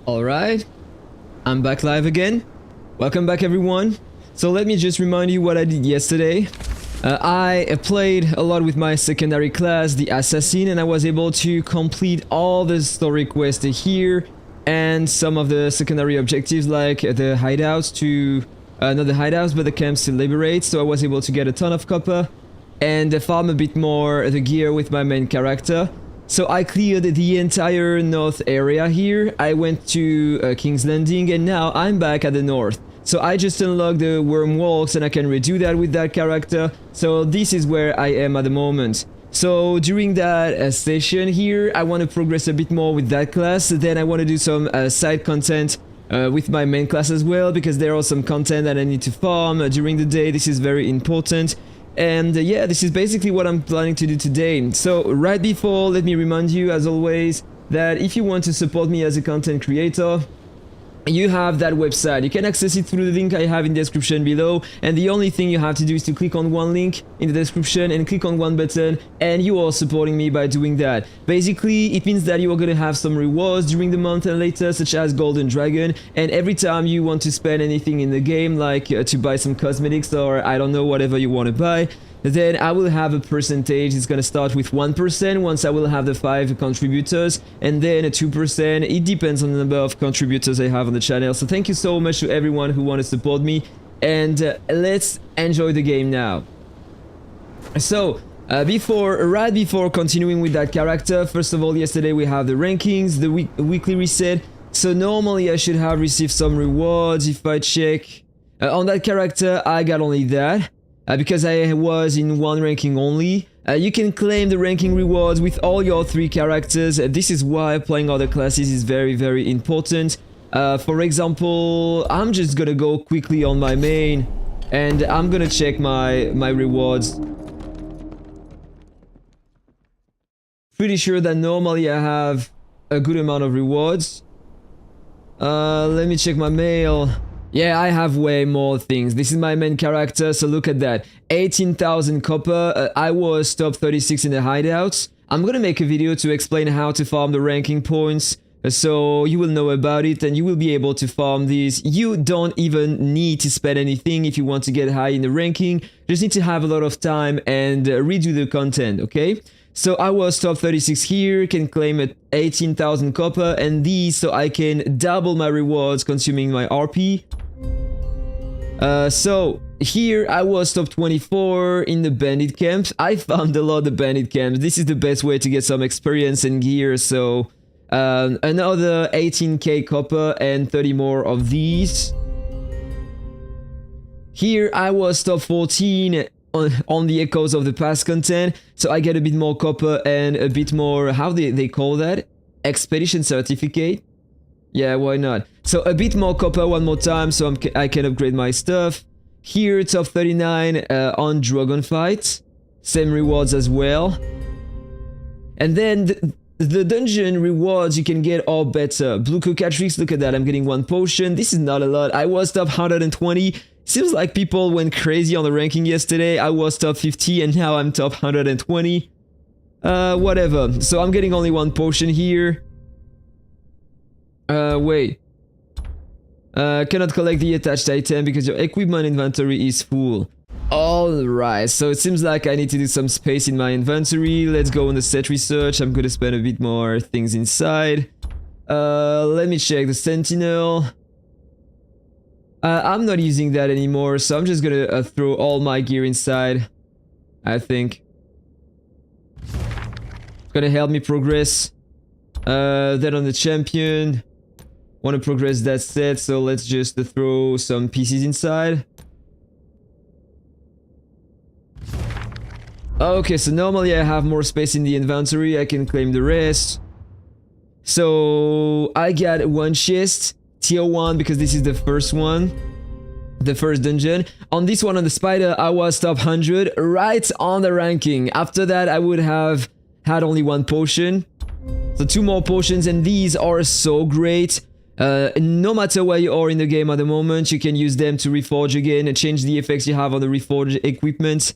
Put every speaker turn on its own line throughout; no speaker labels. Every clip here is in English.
Alright, I'm back live again. Welcome back everyone. So let me just remind you what I did yesterday. I played a lot with my secondary class, the Assassin, and I was able to complete all the story quests here and some of the secondary objectives like the hideouts to... not the hideouts, but the camps to liberate. So I was able to get a ton of copper and farm a bit more the gear with my main character. So I cleared the entire north area here. I went to King's Landing and now I'm back at the north. So I just unlocked the Wormwalks and I can redo that with that character. So this is where I am at the moment. So during that session here, I want to progress a bit more with that class. Then I want to do some side content with my main class as well, because there are some content that I need to farm during the day. This is very important. And yeah, this is basically what I'm planning to do today. So right before, let me remind you as always that if you want to support me as a content creator, you have that website. You can access it through the link I have in the description below, and the only thing you have to do is to click on one link in the description and click on one button, and you are supporting me by doing that. Basically, it means that you are going to have some rewards during the month and later, such as Golden Dragon, and every time you want to spend anything in the game, like to buy some cosmetics or I don't know, whatever you want to buy, then I will have a percentage. It's gonna start with 1% once I will have the 5 contributors, and then 2%. It depends on the number of contributors I have on the channel. So thank you so much to everyone who want to support me, and let's enjoy the game now. So right before continuing with that character, first of all, yesterday we have the rankings, the weekly reset. So normally I should have received some rewards. If I check on that character, I got only that. Because I was in one ranking only. You can claim the ranking rewards with all your 3 characters. This is why playing other classes is very important. For example, I'm just gonna go quickly on my main and I'm gonna check my rewards. Pretty sure that normally I have a good amount of rewards. Let me check my mail. Yeah, I have way more things. This is my main character, so look at that. 18,000 copper. I was top 36 in the hideouts. I'm gonna make a video to explain how to farm the ranking points, so you will know about it and you will be able to farm these. You don't even need to spend anything if you want to get high in the ranking. Just need to have a lot of time and redo the content, okay? So I was top 36 here, can claim 18,000 copper and these, so I can double my rewards consuming my RP. So here I was top 24 in the bandit camps. I found a lot of bandit camps. This is the best way to get some experience and gear. So another 18k copper and 30 more of these. Here I was top 14 on the echoes of the past content, so I get a bit more copper and a bit more, how they call that? Expedition certificate? Yeah, why not? So a bit more copper one more time, so I can upgrade my stuff. Here, top 39 on Dragon Fight. Same rewards as well. And then the dungeon rewards you can get are better. Blue Cocatrix, look at that, I'm getting 1 potion. This is not a lot. I was top 120. Seems like people went crazy on the ranking yesterday. I was top 50 and now I'm top 120. Whatever. So I'm getting only 1 potion here. Wait. Cannot collect the attached item because your equipment inventory is full. Alright, so it seems like I need to do some space in my inventory. Let's go on the set research. I'm gonna spend a bit more things inside. Let me check the sentinel. I'm not using that anymore, so I'm just gonna throw all my gear inside, I think. It's gonna help me progress. Then on the champion, want to progress that set, so let's just throw some pieces inside. Okay, so normally I have more space in the inventory, I can claim the rest. So I got 1 chest, tier 1, because this is the first one, the first dungeon. On this one, on the spider, I was top 100, right on the ranking. After that, I would have had only 1 potion. So 2 more potions, and these are so great. No matter where you are in the game at the moment, you can use them to reforge again and change the effects you have on the reforged equipment.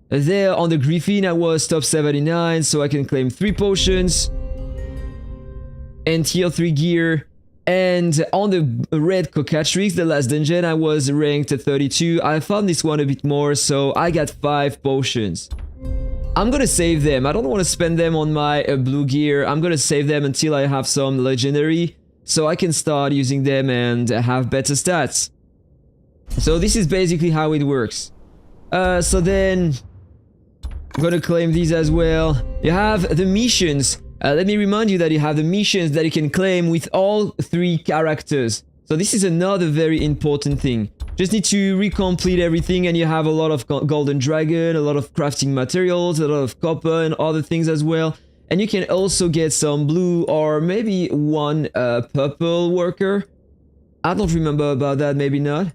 There on the Griffin, I was top 79, so I can claim 3 potions. and tier 3 gear. And on the red cockatrix, the last dungeon, I was ranked at 32. I found this one a bit more, so I got 5 potions. I'm gonna save them. I don't want to spend them on my blue gear. I'm gonna save them until I have some legendary, so I can start using them and have better stats. So this is basically how it works. So then I'm gonna claim these as well. You have the missions. Let me remind you that you have the missions that you can claim with all 3 characters. So this is another very important thing. Just need to recomplete everything and you have a lot of golden dragon, a lot of crafting materials, a lot of copper and other things as well. And you can also get some blue or maybe one purple worker. I don't remember about that, maybe not.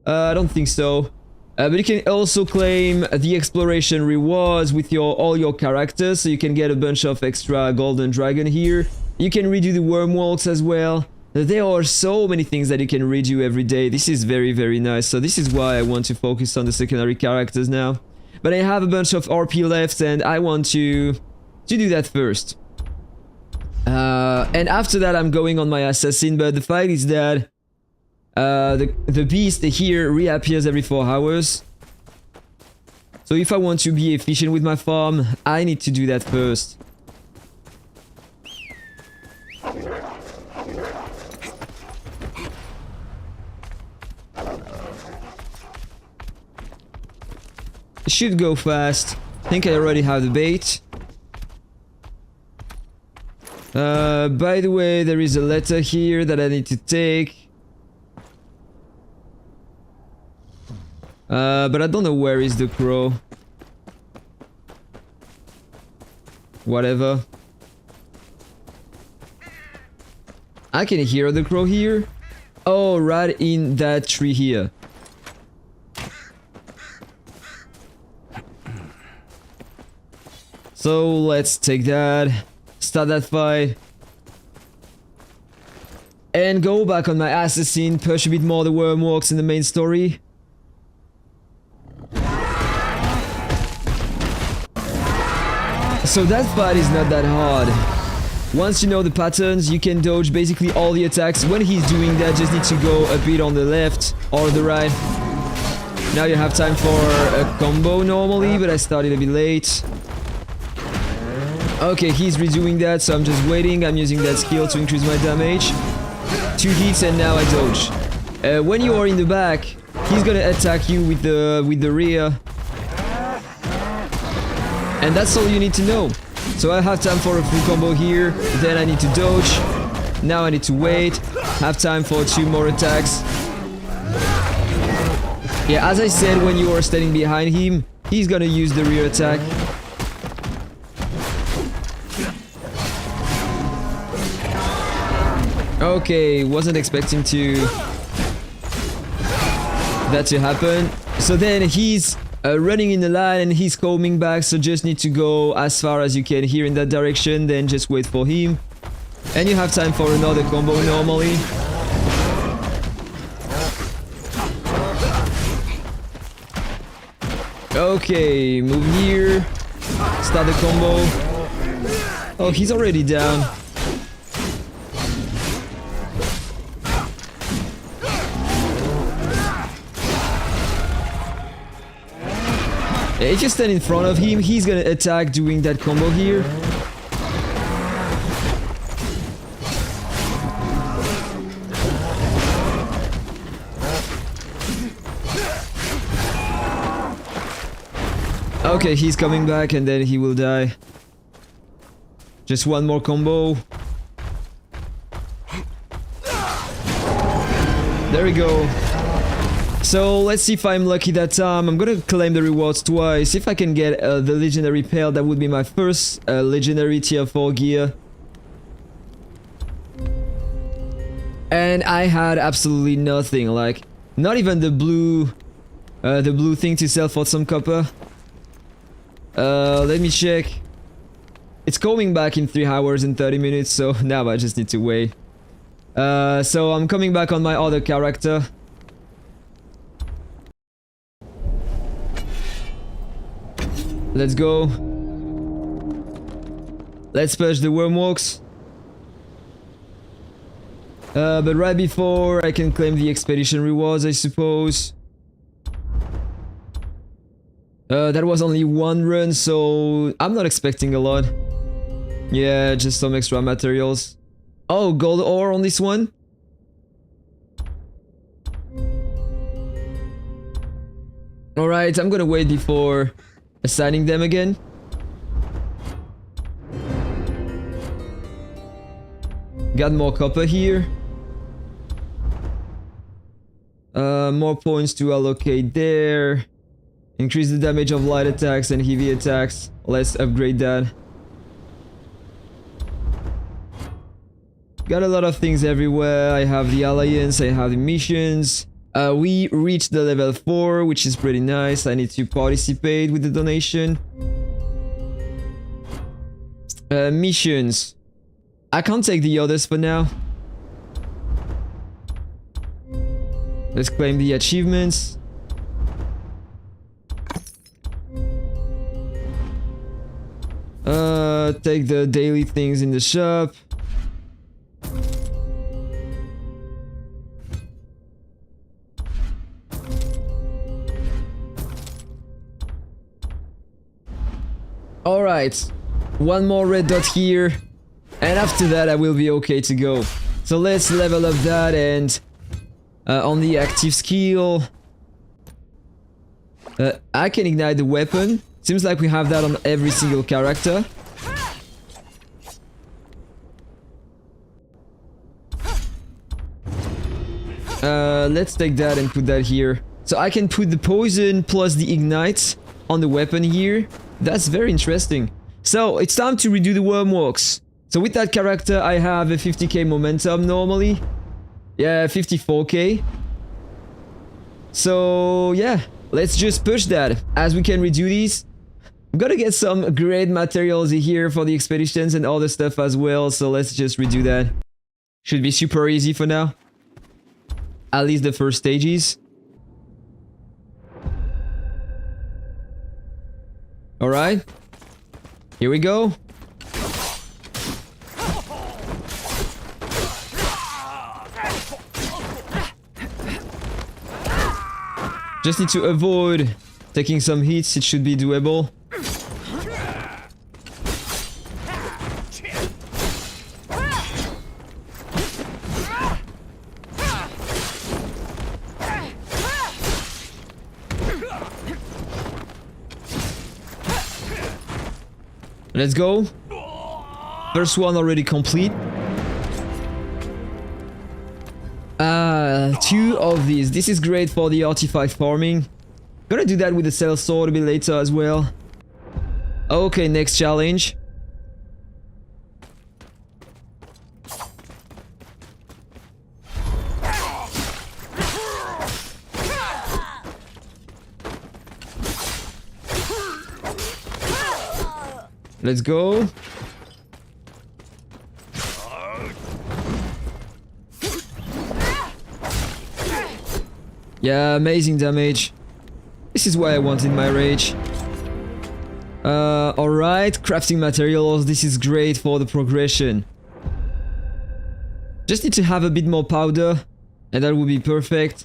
I don't think so. But you can also claim the exploration rewards with all your characters, so you can get a bunch of extra golden dragon here. You can redo the Wormwalks as well. There are so many things that you can redo every day. This is very, very nice. So this is why I want to focus on the secondary characters now. But I have a bunch of RP left and I want to do that first. And after that I'm going on my assassin, but the fact is that the beast here reappears every 4 hours. So if I want to be efficient with my farm, I need to do that first. It should go fast. I think I already have the bait. By the way, there is a letter here that I need to take. But I don't know where is the crow. Whatever. I can hear the crow here. Oh, right in that tree here. So let's take that. Start that fight. And go back on my assassin, push a bit more the Wormwalks in the main story. So that fight is not that hard. Once you know the patterns, you can dodge basically all the attacks. When he's doing that, just need to go a bit on the left or the right. Now you have time for a combo normally, but I started a bit late. Okay, he's redoing that, so I'm just waiting. I'm using that skill to increase my damage. 2 hits and now I dodge. When you are in the back, he's gonna attack you with the rear. And that's all you need to know. So I have time for a full combo here, then I need to dodge. Now I need to wait, have time for 2 more attacks. Yeah, as I said, when you are standing behind him, he's gonna use the rear attack. Okay, wasn't expecting that to happen. So then he's running in the line and he's coming back, so just need to go as far as you can here in that direction, then just wait for him. And you have time for another combo normally. Okay, move here. Start the combo. Oh, he's already down. If you stand in front of him, he's gonna attack doing that combo here. Okay, he's coming back and then he will die. Just one more combo. There we go. So let's see if I'm lucky that time. I'm gonna claim the rewards twice. If I can get the legendary pail, that would be my first legendary tier 4 gear. And I had absolutely nothing, like not even the blue thing to sell for some copper. Let me check. It's coming back in 3 hours and 30 minutes, so now I just need to wait. So I'm coming back on my other character. Let's go. Let's push the Wormwalks. But right before I can claim the expedition rewards, I suppose. That was only one run, so I'm not expecting a lot. Yeah, just some extra materials. Oh, gold ore on this one? Alright, I'm gonna wait before assigning them again. Got more copper here. More points to allocate there. Increase the damage of light attacks and heavy attacks. Let's upgrade that. Got a lot of things everywhere. I have the Alliance, I have the missions. We reached the level 4, which is pretty nice. I need to participate with the donation. Missions. I can't take the others for now. Let's claim the achievements. Take the daily things in the shop. Alright, one more red dot here, and after that I will be okay to go. So let's level up that, and on the active skill, I can ignite the weapon. Seems like we have that on every single character. Let's take that and put that here. So I can put the poison plus the ignite on the weapon here. That's very interesting. So it's time to redo the Wormwalks. So with that character I have a 50k momentum normally. Yeah, 54k. So yeah, let's just push that. As we can redo these, I'm gonna get some great materials here for the expeditions and other stuff as well. So let's just redo that. Should be super easy for now. At least the first stages. Alright. Here we go. Just need to avoid taking some hits, it should be doable. Let's go. First one already complete. 2 of these. This is great for the artifact farming. Gonna do that with the Sellsword a bit later as well. Okay, next challenge. Let's go. Yeah, amazing damage. This is why I wanted my rage. Alright, crafting materials. This is great for the progression. Just need to have a bit more powder, and that would be perfect.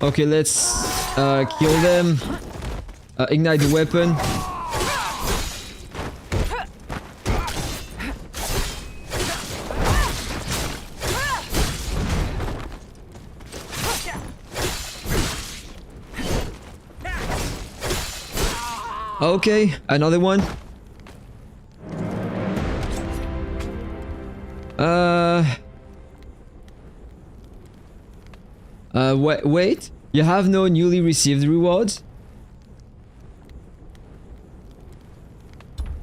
Okay, let's kill them. Ignite the weapon. Okay, another one. Wait, you have no newly received rewards?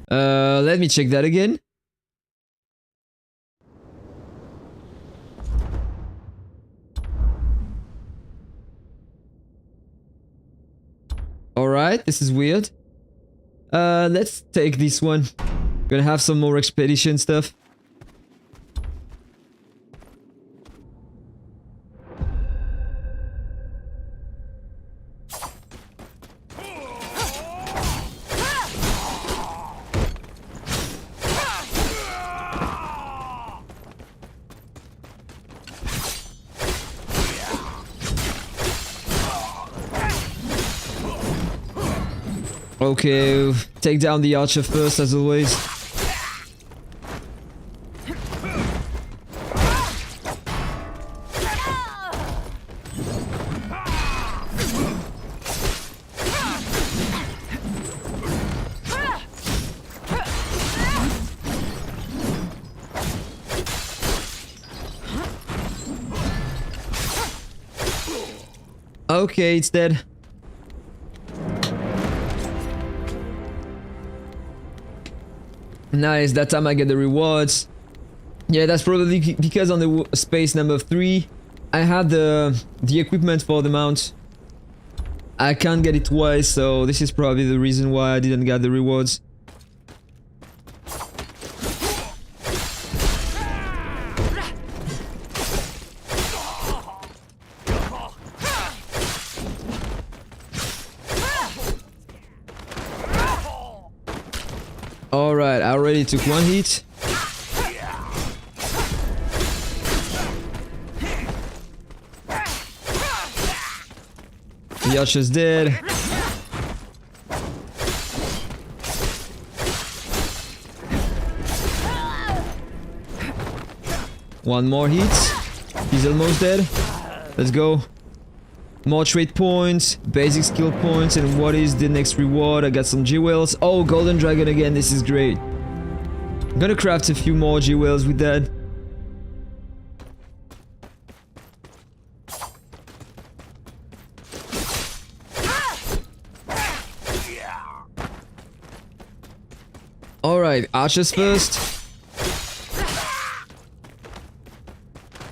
Let me check that again. Alright, this is weird. Let's take this one. Gonna have some more expedition stuff. Okay, take down the archer first as always. Okay, it's dead. Nice, that time I get the rewards. Yeah, that's probably because on the space number 3 I had the equipment for the mount. I can't get it twice, so this is probably the reason why I didn't get the rewards. Alright, I already took one hit. The archer's dead. One more hit. He's almost dead. Let's go. More trade points, basic skill points, and what is the next reward? I got some jewels. Oh, golden dragon again, this is great. I'm gonna craft a few more jewels with that. Alright, archers first.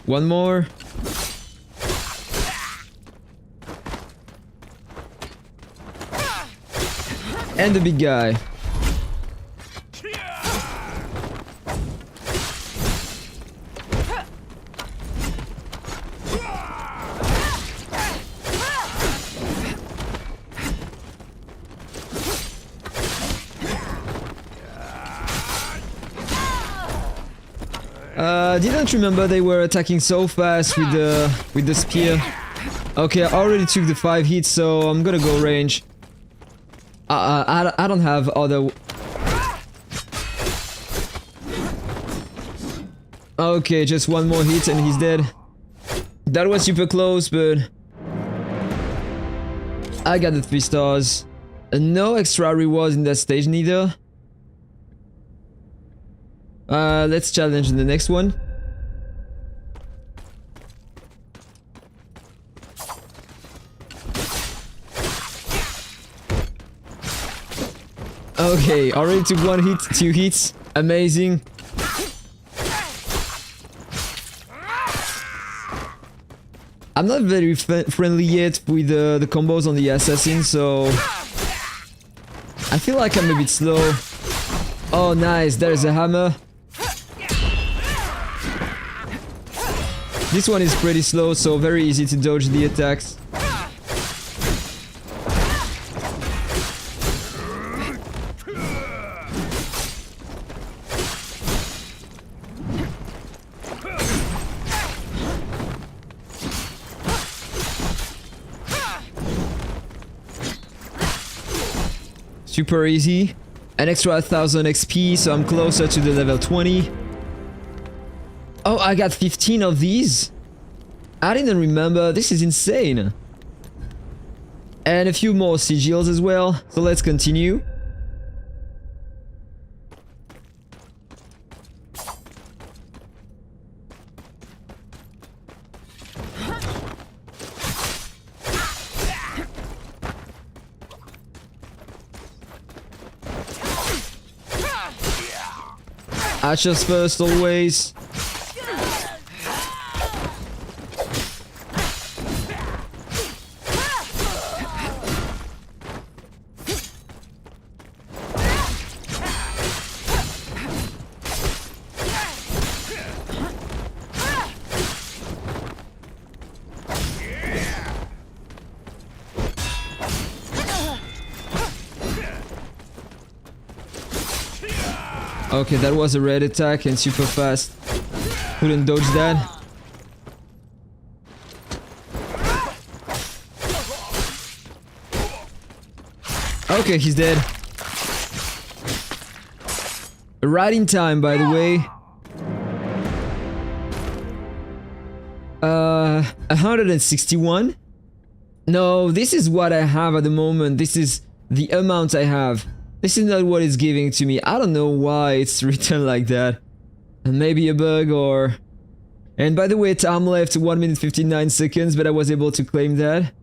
One more. And the big guy. Didn't remember they were attacking so fast with the spear. Okay, I already took the 5 hits, so I'm gonna go range. I don't have other... Okay, just one more hit and he's dead. That was super close, but... I got the 3 stars. No extra rewards in that stage neither. Let's challenge the next one. Okay, already took 1 hit, 2 hits. Amazing. I'm not very friendly yet with the combos on the assassin, so... I feel like I'm a bit slow. Oh, nice, there's a hammer. This one is pretty slow, so very easy to dodge the attacks. Super easy. An extra 1000 XP, so I'm closer to the level 20. Oh, I got 15 of these? I didn't remember. This is insane. And a few more sigils as well. So let's continue. Archers first, always. Okay, that was a red attack and super fast. Couldn't dodge that. Okay, he's dead. Right in time, by the way. 161. No, this is what I have at the moment. This is the amount I have. This is not what it's giving to me. I don't know why it's written like that. Maybe a bug or... And by the way, time left 1 minute 59 seconds, but I was able to claim that.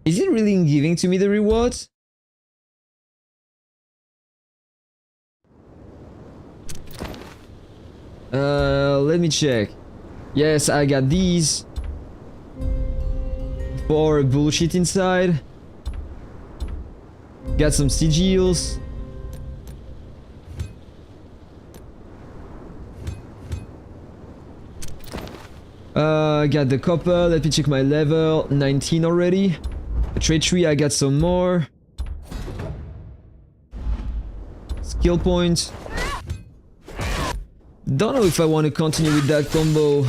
Is it really giving to me the rewards? Let me check. Yes, I got these. For bullshit inside. Got some sigils. Got the copper. Let me check my level. 19 already. A trade tree, I got some more. Skill point. Don't know if I want to continue with that combo.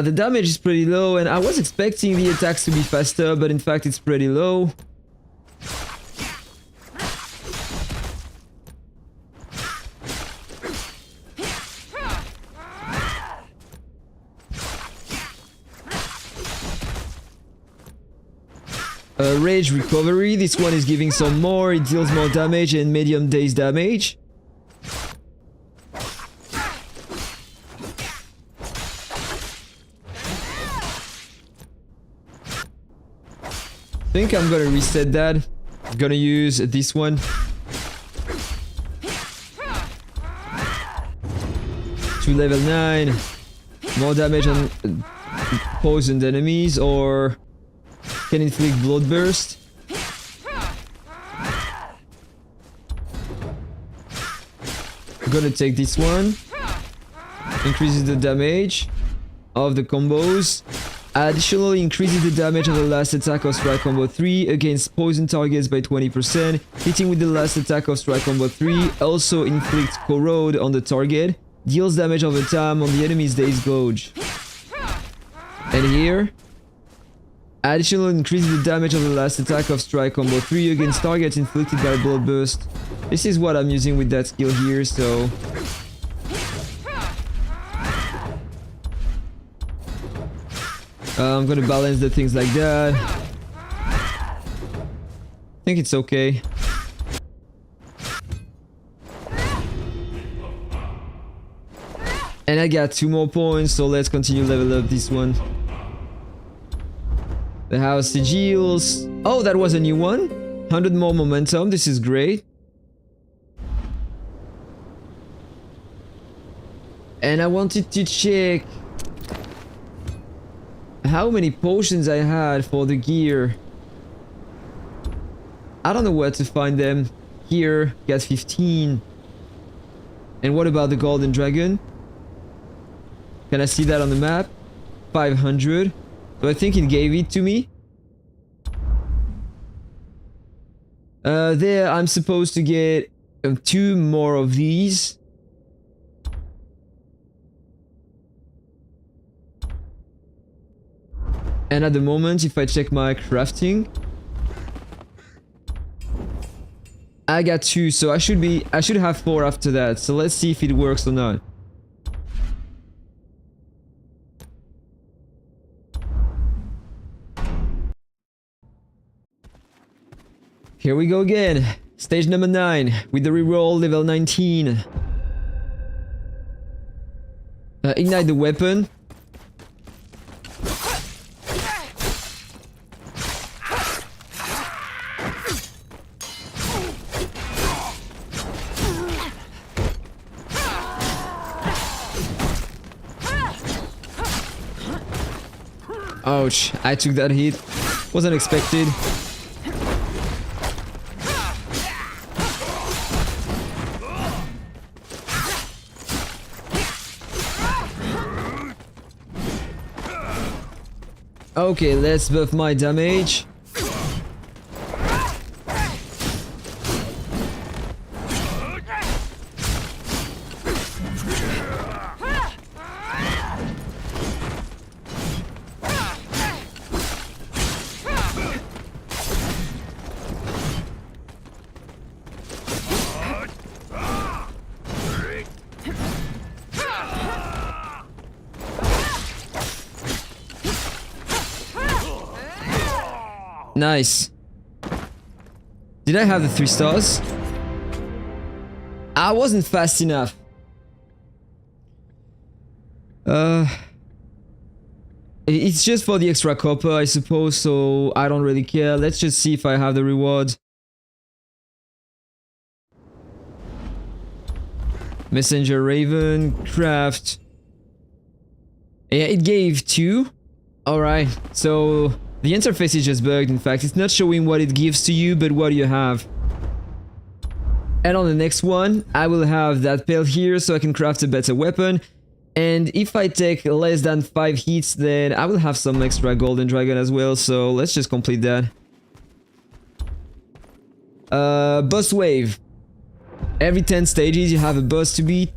The damage is pretty low and I was expecting the attacks to be faster, but in fact it's pretty low. Rage recovery, this one is giving some more, it deals more damage and medium days damage. I think I'm gonna reset that. I'm gonna use this one. To level 9. More damage on poisoned enemies or can inflict blood burst. I'm gonna take this one. Increases the damage of the combos. Additionally increases the damage of the last attack of Strike Combo 3 against poison targets by 20%. Hitting with the last attack of Strike Combo 3 also inflicts corrode on the target. Deals damage over time on the enemy's Days Gauge. And here, additionally increases the damage of the last attack of Strike Combo 3 against targets inflicted by Blood Burst. This is what I'm using with that skill here, so... I'm gonna balance the things like that. I think it's okay. And I got 2 more points, so let's continue level up this one. The house sigils. Oh, that was a new one. 100 more momentum. This is great. And I wanted to check how many potions I had for the gear. I don't know where to find them. Here, got 15. And what about the golden dragon? Can I see that on the map? 500. So I think it gave it to me. There, I'm supposed to get 2 more of these. And at the moment, if I check my crafting, I got 2, so I should have 4 after that. So let's see if it works or not. Here we go again. Stage number 9 with the reroll level 19. Ignite the weapon. Ouch, I took that hit. Wasn't expected. Okay, let's buff my damage. Nice. Did I have the 3 stars? I wasn't fast enough. It's just for the extra copper, I suppose, so I don't really care. Let's just see if I have the reward. Messenger Raven, craft. Yeah, it gave 2. Alright, so the interface is just bugged, in fact. It's not showing what it gives to you, but what you have. And on the next one, I will have that pail here so I can craft a better weapon. And if I take less than 5 hits, then I will have some extra golden dragon as well, so let's just complete that. Boss wave. Every 10 stages you have a boss to beat.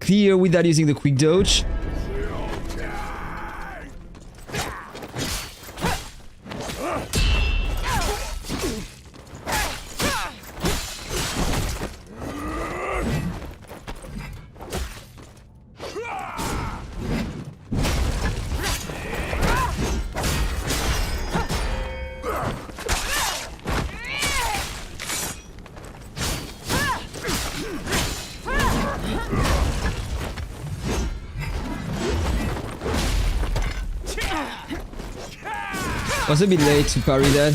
Clear without using the quick dodge. Was a bit late to parry that.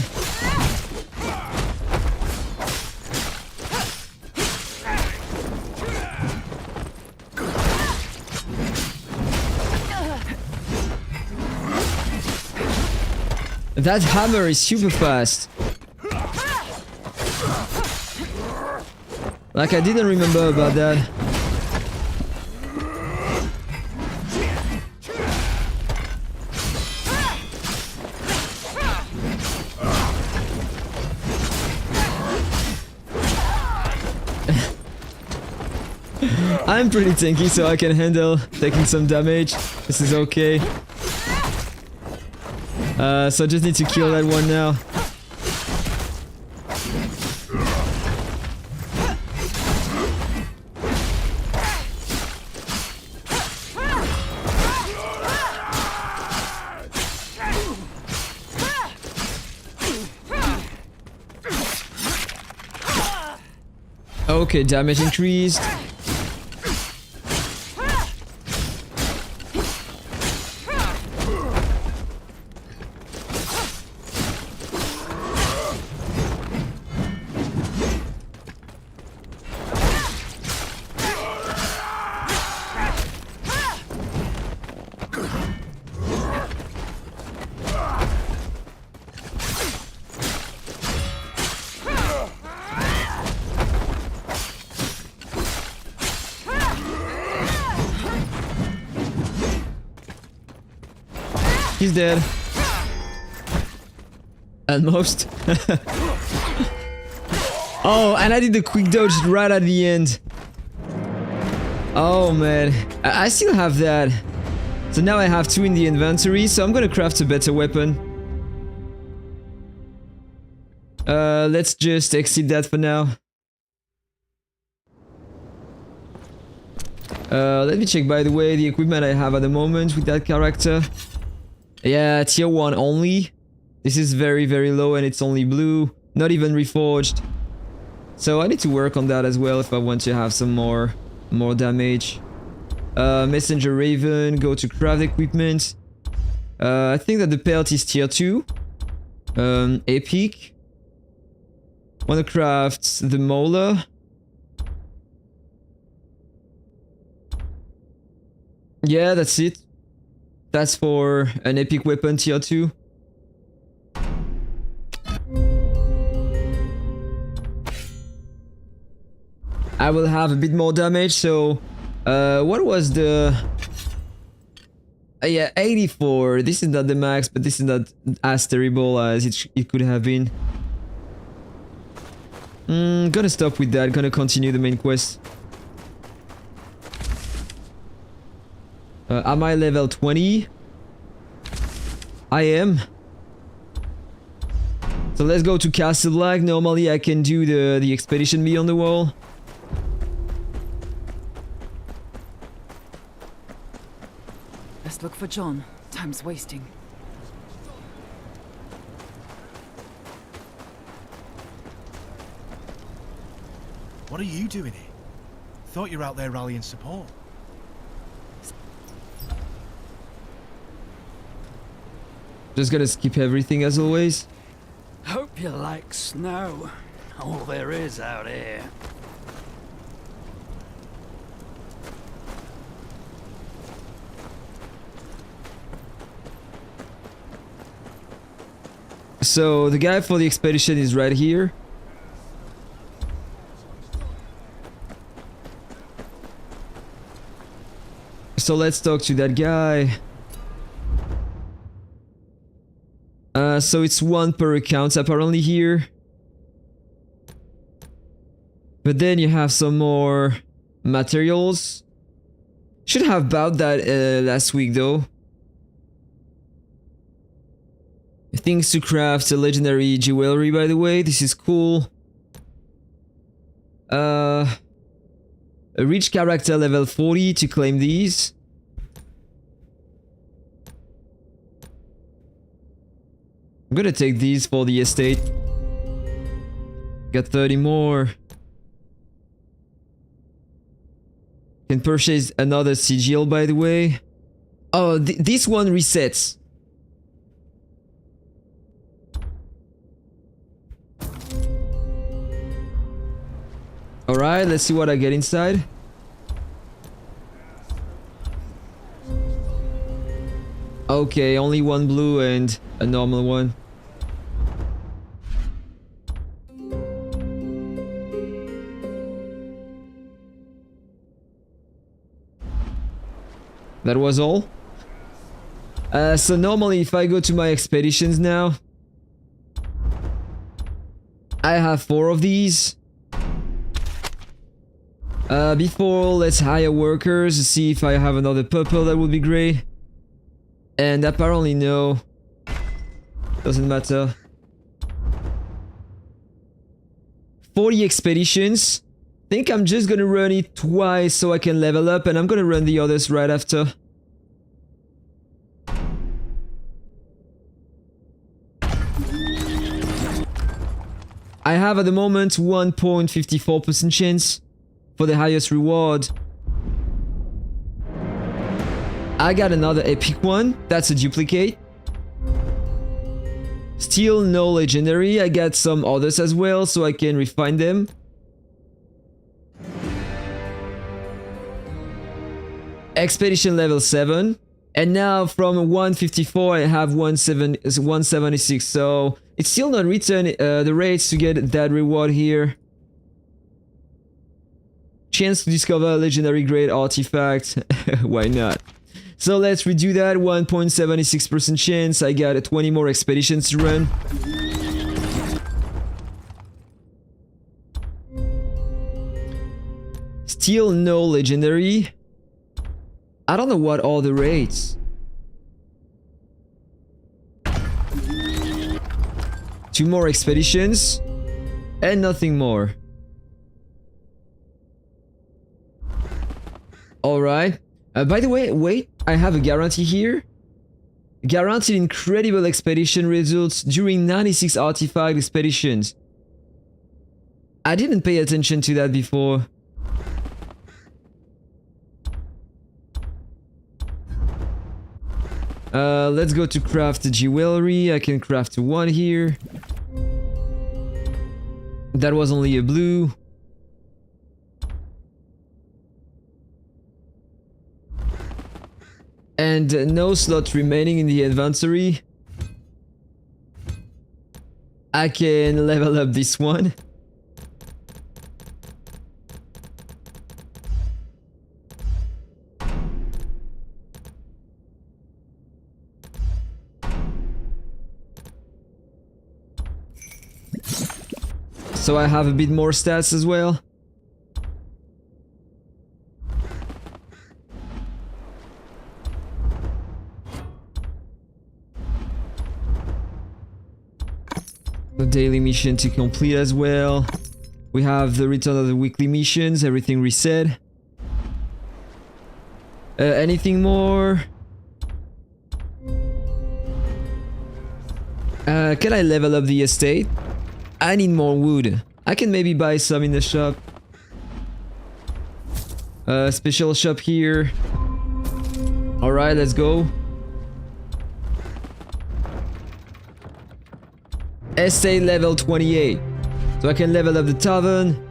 That hammer is super fast. Like, I didn't remember about that. I'm pretty tanky, so I can handle taking some damage. This is okay. So I just need to kill that one now. Okay, damage increased. He's dead. Almost. Oh, and I did the quick dodge right at the end. Oh man, I still have that. So now I have 2 in the inventory, so I'm gonna craft a better weapon. Let's just exit that for now. Let me check, by the way, the equipment I have at the moment with that character. Yeah, tier 1 only. This is very, very low and it's only blue. Not even reforged. So I need to work on that as well if I want to have some more damage. Messenger Raven, go to craft equipment. I think that the pelt is tier 2. Epic. Wanna craft the molar. Yeah, that's it. That's for an epic weapon tier 2. I will have a bit more damage, so what was the... yeah, 84. This is not the max, but this is not as terrible as it could have been. Gonna stop with that, gonna continue the main quest. Am I level 20? I am. So let's go to Castle Black. Normally I can do the expedition beyond the wall.
Let's look for John. Time's wasting. What are you doing here? Thought you were out there rallying support.
Just gonna skip everything as always.
Hope you like snow. All there is out here.
So the guy for the expedition is right here. So let's talk to that guy. So it's 1 per account apparently here. But then you have some more materials. Should have bought that last week though. Things to craft a legendary jewelry, by the way. This is cool. Reach character level 40 to claim these. I'm gonna take these for the estate. Got 30 more. Can purchase another sigil, by the way. Oh, this one resets. Alright, let's see what I get inside. Okay, only 1 blue and a normal one. That was all. So normally if I go to my expeditions now, I have 4 of these. Before, let's hire workers to see if I have another purple. That would be great. And apparently no. Doesn't matter. 40 expeditions. Think I'm just gonna run it twice so I can level up, and I'm gonna run the others right after. I have at the moment 1.54% chance for the highest reward. I got another epic one. That's a duplicate. Still no legendary. I got some others as well so I can refine them. Expedition level 7. And now from 154 I have 176. So it's still not returned the rates to get that reward here. Chance to discover a legendary grade artifact. Why not? So let's redo that. 1.76% chance. I got 20 more expeditions to run. Still no legendary. I don't know what are the rates. 2 more expeditions. And nothing more. Alright. By the way, wait. I have a guarantee here. Guaranteed incredible expedition results during 96 artifact expeditions. I didn't pay attention to that before. Let's go to craft the jewelry. I can craft 1 here. That was only a blue. And no slot remaining in the inventory. I can level up this one. So I have a bit more stats as well. The daily mission to complete as well. We have the return of the weekly missions, everything reset. Anything more? Can I level up the estate? I need more wood. I can maybe buy some in the shop. Special shop here. Alright, let's go. Estate level 28. So I can level up the tavern.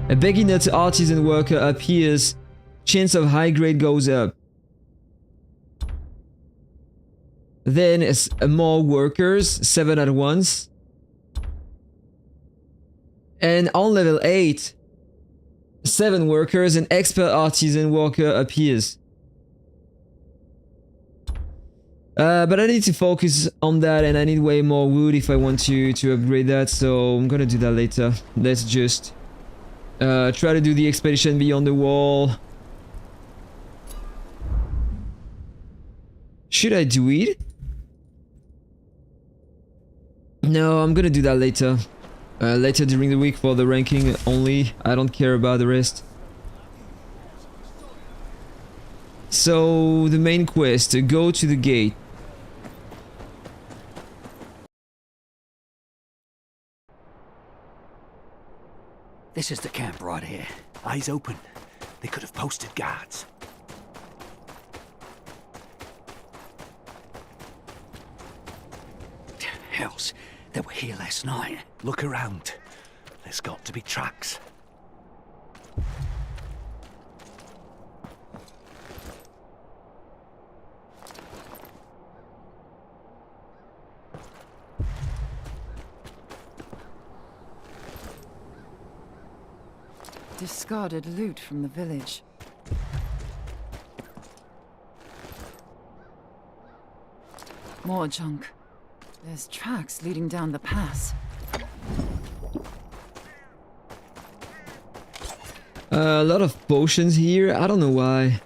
A beginner to artisan worker appears. Chance of high grade goes up. Then more workers, 7 at once. And on level 8, 7 workers, an expert artisan worker appears. But I need to focus on that, and I need way more wood if I want to upgrade that, so I'm gonna do that later. Let's just try to do the expedition beyond the wall. Should I do it? No, I'm gonna do that later. Later during the week for the ranking only. I don't care about the rest. So, the main quest, go to the gate.
This is the camp right here.
Eyes open. They could have posted guards.
Hells, they were here last night.
Look around. There's got to be tracks.
Discarded loot from the village. More junk. There's tracks leading down the pass.
A lot of potions here. I don't know why.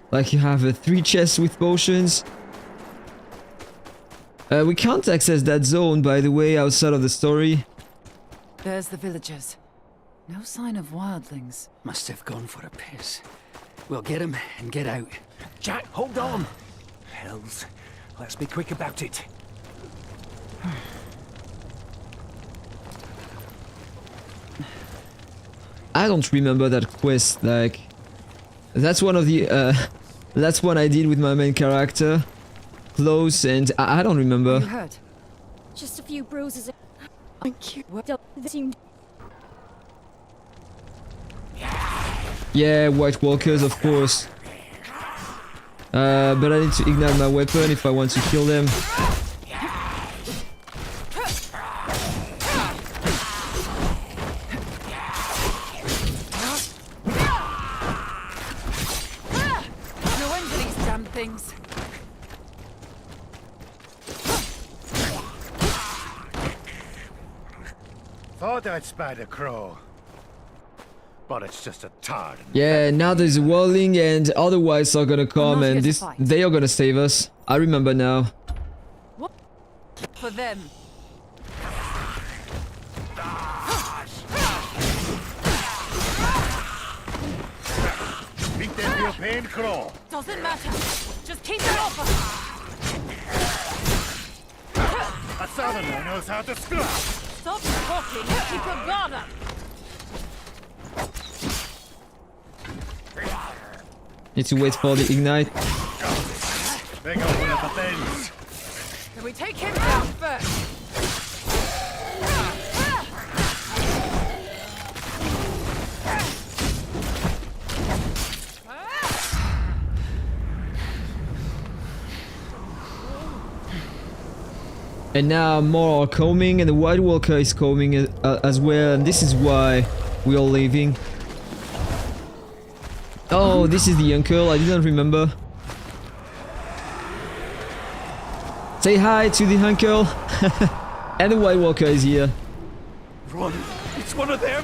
Like you have 3 chests with potions. We can't access that zone, by the way, outside of the story.
There's the villagers. No sign of wildlings.
Must have gone for a piss. We'll get him and get out.
Jack, hold on! Hells. Let's be quick about it.
I don't remember that quest, like... That's one of the... that's one I did with my main character. Close, and I don't remember.
You hurt?
Just a few bruises.
Thank you.
They seemed
Yeah, White Walkers, of course. But I need to ignite my weapon if I want to kill them.
No end to these damn things.
Thought I'd spied a crow. But it's just a tard.
Yeah, now there's a whirling and other whites are gonna come
not here
and
to
this
fight.
they are gonna save us. I remember now.
For them.
Think they'd be a pain, crow?
Doesn't matter. Just keep it off us.
A southerner knows how to scrap.
Stop talking and keep your guard up.
Need to wait for the ignite.
They got one of the things.
Can we take him down first?
And now more are coming and the White Walker is coming as well, and this is why we are leaving. Oh, this is the uncle, I didn't remember. Say hi to the uncle. And the White Walker is here.
Run! It's one of them!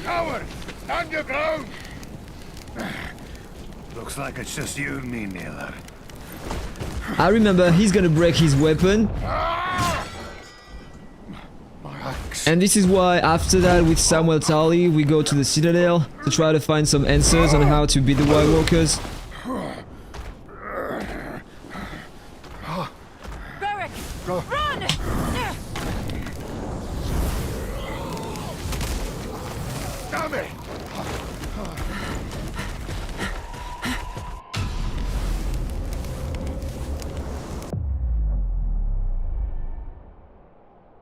Coward! Stand your ground! Looks like it's just you and me, Naylor.
I remember he's gonna break his weapon.
My axe.
And this is why after that with Samuel Tarly we go to the Citadel to try to find some answers on how to beat the White Walkers.
Beric! Run!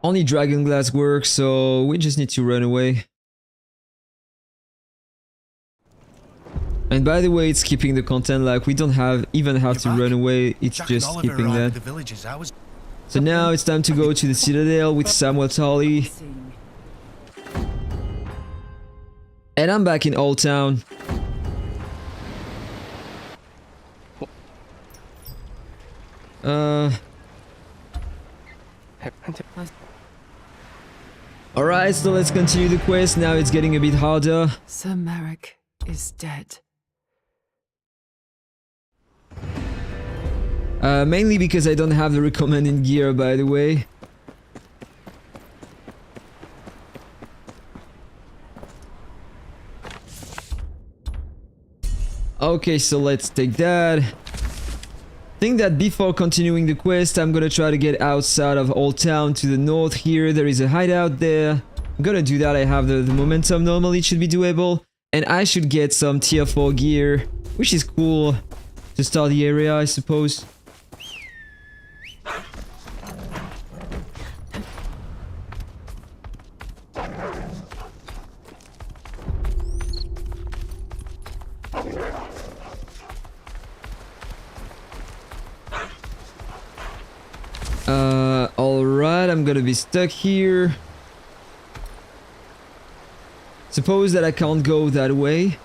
Only dragon glass works, so we just need to run away. And by the way, it's keeping the content, like we don't even have to run away, it's just keeping that. So now it's time to go to the Citadel with Samuel Tully.
Seeing.
And I'm back in Old Town. Alright, so let's continue the quest. Now it's getting a bit harder.
Sir Merrick is dead.
Mainly because I don't have the recommended gear, by the way. Okay, so let's take that. I think that before continuing the quest, I'm gonna try to get outside of Old Town to the north here. There is a hideout there. I'm gonna do that. I have the momentum. Normally it should be doable. And I should get some tier 4 gear, which is cool to start the area, I suppose. Alright, I'm gonna be stuck here. Suppose that I can't go that way.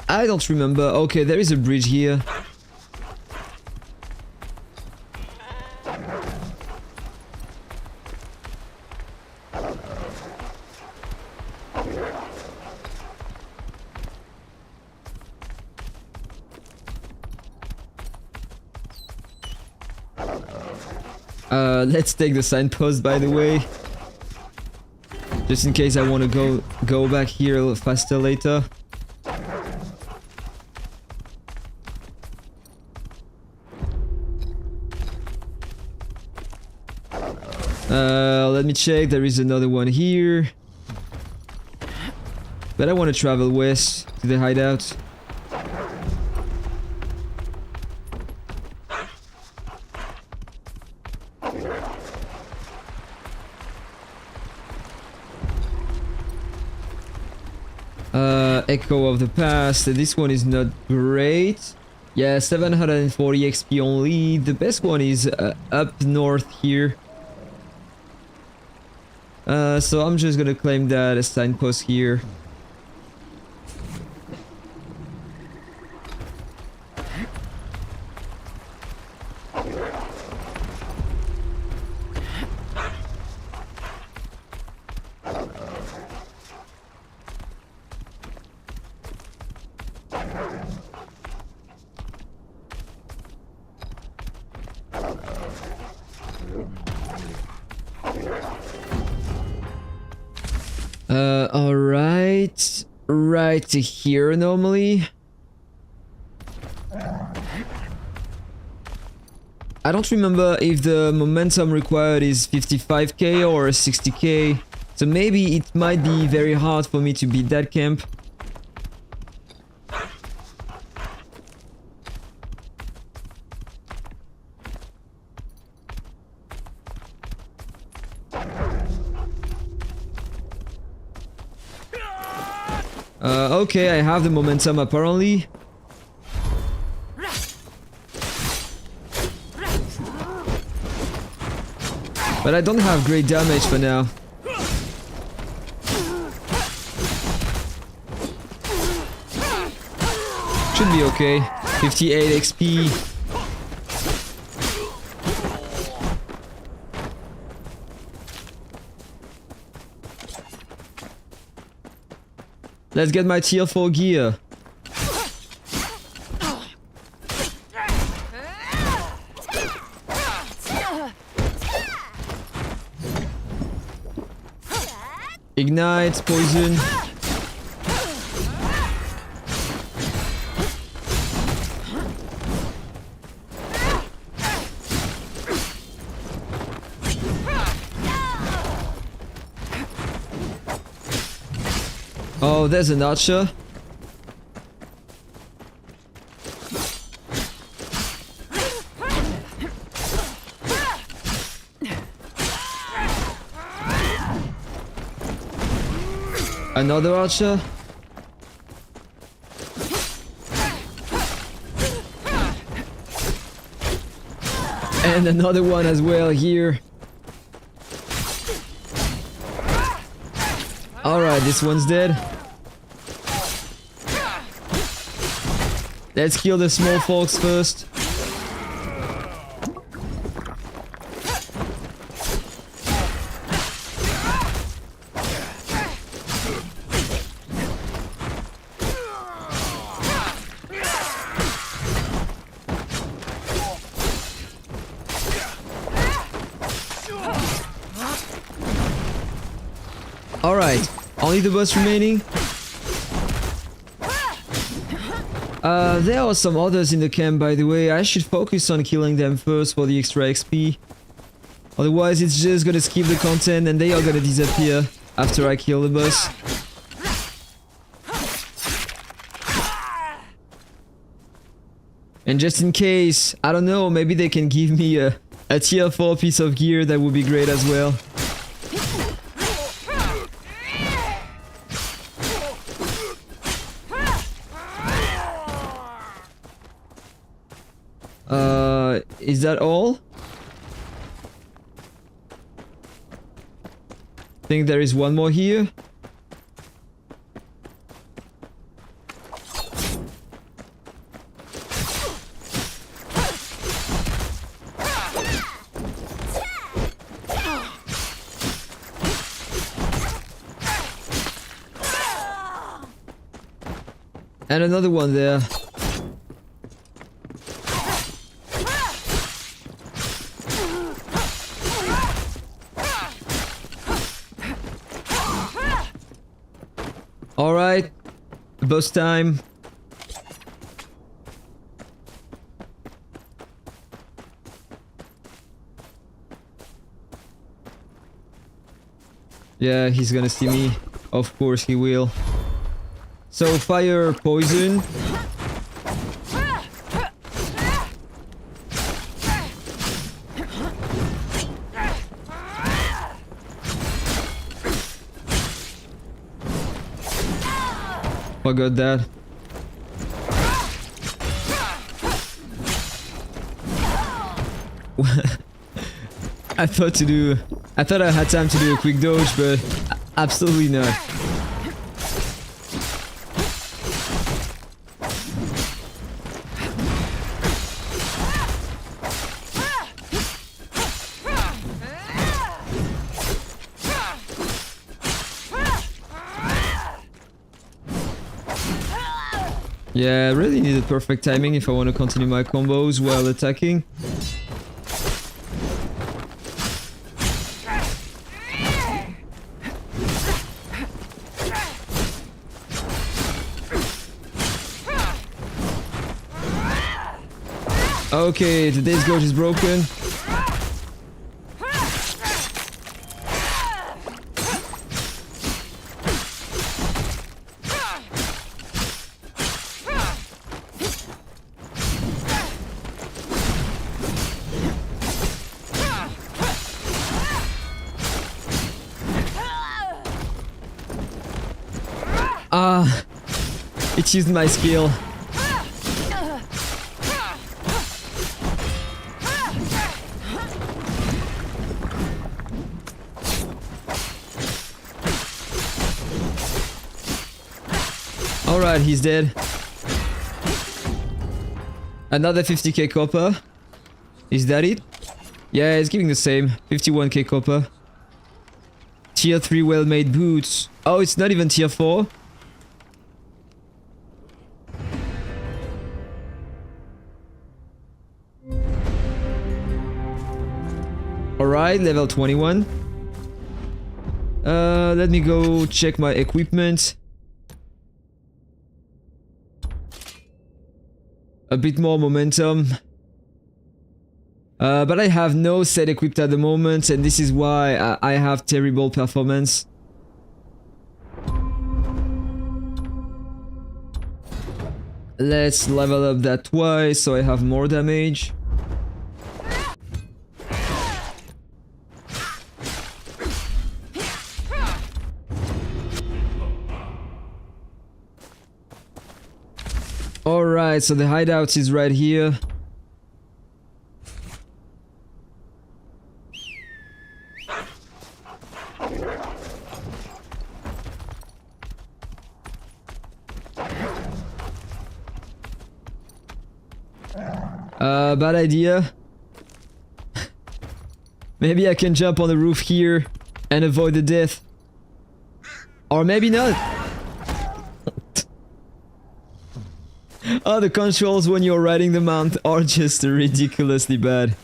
I don't remember. Okay, there is a bridge here. Let's take the signpost, by the way, just in case I want to go back here a little faster later. Let me check. There is another one here, but I want to travel west to the hideout. Echo of the past. This one is not great. Yeah, 740 XP only. The best one is up north here. So I'm just gonna claim that as signpost here. Alright. Right here normally. I don't remember if the momentum required is 55k or 60k. So maybe it might be very hard for me to beat that camp. Okay, I have the momentum apparently. But I don't have great damage for now. Should be okay. 58 XP. Let's get my tier 4 gear. Ignite, poison. Oh, there's an archer. Another archer. And another one as well here. Alright, this one's dead. Let's kill the small folks first. Alright, only the boss remaining. There are some others in the camp, by the way. I should focus on killing them first for the extra XP. Otherwise, it's just gonna skip the content and they are gonna disappear after I kill the boss. And just in case, I don't know, maybe they can give me a tier 4 piece of gear. That would be great as well. Is that all? I think there is one more here. And another one there. Alright, boss time. Yeah, he's gonna see me. Of course he will. So fire, poison. Forgot that. I thought I had time to do a quick dodge, but absolutely not. Yeah, I really needed perfect timing if I want to continue my combos while attacking. Okay, today's gorge is broken. It used my skill. Alright, he's dead. Another 50k copper. Is that it? Yeah, it's giving the same. 51k copper. Tier 3 well-made boots. Oh, it's not even tier 4. Alright, level 21. Let me go check my equipment. A bit more momentum. But I have no set equipped at the moment, and this is why I have terrible performance. Let's level up that twice so I have more damage. Alright, so the hideout is right here. Bad idea. Maybe I can jump on the roof here and avoid the death. Or maybe not. Oh, the controls when you're riding the mount are just ridiculously bad.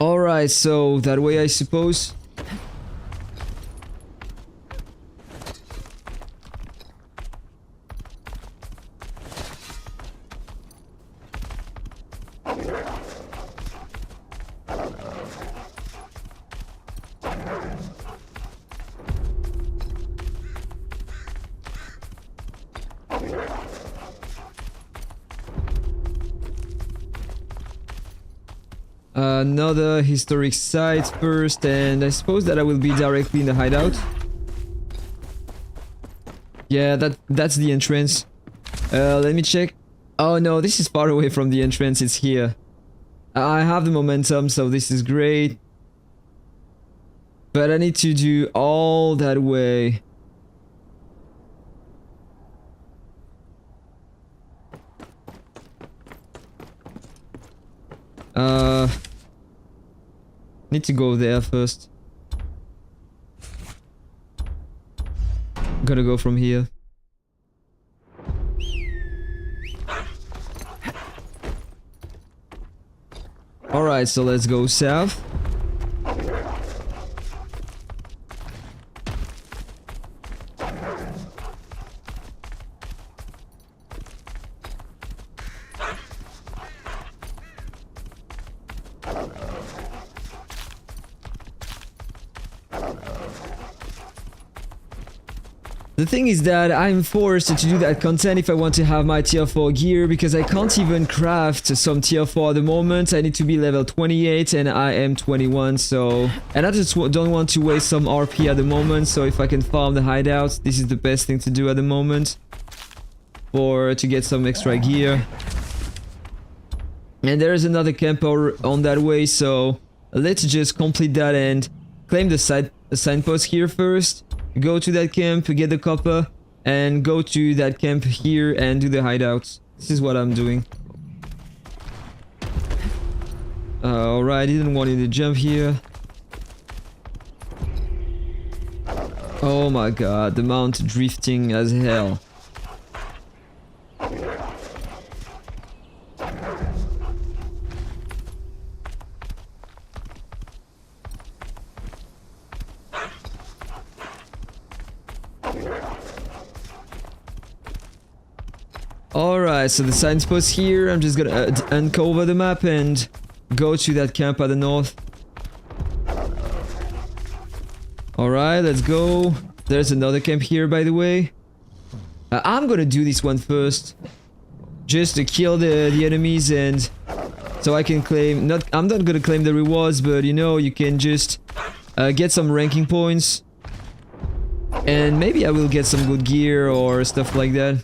Alright, so that way I suppose. Another historic site first, and I suppose that I will be directly in the hideout. Yeah, that's the entrance. Let me check. Oh no, this is far away from the entrance, it's here. I have the momentum, so this is great. But I need to do all that way. Need to go there first. Gotta go from here. Alright, so let's go south. The thing is that I'm forced to do that content if I want to have my tier 4 gear, because I can't even craft some tier 4 at the moment. I need to be level 28 and I am 21, so... And I just don't want to waste some RP at the moment, so if I can farm the hideouts, this is the best thing to do at the moment. To get some extra gear. And there is another camper on that way, so... Let's just complete that and claim the signpost here first. Go to that camp, get the copper, and go to that camp here and do the hideouts. This is what I'm doing. Alright, didn't want you to jump here. Oh my god, the mount drifting as hell. Alright, so the signpost here, I'm just gonna uncover the map and go to that camp at the north. Alright, let's go. There's another camp here, by the way. I'm gonna do this one first. Just to kill the enemies and... So I can claim... I'm not gonna claim the rewards, but you know, you can just get some ranking points. And maybe I will get some good gear or stuff like that.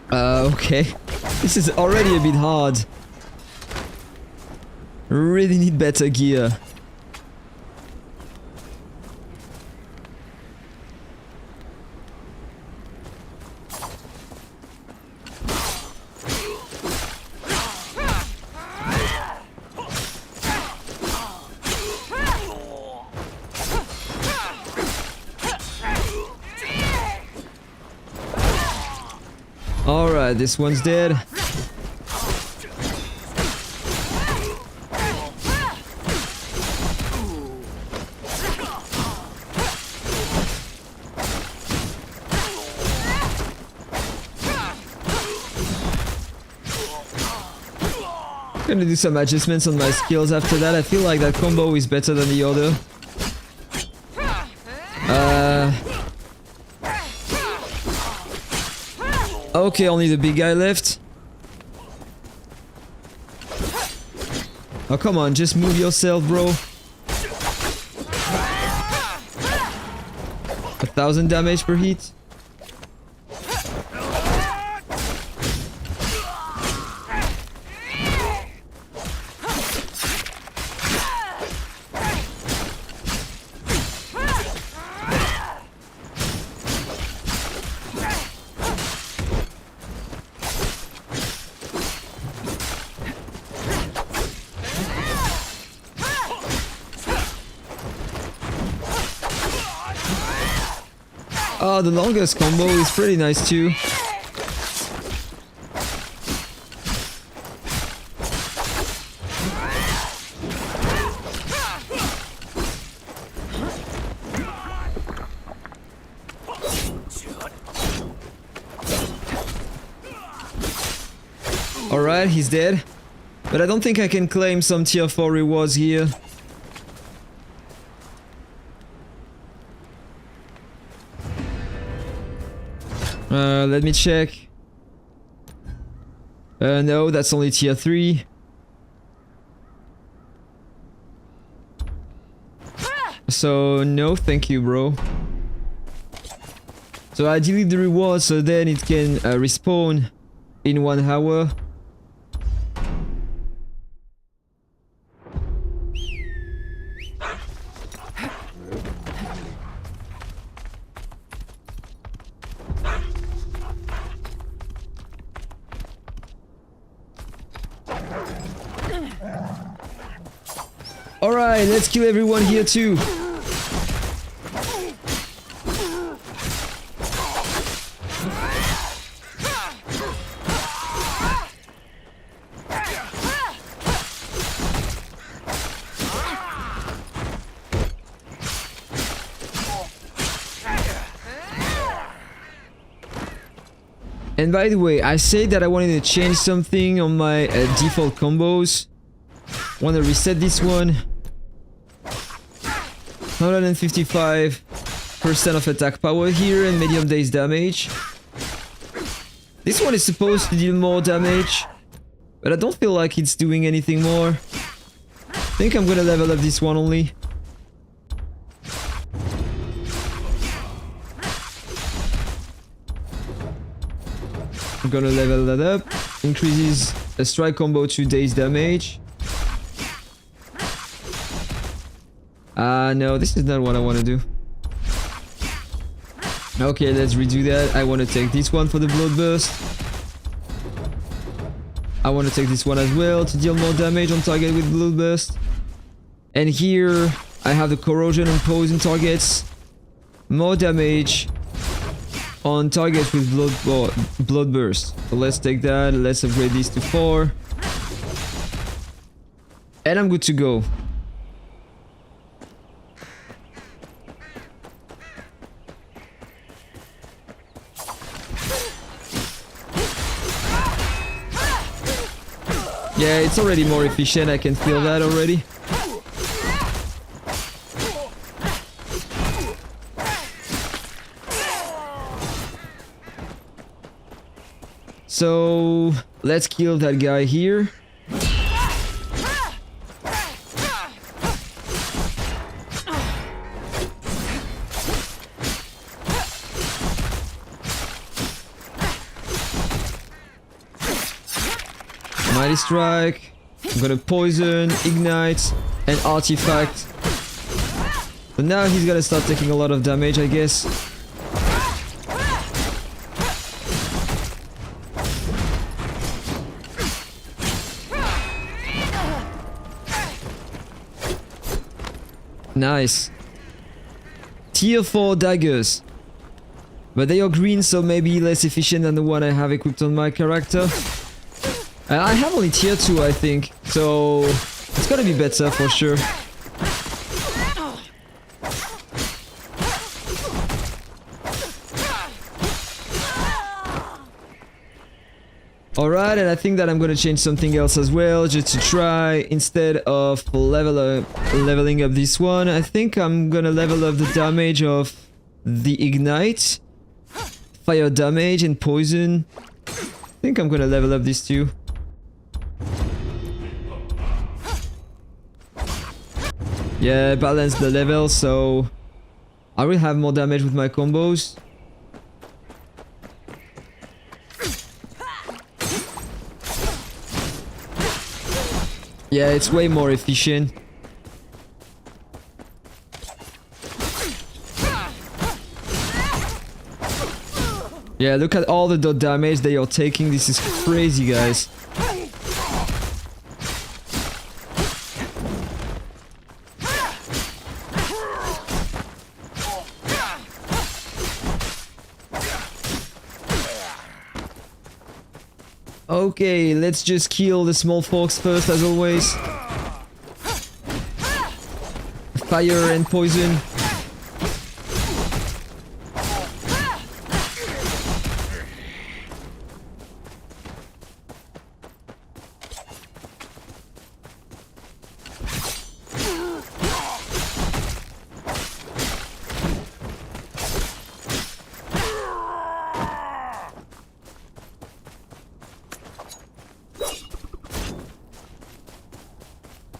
Okay. This is already a bit hard. Really need better gear. Alright, this one's dead. Gonna do some adjustments on my skills after that. I feel like that combo is better than the other. Okay, only the big guy left. Oh, come on, just move yourself, bro. 1,000 damage per hit. Oh, the longest combo is pretty nice too. Alright, he's dead. But I don't think I can claim some tier 4 rewards here. Let me check. No, that's only tier 3. So, no, thank you, bro. So I delete the reward so then it can respawn in 1 hour. Alright, let's kill everyone here too. And by the way, I said that I wanted to change something on my default combos. Want to reset this one. 155% of attack power here and medium days damage. This one is supposed to deal more damage, but I don't feel like it's doing anything more. I think I'm gonna level up this one only. I'm gonna level that up. Increases a strike combo to days damage. No, this is not what I want to do. Okay, let's redo that. I want to take this one for the bloodburst. I want to take this one as well to deal more damage on target with bloodburst. And here I have the corrosion on poison targets. More damage on targets with bloodburst. So let's take that. Let's upgrade this to 4. And I'm good to go. Yeah, it's already more efficient, I can feel that already. So, let's kill that guy here. Mighty Strike. I'm gonna poison, ignite, and artifact. But now he's gonna start taking a lot of damage, I guess. Nice. Tier 4 daggers. But they are green, so maybe less efficient than the one I have equipped on my character. I have only tier 2, I think, so it's gonna be better for sure. Alright, and I think that I'm gonna change something else as well, just to try, instead of leveling up this one, I think I'm gonna level up the damage of the ignite, fire damage and poison. I think I'm gonna level up these two. Yeah, balance the level, so I will have more damage with my combos. Yeah, it's way more efficient. Yeah, look at all the dot damage they are taking. This is crazy, guys. Okay, let's just kill the small fox first, as always. Fire and poison.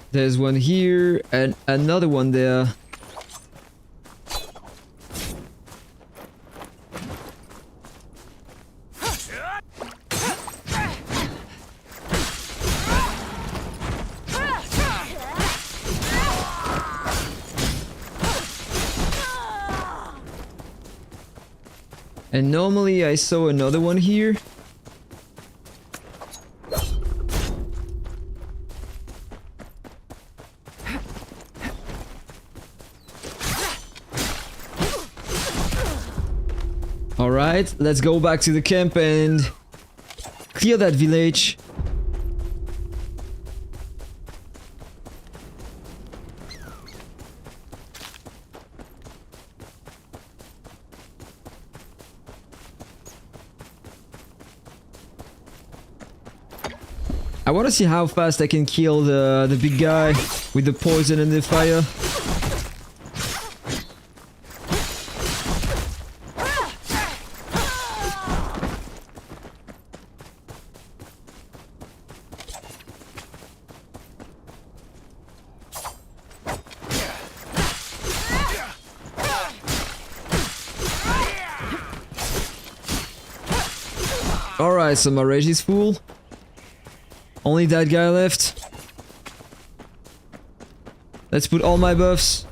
There's one here and another one there. And normally I saw another one here. Alright, let's go back to the camp and clear that village. I want to see how fast I can kill the big guy with the poison and the fire. Alright, so my rage is full. Only that guy left. Let's put all my buffs.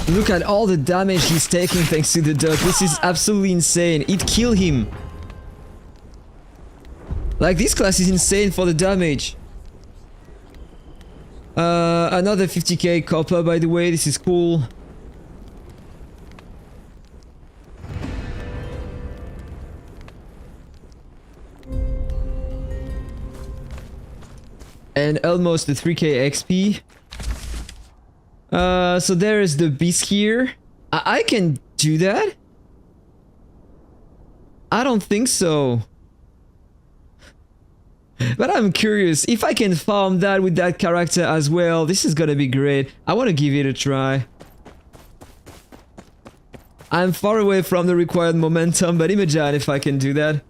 Look at all the damage he's taking thanks to the duck. This is absolutely insane. It killed him. Like, this class is insane for the damage. Another 50k copper, by the way. This is cool. And almost the 3k XP. So there is the beast here. I can do that? I don't think so. But I'm curious, if I can farm that with that character as well, this is gonna be great. I want to give it a try. I'm far away from the required momentum, but imagine if I can do that.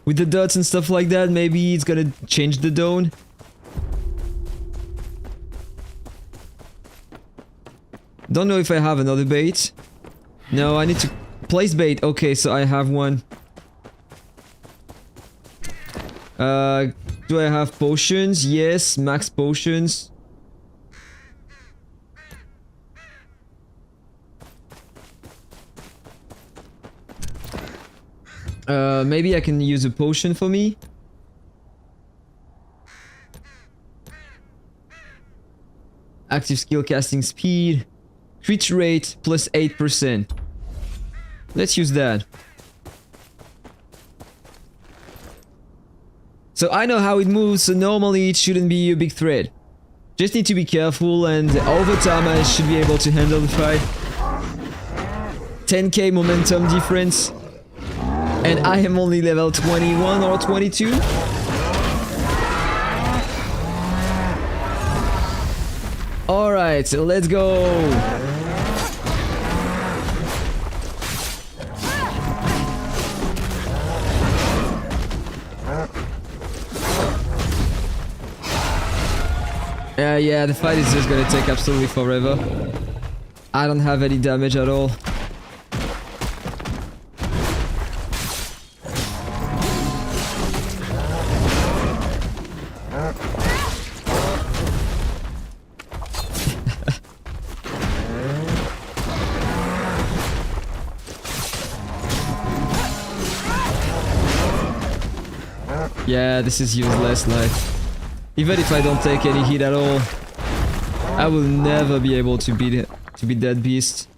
With the dots and stuff like that, maybe it's gonna change the zone. Don't know if I have another bait. No, I need to place bait. Okay, so I have one. Do I have potions? Yes, max potions. Maybe I can use a potion for me. Active skill casting speed. Crit rate plus 8%. Let's use that. So I know how it moves, so normally it shouldn't be a big threat. Just need to be careful, and over time I should be able to handle the fight. 10k momentum difference. And I am only level 21 or 22. Alright, so let's go. Yeah, the fight is just gonna take absolutely forever. I don't have any damage at all. Yeah, this is useless, like... Even if I don't take any hit at all, I will never be able to beat that beast.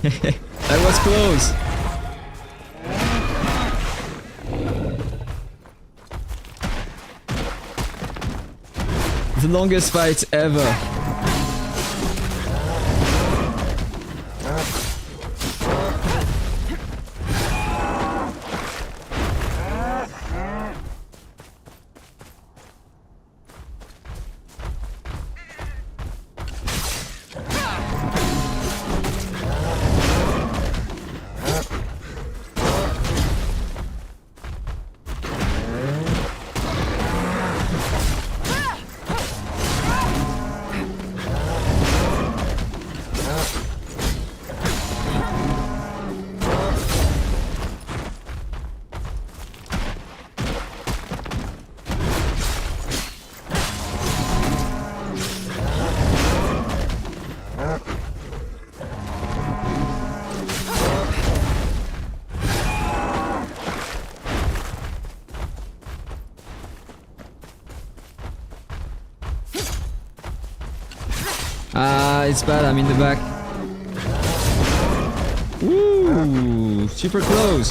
That was close. The longest fight ever. It's bad, I'm in the back. Ooh, super close.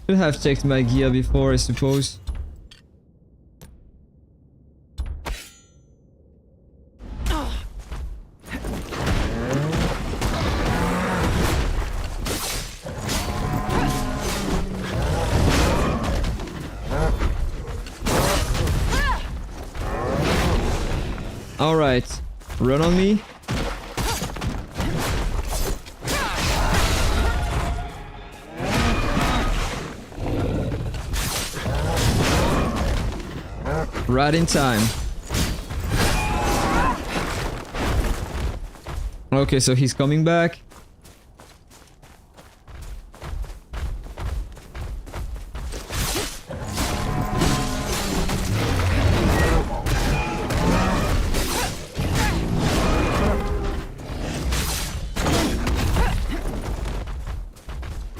Should have checked my gear before, I suppose. All right, run on me. Right in time. Okay, so he's coming back.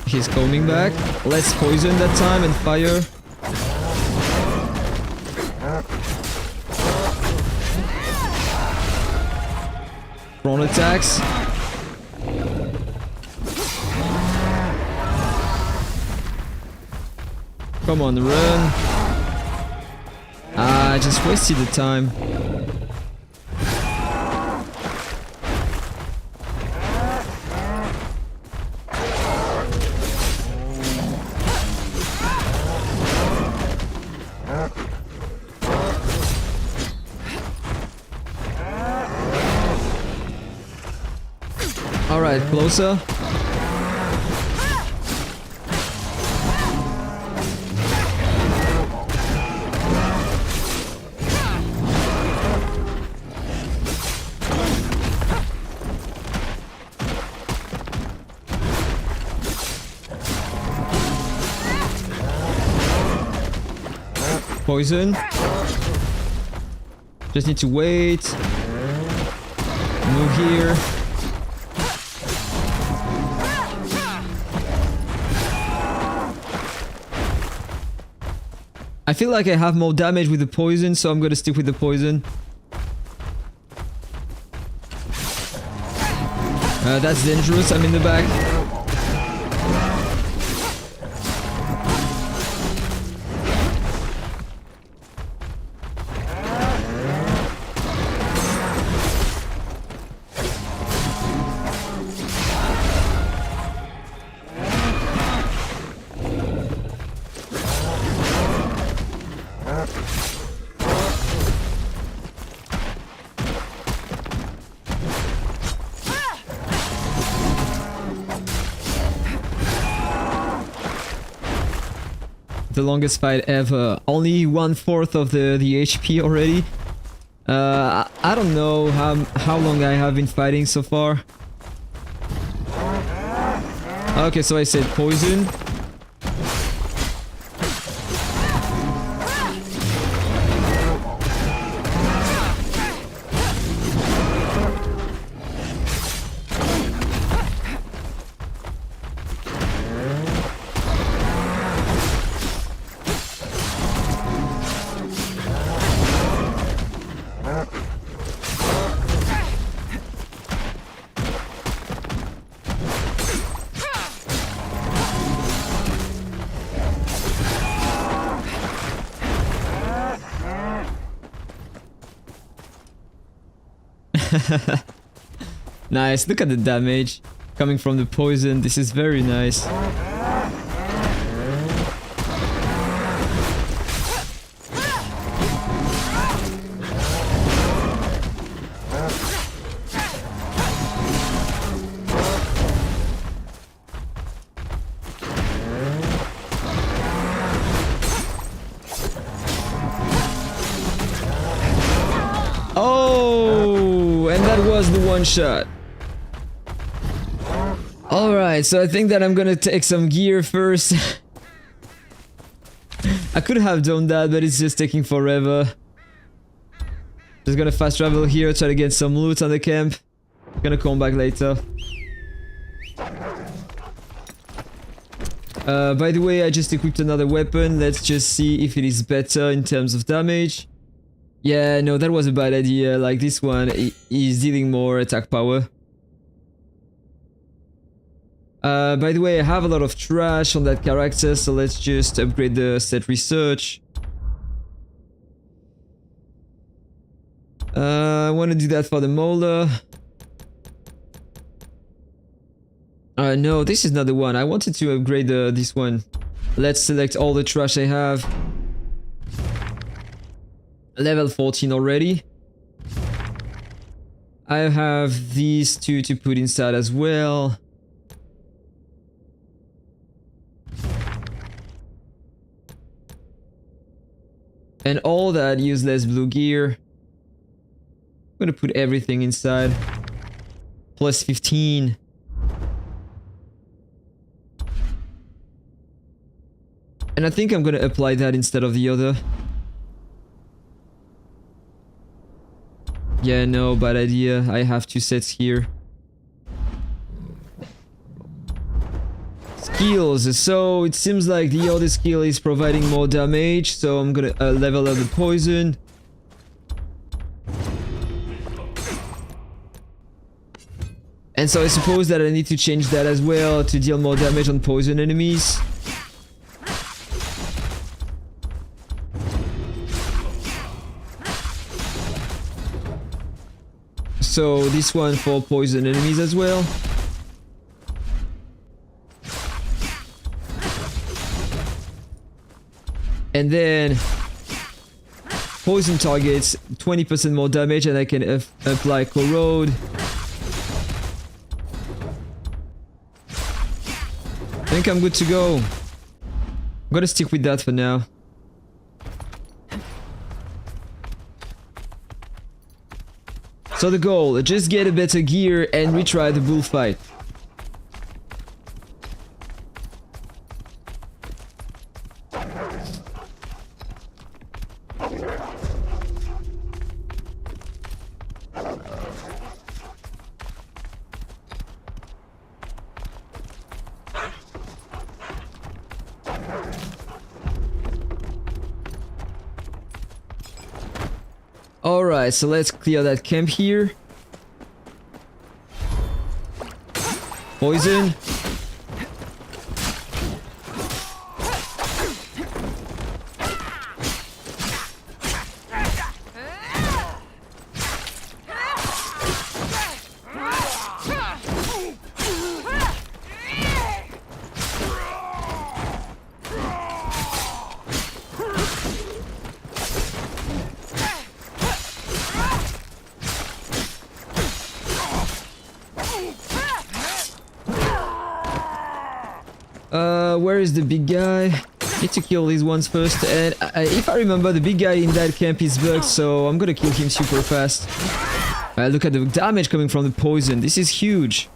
He's coming back. Let's poison that time and fire. Front attacks. Come on, run. Ah, I just wasted the time. Alright, closer. Poison. Just need to wait. Move here. I feel like I have more damage with the poison, so I'm gonna stick with the poison. That's dangerous, I'm in the back. The longest fight ever. Only 1/4 of the HP already. I don't know how long I have been fighting so far. Okay, so I said poison. Nice, look at the damage coming from the poison. This is very nice. Oh, and that was the one shot. Alright, so I think that I'm gonna take some gear first. I could have done that, but it's just taking forever. Just gonna fast travel here, try to get some loot on the camp. Gonna come back later. By the way, I just equipped another weapon. Let's just see if it is better in terms of damage. Yeah, no, that was a bad idea. Like this one is dealing more attack power. By the way, I have a lot of trash on that character, so let's just upgrade the stat research. I want to do that for the molder. No, this is not the one. I wanted to upgrade this one. Let's select all the trash I have. Level 14 already. I have these two to put inside as well. And all that useless blue gear. I'm gonna put everything inside. Plus 15. And I think I'm gonna apply that instead of the other. Yeah, no, bad idea. I have 2 sets here. Skills. So it seems like the other skill is providing more damage. So I'm gonna level up the poison. And so I suppose that I need to change that as well to deal more damage on poison enemies. So this one for poison enemies as well. And then poison targets 20% more damage, and I can apply corrode. I think I'm good to go. I'm gonna stick with that for now. So the goal, just get a better gear and retry the bullfight. Alright, so let's clear that camp here. Poison. Where is the big guy? Need to kill these ones first. And if I remember, the big guy in that camp is bugged, so I'm gonna kill him super fast. Look at the damage coming from the poison. This is huge.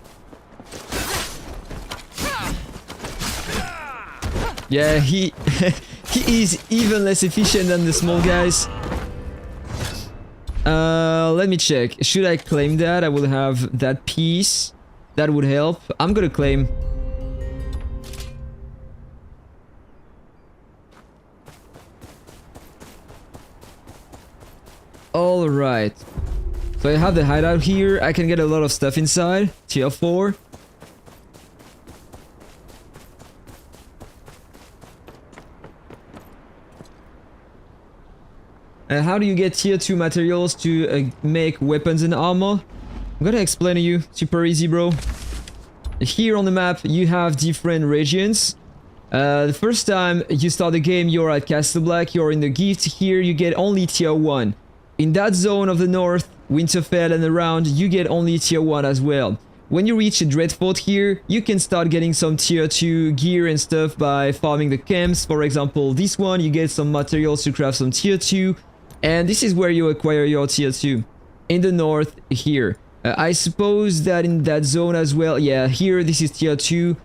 Yeah, he he is even less efficient than the small guys. Let me check. Should I claim that? I will have that piece. That would help. I'm gonna claim. Alright. So I have the hideout here. I can get a lot of stuff inside. Tier 4. And how do you get tier 2 materials to make weapons and armor? I'm gonna explain to you. Super easy, bro. Here on the map, you have different regions. The first time you start the game, you're at Castle Black. You're in the gift. Here, you get only tier 1. In that zone of the north, Winterfell and around, you get only tier 1 as well. When you reach Dreadfort here, you can start getting some tier 2 gear and stuff by farming the camps. For example, this one, you get some materials to craft some tier 2. And this is where you acquire your tier 2. In the north, here. I suppose that in that zone as well, yeah, here this is tier 2.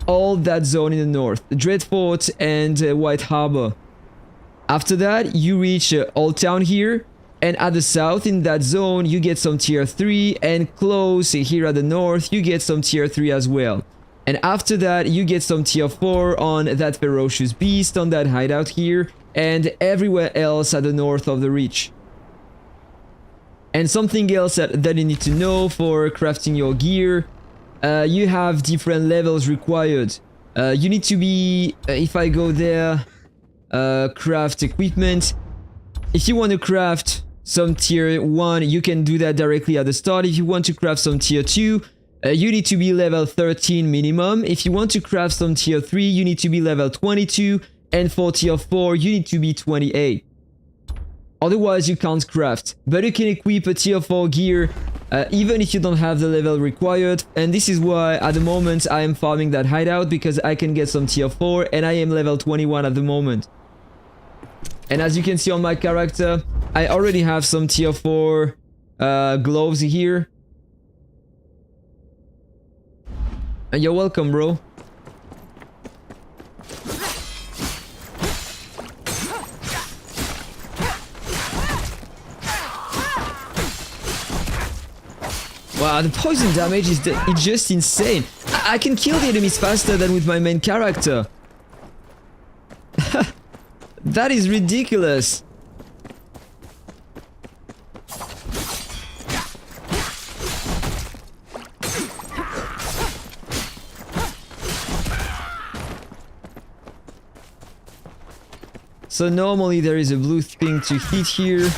All that zone in the north. Dreadfort and White Harbor. After that, you reach Old Town here. And at the south, in that zone, you get some tier 3, and close here at the north, you get some tier 3 as well. And after that, you get some tier 4 on that ferocious beast, on that hideout here, and everywhere else at the north of the reach. And something else that you need to know for crafting your gear, you have different levels required. You need to be, if I go there, craft equipment. If you want to craft some tier 1, you can do that directly at the start. If you want to craft some tier 2, you need to be level 13 minimum. If you want to craft some tier 3, you need to be level 22. And for tier 4, you need to be 28. Otherwise, you can't craft. But you can equip a tier 4 gear even if you don't have the level required. And this is why at the moment I am farming that hideout, because I can get some tier 4 and I am level 21 at the moment. And as you can see on my character, I already have some tier 4 gloves here. And you're welcome, bro. Wow, the poison damage is it's just insane. I can kill the enemies faster than with my main character. That is ridiculous. So normally there is a blue thing to hit here.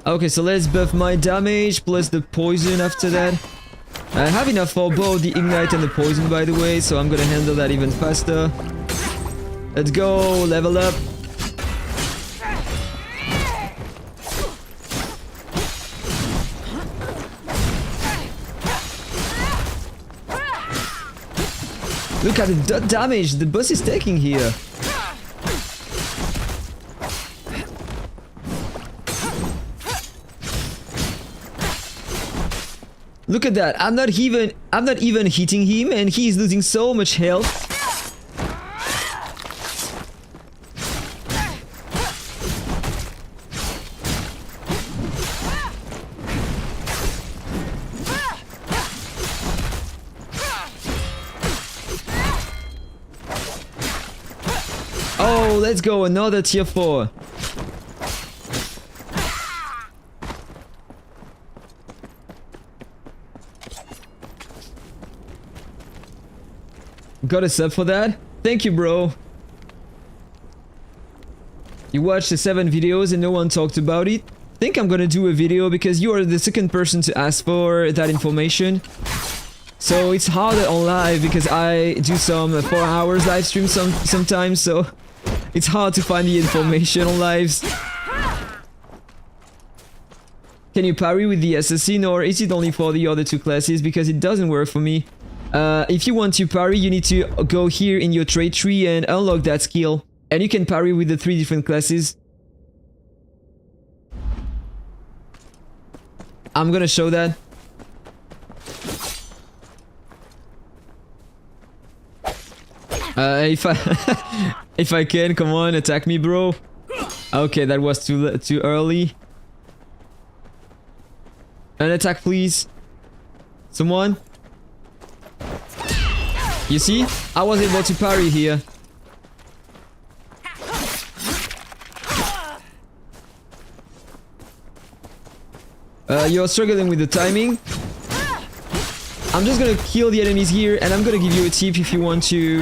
Okay, so let's buff my damage plus the poison after that. I have enough for both the ignite and the poison, by the way, so I'm gonna handle that even faster. Let's go, level up. Look at the damage the boss is taking here. Look at that. I'm not even hitting him and he is losing so much health. Oh, let's go, another tier 4. Got a sub for that? Thank you, bro. You watched the 7 videos and no one talked about it? Think I'm gonna do a video because you are the second person to ask for that information. So it's harder on live because I do some 4 hours live stream sometimes, so it's hard to find the information on lives. Can you parry with the assassin or is it only for the other 2 classes? Because it doesn't work for me. If you want to parry, you need to go here in your trait tree and unlock that skill. And you can parry with the 3 different classes. I'm gonna show that. If I can, come on, attack me, bro. Okay, that was too early. An attack, please. Someone. You see? I was able to parry here. You're struggling with the timing. I'm just gonna kill the enemies here and I'm gonna give you a tip if you want to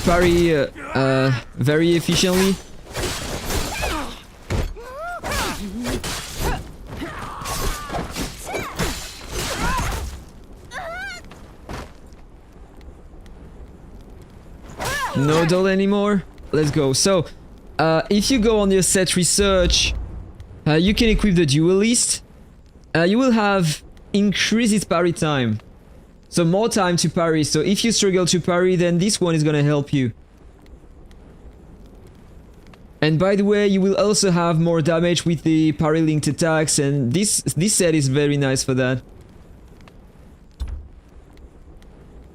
parry very efficiently. No doll anymore. Let's go. So, if you go on your set research, you can equip the duelist. You will have increased parry time. So more time to parry. So if you struggle to parry, then this one is gonna help you. And by the way, you will also have more damage with the parry linked attacks, and this set is very nice for that.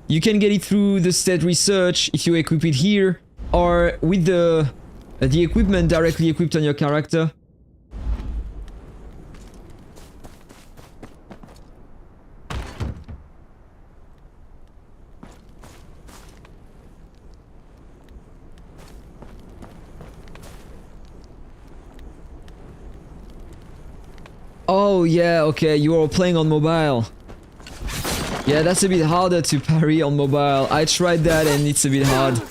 You can get it through the stat research if you equip it here, or with the equipment directly equipped on your character. Oh yeah, okay, you are playing on mobile. Yeah, that's a bit harder to parry on mobile. I tried that and it's a bit hard.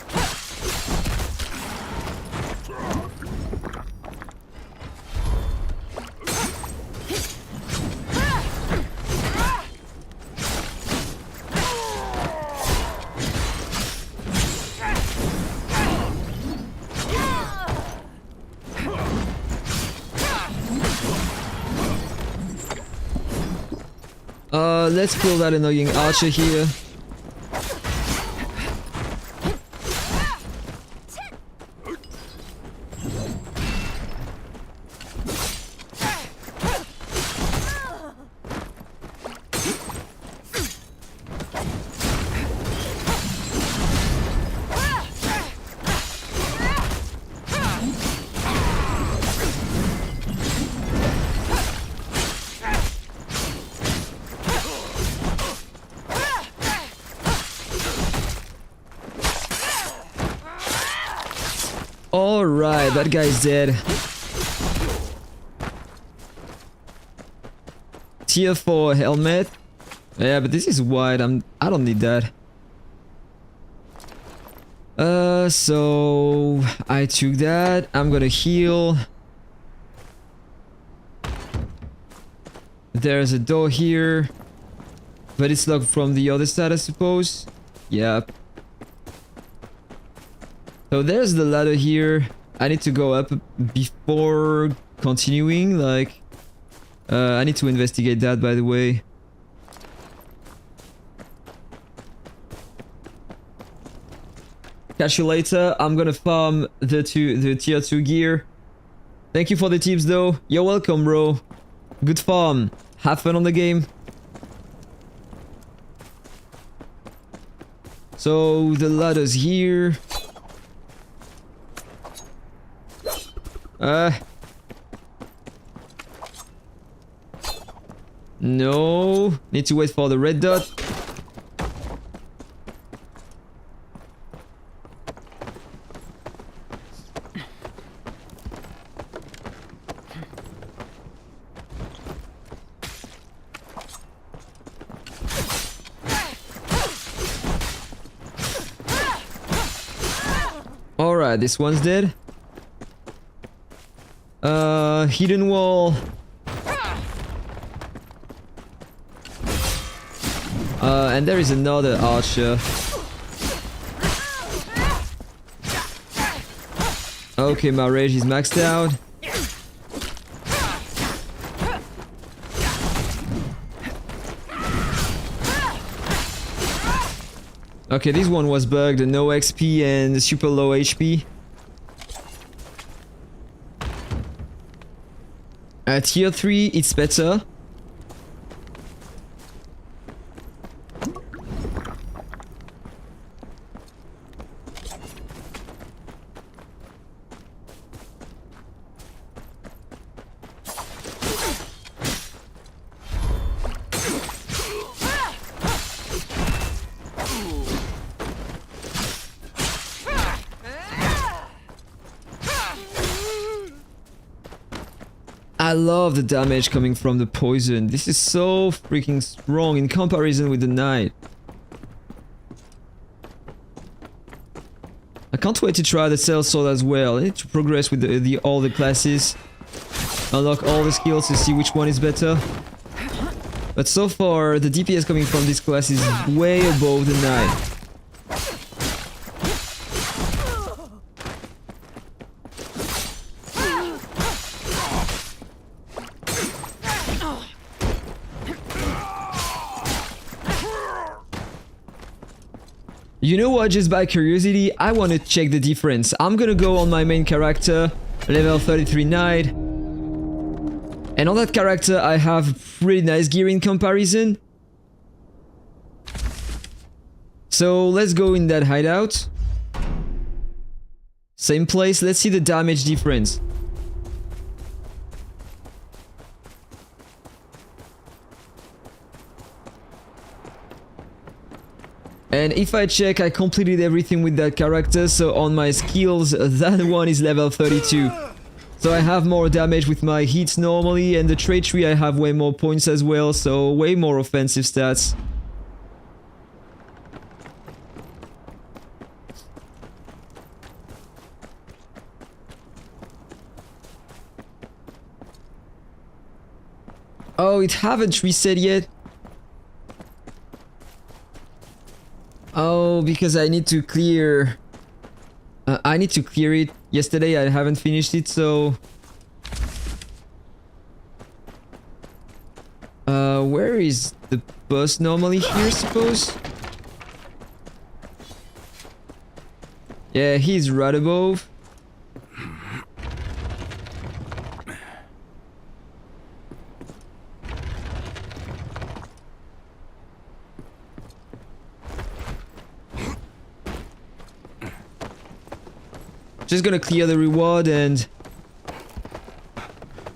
Let's kill that annoying archer here. Alright, that guy's dead. Tier 4 helmet. Yeah, but this is wide. I don't need that. So I took that. I'm gonna heal. There's a door here, but it's locked from the other side, I suppose. Yep. So there's the ladder here. I need to go up before continuing. Like, I need to investigate that, by the way. Catch you later. I'm gonna farm the tier 2 gear. Thank you for the tips though. You're welcome, bro. Good farm. Have fun on the game. So the ladder's here. No. Need to wait for the red dot. Alright, this one's dead. Hidden wall. And there is another archer. Okay, my rage is maxed out. Okay, this one was bugged, no XP and super low HP. At tier 3, it's better. I love the damage coming from the poison. This is so freaking strong in comparison with the knight. I can't wait to try the Sellsword as well. I need to progress with all the classes. Unlock all the skills to see which one is better. But so far, the DPS coming from this class is way above the knight. You know what, just by curiosity, I want to check the difference. I'm gonna go on my main character, level 33 knight. And on that character, I have pretty nice gear in comparison. So let's go in that hideout. Same place, let's see the damage difference. And if I check, I completed everything with that character, so on my skills, that one is level 32. So I have more damage with my hits normally, and the trait tree I have way more points as well, so way more offensive stats. Oh, it haven't reset yet. Oh, because I need to clear... I need to clear it. Yesterday I haven't finished it, so... where is the boss normally here, suppose? Yeah, he's right above. Just gonna clear the reward and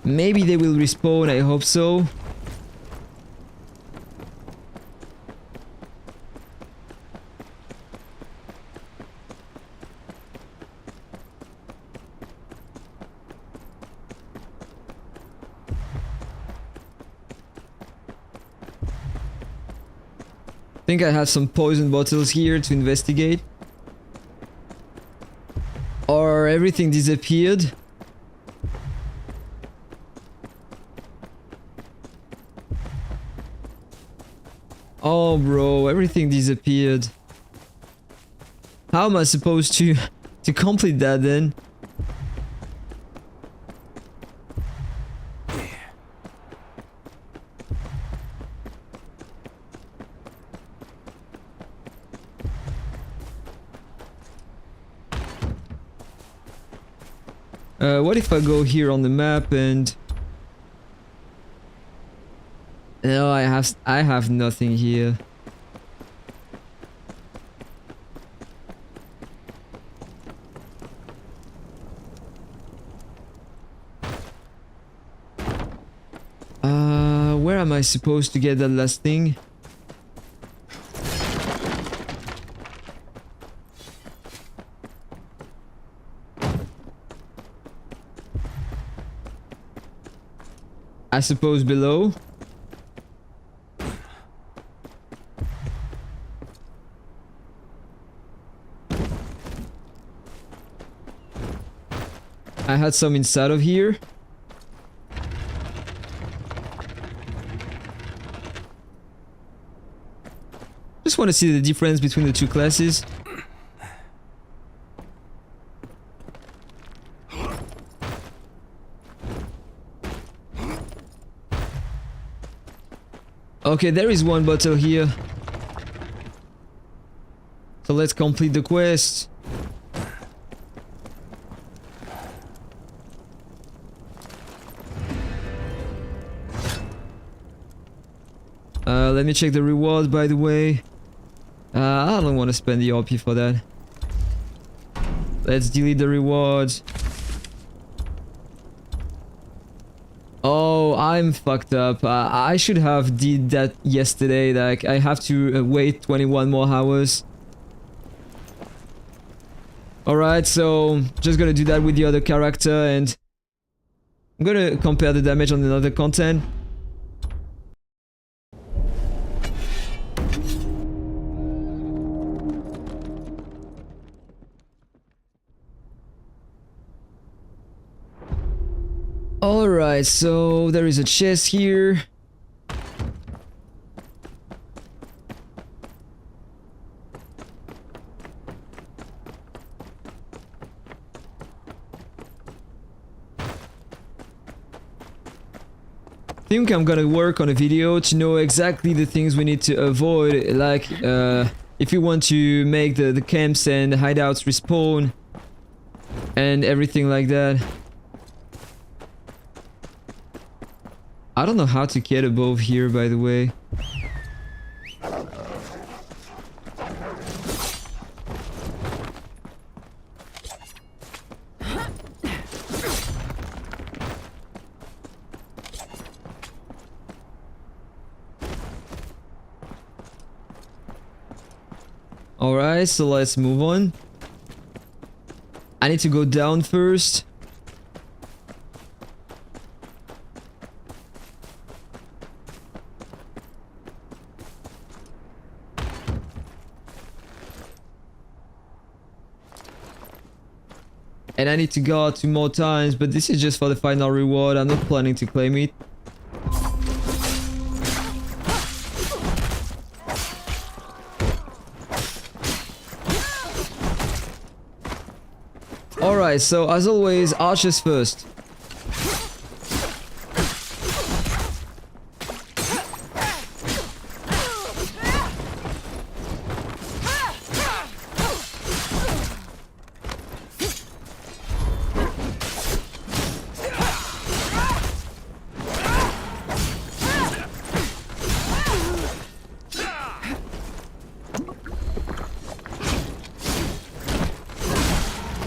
maybe they will respawn, I hope so. think I have some poison bottles here to investigate. Or everything disappeared. Oh bro, everything disappeared. How am I supposed to complete that then? What if I go here on the map and... No, I have nothing here. Where am I supposed to get that last thing? I suppose below. I had some inside of here. Just want to see the difference between the two classes. Okay, there is one bottle here. So let's complete the quest. Let me check the reward, by the way. I don't want to spend the RP for that. Let's delete the rewards. Oh, I'm fucked up. I should have did that yesterday. Like, I have to wait 21 more hours. Alright, so just gonna do that with the other character, and I'm gonna compare the damage on another content. Alright, so there is a chest here. I think I'm gonna work on a video to know exactly the things we need to avoid, like if you want to make the camps and the hideouts respawn and everything like that. I don't know how to get above here, by the way. Alright, so let's move on. I need to go down first. And I need to go out 2 more times, but this is just for the final reward. I'm not planning to claim it. Alright, so as always, archers first.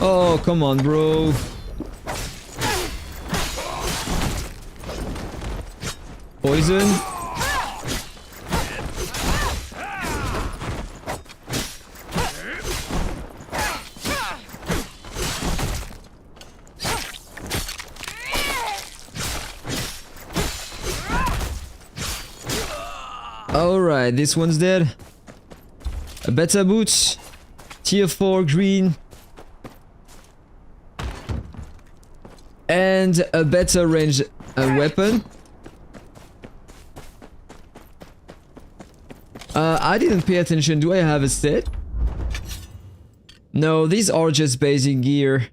Oh, come on, bro. Poison. Alright, this one's dead. A better boots. Tier 4 green. And a better range weapon. I didn't pay attention. Do I have a set? No, these are just basic gear.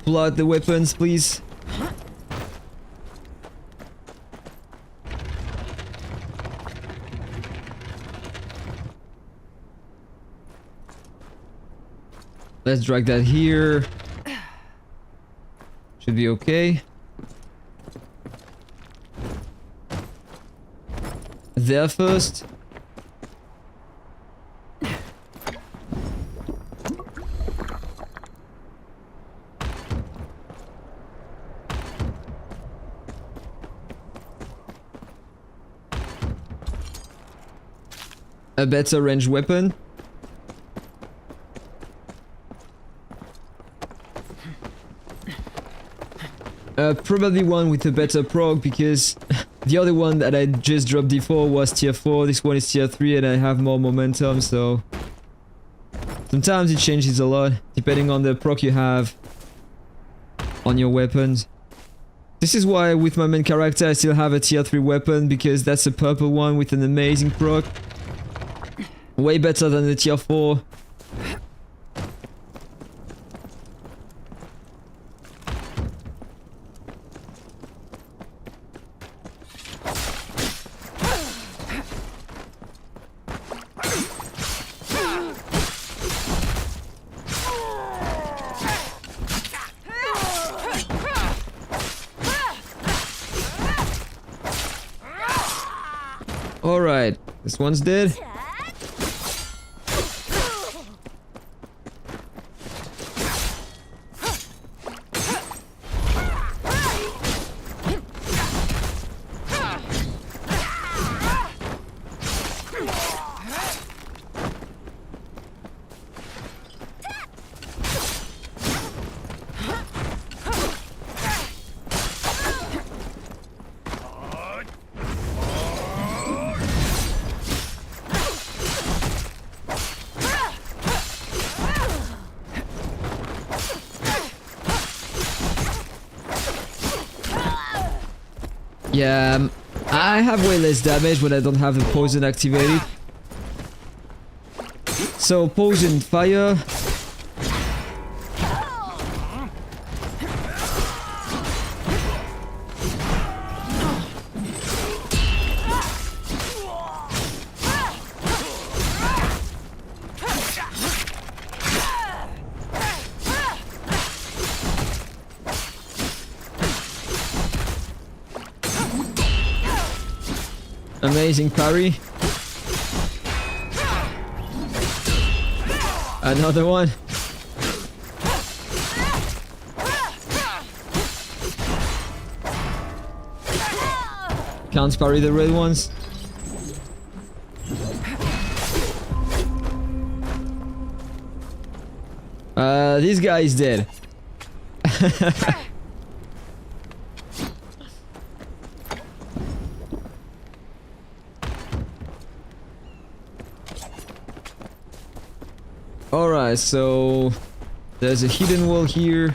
Pull out the weapons, please. Let's drag that here. Should be okay. There first. A better range weapon. Probably one with a better proc because the other one that I just dropped before was tier 4, this one is tier 3 and I have more momentum, so sometimes it changes a lot depending on the proc you have on your weapons. This is why with my main character I still have a tier 3 weapon because that's a purple one with an amazing proc. Way better than the tier 4. Alright, this one's dead. Yeah, I have way less damage when I don't have the poison activated. So poison fire. Amazing parry. Another one. Can't parry the red ones. This guy is dead. Alright, so there's a hidden wall here.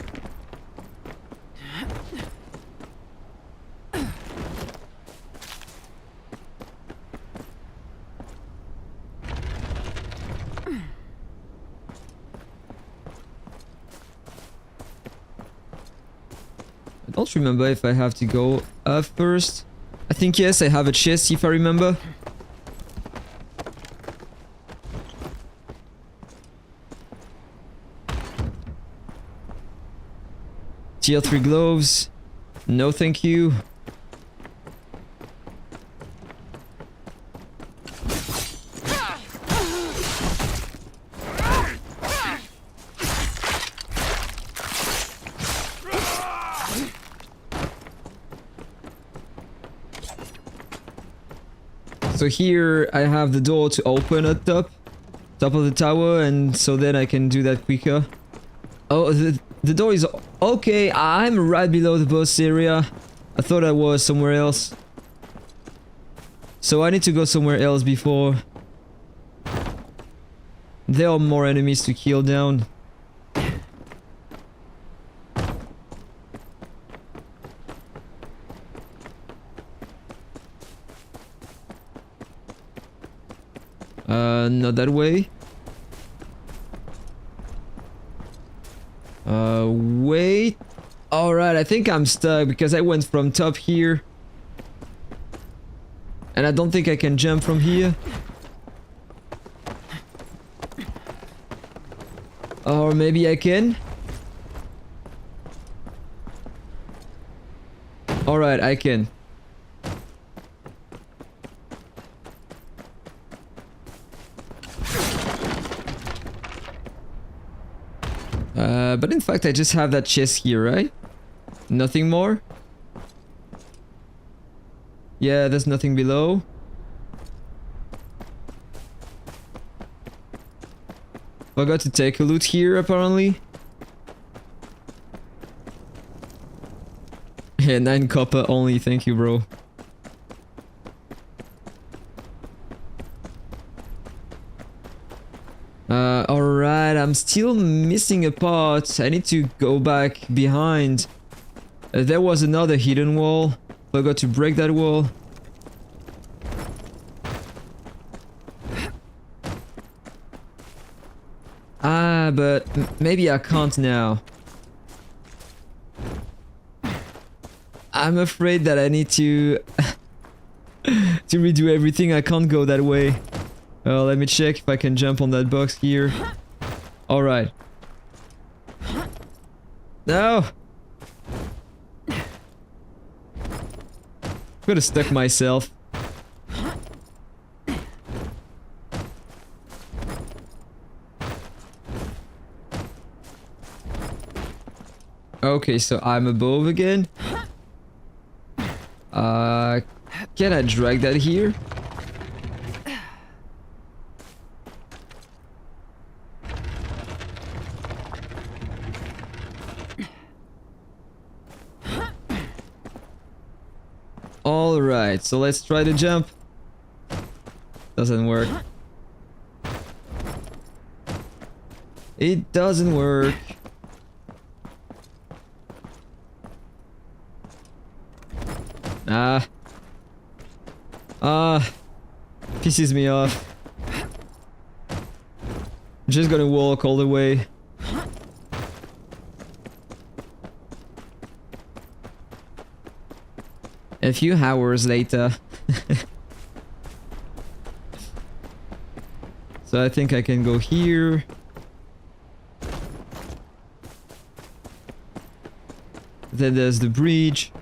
I don't remember if I have to go up first. I think yes, I have a chest if I remember. Tier 3 gloves. No thank you. So here I have the door to open at top of the tower, and so then I can do that quicker. Oh, the door is okay. I'm right below the boss area. I thought I was somewhere else. So I need to go somewhere else before. There are more enemies to kill down. Not that way. Wait. Alright, I think I'm stuck because I went from top here. And I don't think I can jump from here. Or maybe I can. Alright, I can. But in fact I just have that chest here, right? Nothing more? Yeah, there's nothing below. Forgot to take a loot here, apparently. Yeah, 9 copper only, thank you, bro. Alright, I'm still missing a part. I need to go back behind. There was another hidden wall. Forgot to break that wall. Ah, but maybe I can't now. I'm afraid that I need to to redo everything. I can't go that way. Let me check if I can jump on that box here. Alright. No! Could have stuck myself. Okay, so I'm above again. Can I drag that here? Alright, so let's try to jump. Doesn't work. It doesn't work. Pisses me off. Just gonna walk all the way. A few hours later. So I think I can go here. Then there's the bridge.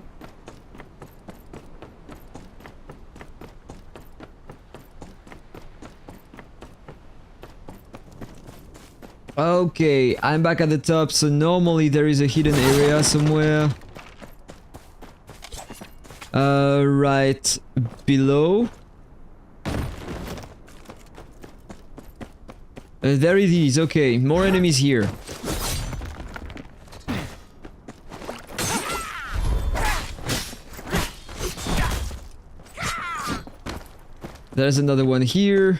Okay, I'm back at the top, so normally there is a hidden area somewhere. Right below. There it is, okay, more enemies here. There's another one here.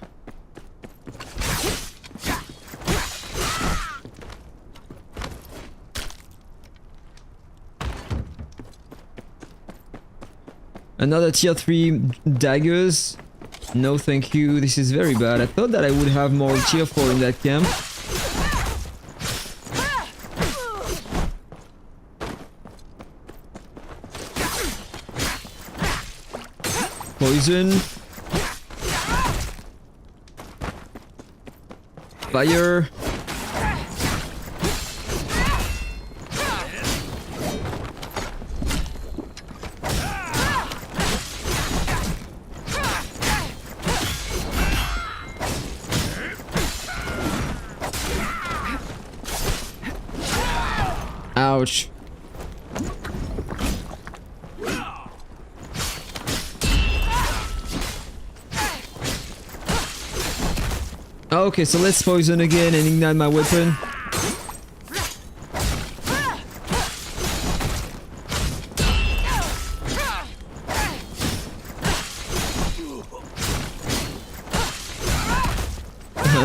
Another tier 3 daggers. No thank you, this is very bad. I thought that I would have more tier 4 in that camp. Poison. Fire. Ouch. Okay, so let's poison again and ignite my weapon.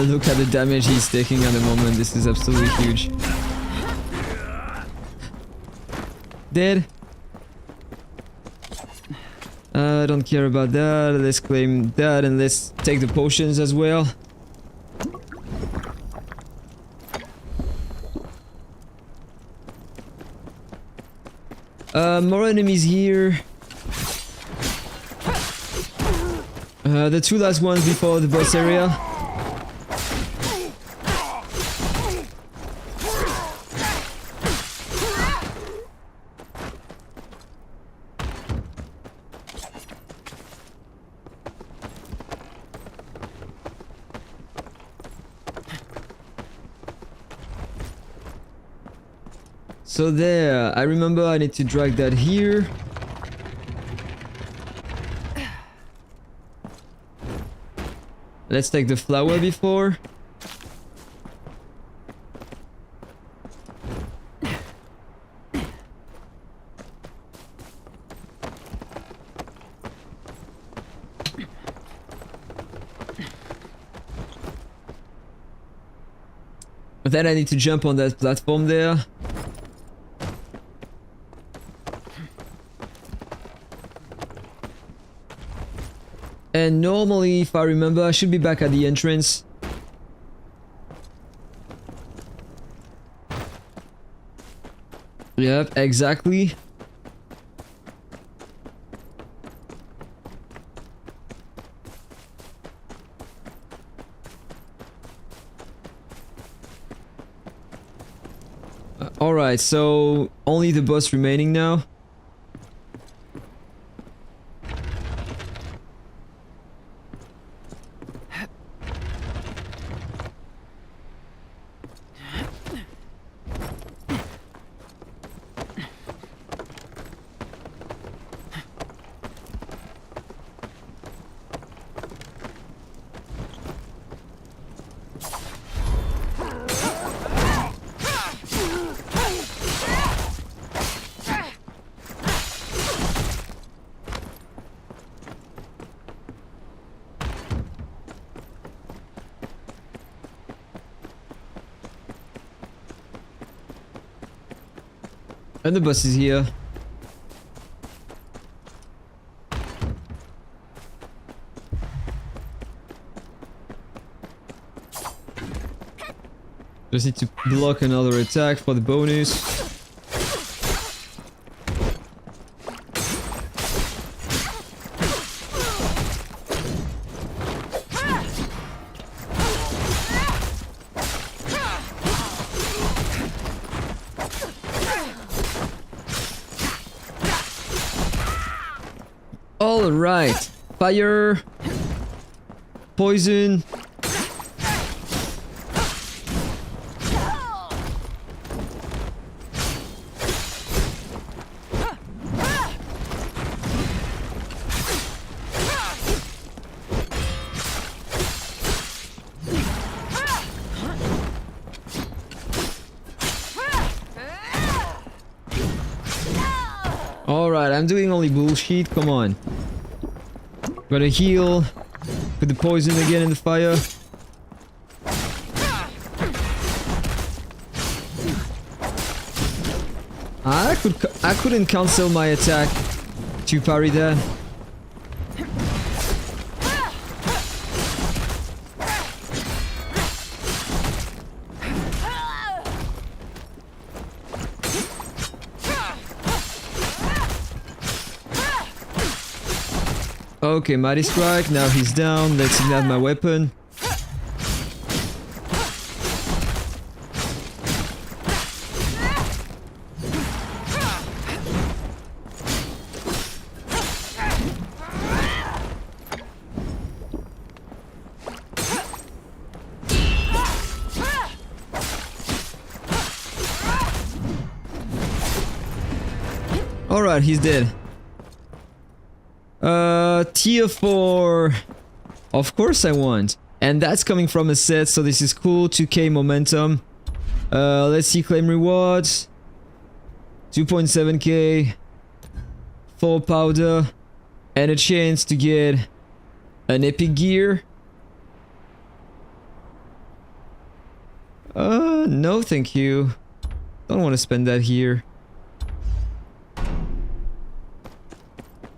Look at the damage he's taking at the moment. This is absolutely huge. Dead. I don't care about that. Let's claim that and let's take the potions as well. More enemies here. The two last ones before the boss area. So there, I remember I need to drag that here. Let's take the flower before. But then I need to jump on that platform there. And normally, if I remember, I should be back at the entrance. Yep, exactly. Alright, so only the boss remaining now. And the bus is here. Just need to block another attack for the bonus. Alright, fire, poison. Alright, I'm doing only bullshit, come on. Gotta heal. Put the poison again in the fire. I couldn't cancel my attack to parry that. Okay, Mighty Strike, now he's down, let's ignite my weapon. Alright, he's dead. Tier 4. Of course I want. And that's coming from a set, so this is cool. 2k momentum. Let's see, claim rewards. 2.7k. 4 powder. And a chance to get an epic gear. No thank you. Don't want to spend that here.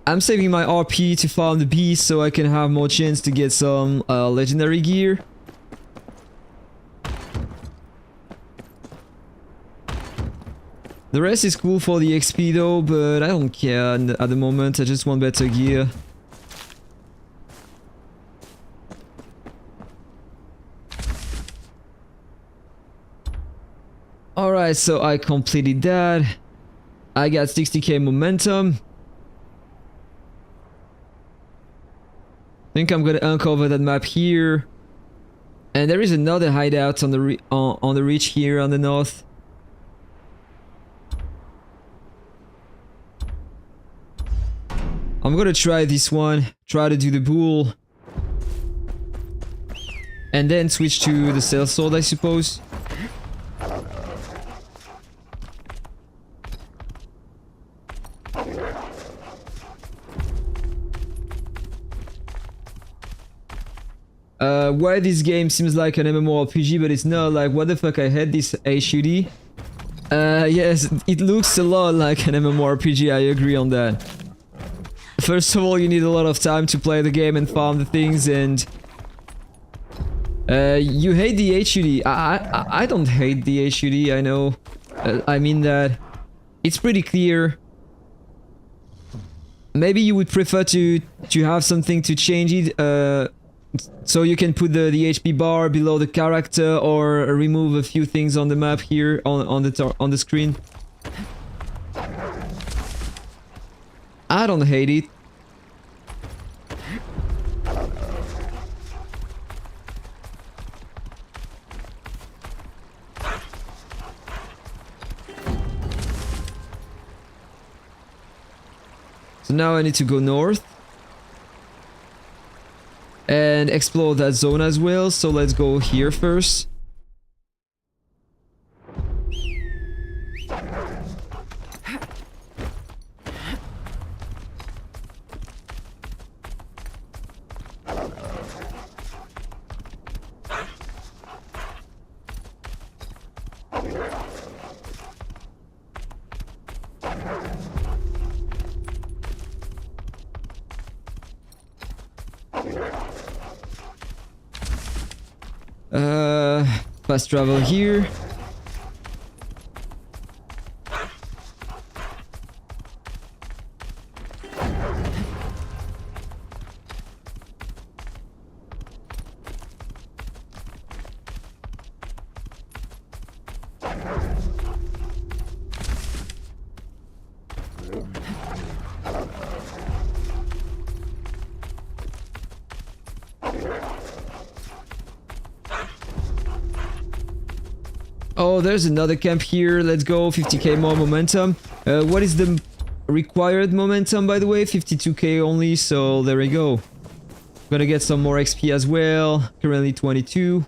I'm saving my RP to farm the beast so I can have more chance to get some legendary gear. The rest is cool for the XP though, but I don't care at the moment. I just want better gear. Alright, so I completed that. I got 60k momentum. I think I'm gonna uncover that map here. And there is another hideout on the reach here on the north. I'm gonna try this one, try to do the bull. And then switch to the Sellsword, I suppose. Why this game seems like an MMORPG, but it's not. Like, what the fuck, I hate this HUD. Yes, it looks a lot like an MMORPG, I agree on that. First of all, you need a lot of time to play the game and farm the things, and... you hate the HUD. I don't hate the HUD, I know. I mean that it's pretty clear. Maybe you would prefer to have something to change it, so you can put the HP bar below the character, or remove a few things on the map here on the screen. I don't hate it. So now I need to go north and explore that zone as well, so let's go here first. Fast travel here. Oh, there's another camp here. Let's go. 50k more momentum. What is the required momentum, by the way? 52k only, so there we go. Gonna get some more XP as well. Currently 22.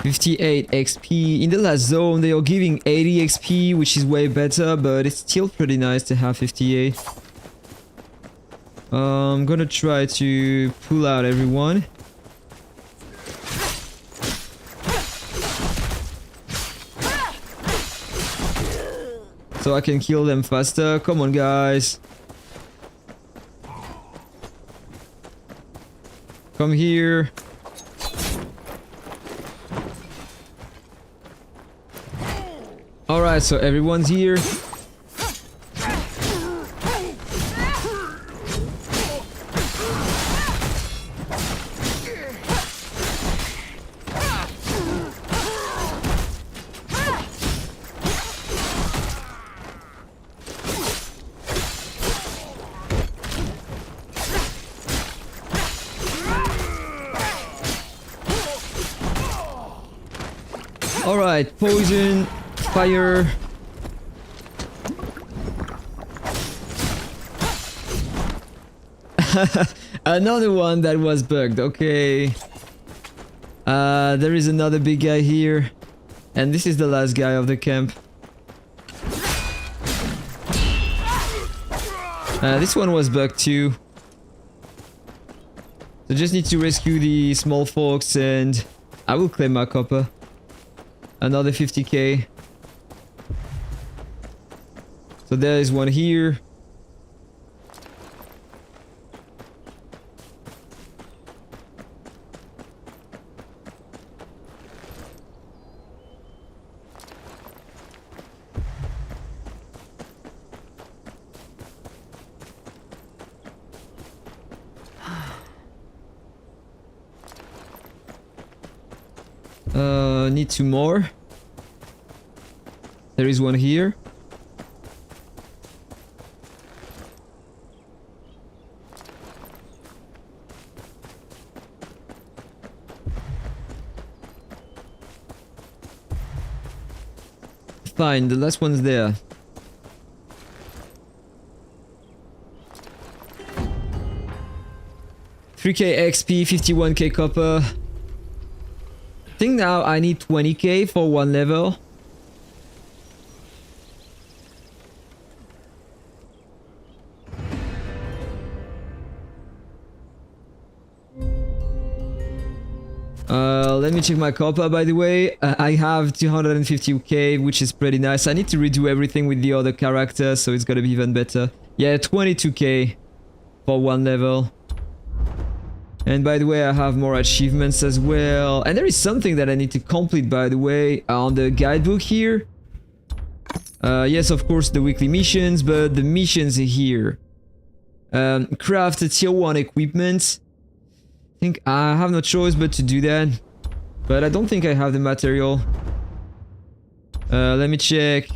$58 XP. In the last zone they are giving 80 XP, which is way better, but it's still pretty nice to have 58. I'm gonna try to pull out everyone. So I can kill them faster. Come on, guys. Come here. Alright, so everyone's here. Alright, poison, fire. Another one that was bugged, okay. There is another big guy here. And this is the last guy of the camp. This one was bugged too. So just need to rescue the small folks and I will claim my copper. Another 50k. So there is one here. Need two more. There is one here. Fine, the last one's there. $3k XP, 51k copper. I think now I need 20k for one level. Let me check my copper by the way. I have 250k, which is pretty nice. I need to redo everything with the other characters, so it's gonna be even better. Yeah, 22k for one level. And by the way, I have more achievements as well. And there is something that I need to complete, by the way, on the guidebook here. Yes, of course, the weekly missions, but the missions are here. Craft a tier 1 equipment. I think I have no choice but to do that. But I don't think I have the material. Let me check.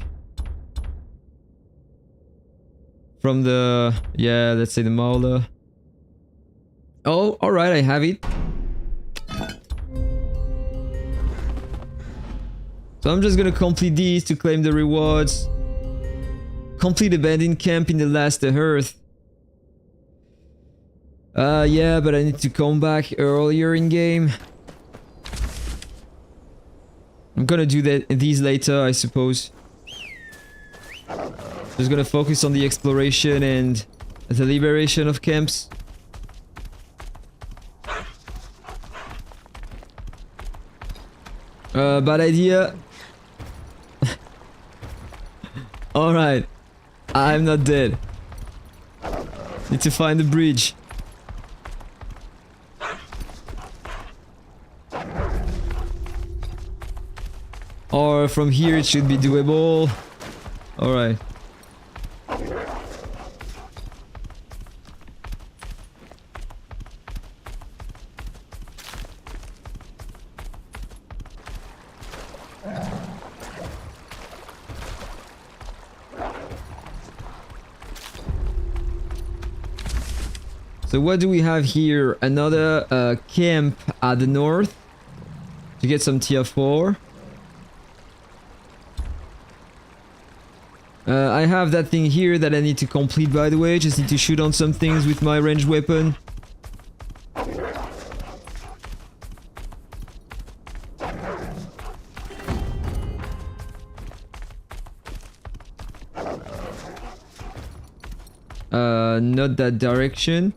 From the... yeah, let's say the Mauler. Oh, alright, I have it. So I'm just gonna complete these to claim the rewards. Complete abandoned camp in the last Earth. Yeah, but I need to come back earlier in game. I'm gonna do these later, I suppose. Just gonna focus on the exploration and the liberation of camps. Bad idea. Alright. I'm not dead. Need to find the bridge. Or from here it should be doable. Alright. So what do we have here? Another camp at the north to get some tier 4. I have that thing here that I need to complete, by the way. Just need to shoot on some things with my ranged weapon. Not that direction.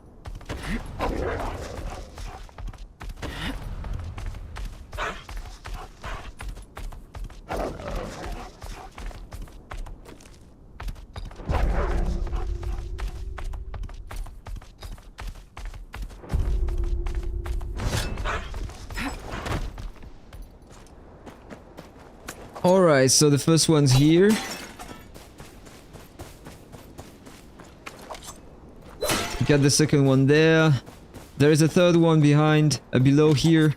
Alright, so the first one's here. Got the second one there. There is a third one behind, below here.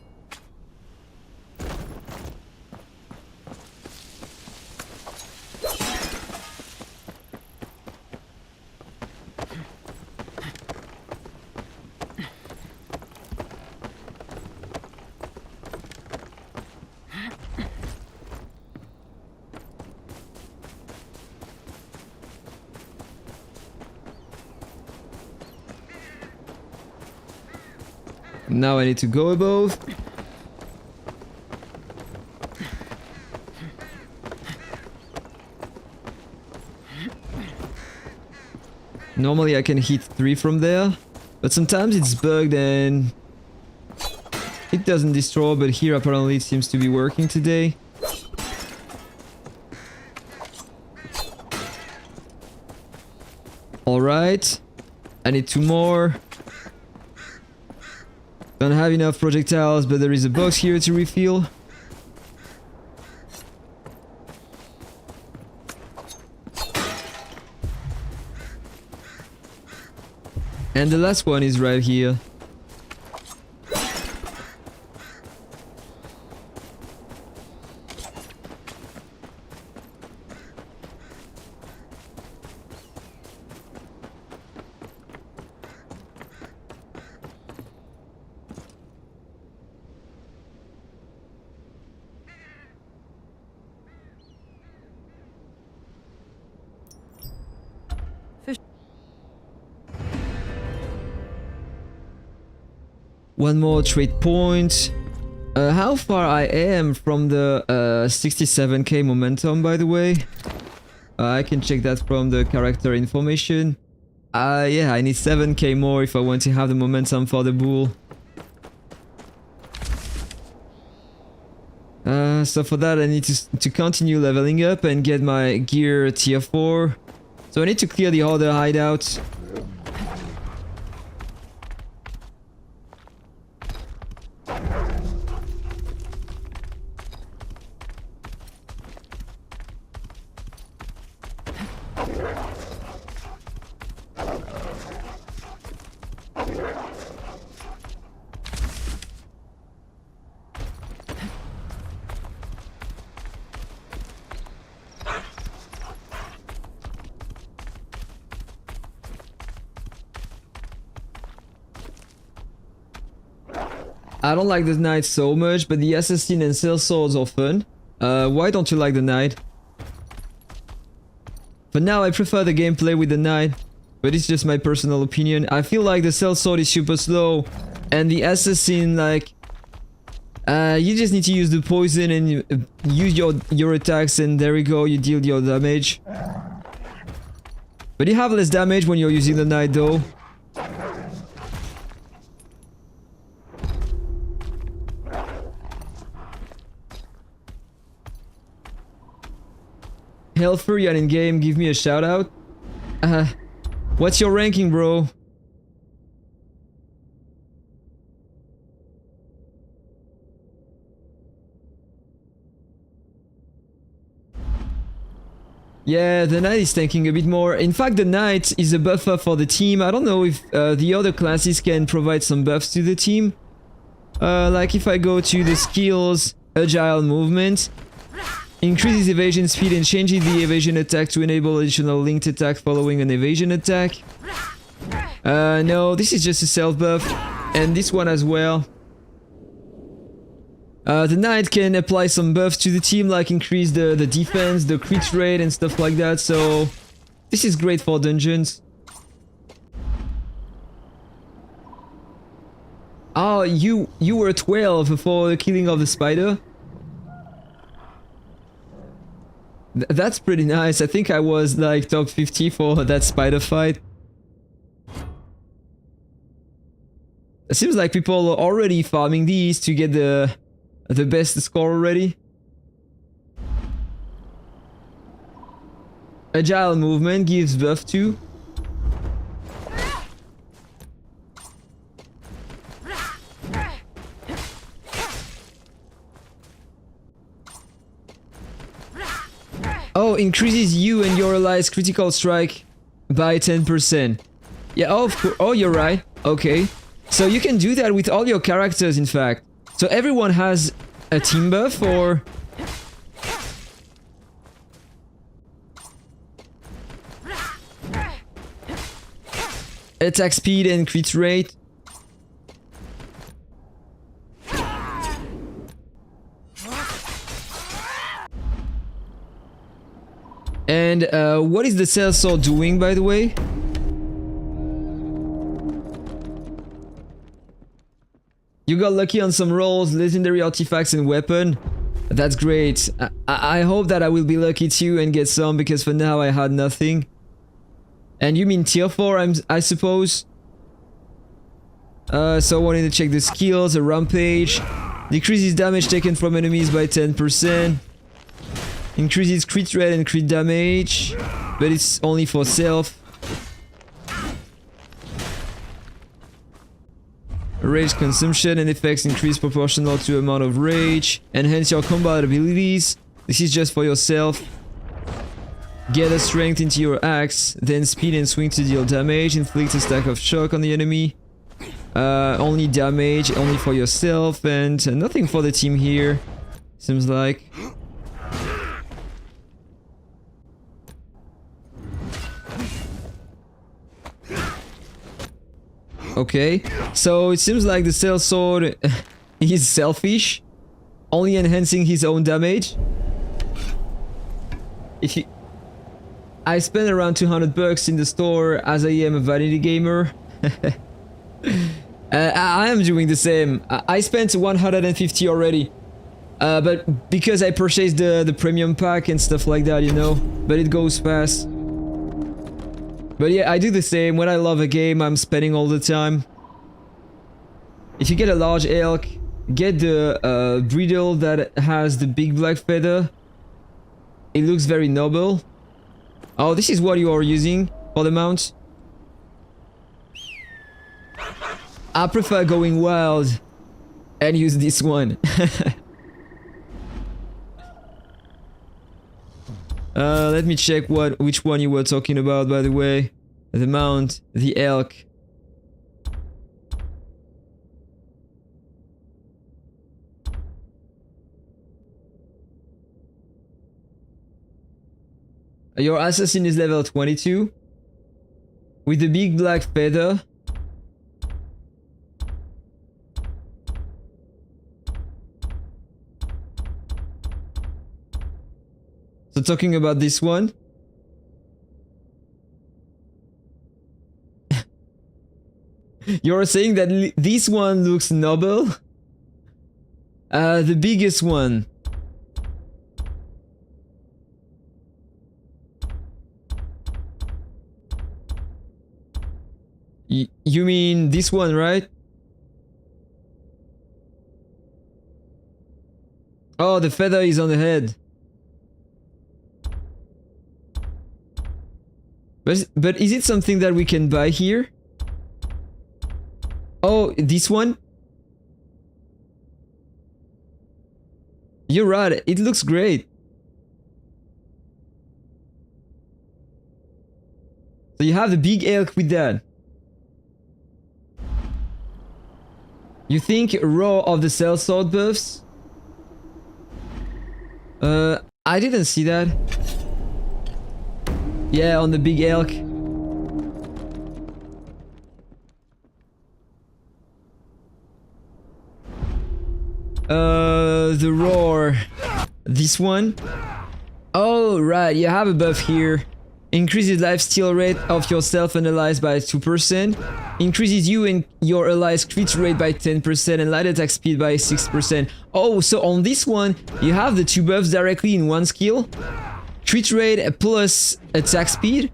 Now I need to go above. Normally I can hit 3 from there, but sometimes it's bugged and it doesn't destroy, but here apparently it seems to be working today. Alright, I need 2 more. Don't have enough projectiles, but there is a box here to refill. And the last one is right here. One more trade point. How far I am from the 67k momentum, by the way. I can check that from the character information. Yeah, I need 7k more if I want to have the momentum for the bull. So for that I need to continue leveling up and get my gear tier 4. So I need to clear the other hideouts. I don't like the knight so much, but the assassin and sellswords are fun. Why don't you like the knight? For now, I prefer the gameplay with the knight, but it's just my personal opinion. I feel like the sellsword is super slow, and the assassin, like, you just need to use the poison and use your attacks, and there we go, you deal your damage. But you have less damage when you're using the knight, though. Hell Furion in game, give me a shout out. What's your ranking, bro? Yeah, the knight is tanking a bit more. In fact, the knight is a buffer for the team. I don't know if the other classes can provide some buffs to the team. Like if I go to the skills, agile movement, increases evasion speed and changes the evasion attack to enable additional linked attack following an evasion attack. No, this is just a self buff, and this one as well. The knight can apply some buffs to the team, like increase the defense, the crit rate and stuff like that, so this is great for dungeons. Oh, you were 12 for the killing of the spider? That's pretty nice. I think I was like top 50 for that spider fight. It seems like people are already farming these to get the best score already. Agile movement gives buff too. Oh, increases you and your allies' critical strike by 10%. Yeah, oh, of course. Oh, you're right. Okay. So you can do that with all your characters, in fact. So everyone has a team buff, or... attack speed and crit rate. And what is the Sellsword doing, by the way? You got lucky on some rolls, legendary artifacts and weapon. That's great. I hope that I will be lucky too and get some, because for now I had nothing. And you mean tier 4, I suppose? So I wanted to check the skills. A rampage. Decreases damage taken from enemies by 10%. Increases crit rate and crit damage. But it's only for self. Rage consumption and effects increase proportional to amount of rage. Enhance your combat abilities. This is just for yourself. Gather strength into your axe, then speed and swing to deal damage. Inflict a stack of shock on the enemy. Only damage, only for yourself, and nothing for the team here. Seems like. Okay, so it seems like the Sellsword is selfish, only enhancing his own damage. If you... I spent around 200 bucks in the store, as I am a vanity gamer. I am doing the same. I spent 150 already. But because I purchased the premium pack and stuff like that, you know. But it goes fast. But yeah, I do the same. When I love a game, I'm spending all the time. If you get a large elk, get the bridle that has the big black feather. It looks very noble. Oh, this is what you are using for the mount? I prefer going wild and use this one. Let me check which one you were talking about, by the way. The mount, the elk. Your assassin is level 22. With the big black feather. So talking about this one. You're saying that this one looks noble? The biggest one. You mean this one, right? Oh, the feather is on the head. But is it something that we can buy here? Oh, this one? You're right, it looks great. So you have the big elk with that. You think raw of the Sellsword buffs? I didn't see that. Yeah, on the big elk. The roar. This one? Oh, right, you have a buff here. Increases lifesteal rate of yourself and allies by 2%. Increases you and your allies' crit rate by 10% and light attack speed by 6%. Oh, so on this one, you have the two buffs directly in one skill. Crit rate plus attack speed.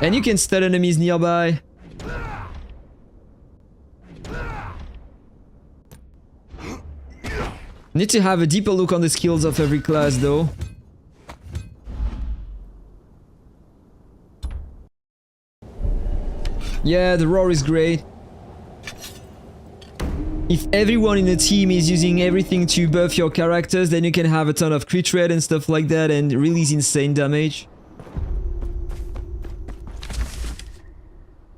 And you can stun enemies nearby. Need to have a deeper look on the skills of every class though. Yeah, the roar is great. if everyone in the team is using everything to buff your characters, then you can have a ton of crit rate and stuff like that and release insane damage.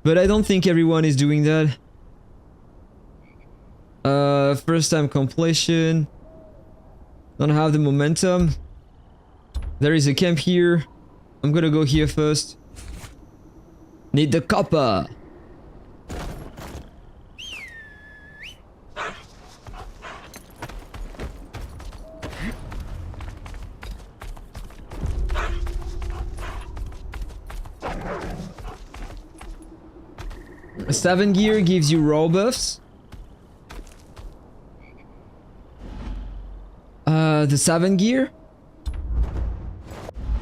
But I don't think everyone is doing that. First time completion. Don't have the momentum. There is a camp here. I'm gonna go here first. Need the copper. A 7 gear gives you raw buffs. The 7 gear?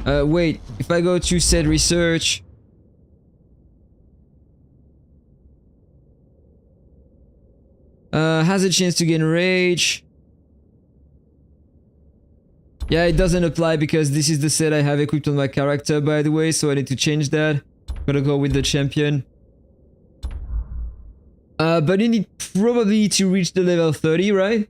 Wait, if I go to said research... has a chance to gain rage. Yeah, it doesn't apply because this is the set I have equipped on my character, by the way, so I need to change that. Gotta go with the champion. But you need probably to reach the level 30, right?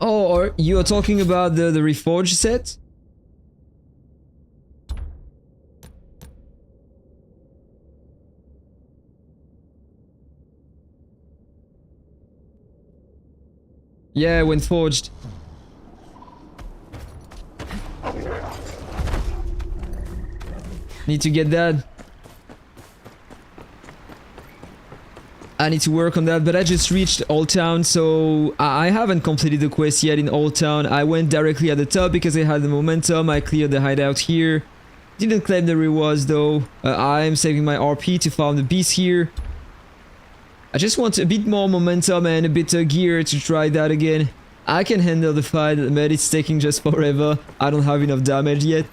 Oh, or you are talking about the Reforged set? Yeah, when forged. Need to get that. I need to work on that, but I just reached Old Town, so I haven't completed the quest yet in Old Town. I went directly at the top because I had the momentum. I cleared the hideout here. Didn't claim the rewards though. I am saving my RP to farm the beast here. I just want a bit more momentum and a bit of gear to try that again. I can handle the fight, but it's taking just forever. I don't have enough damage yet.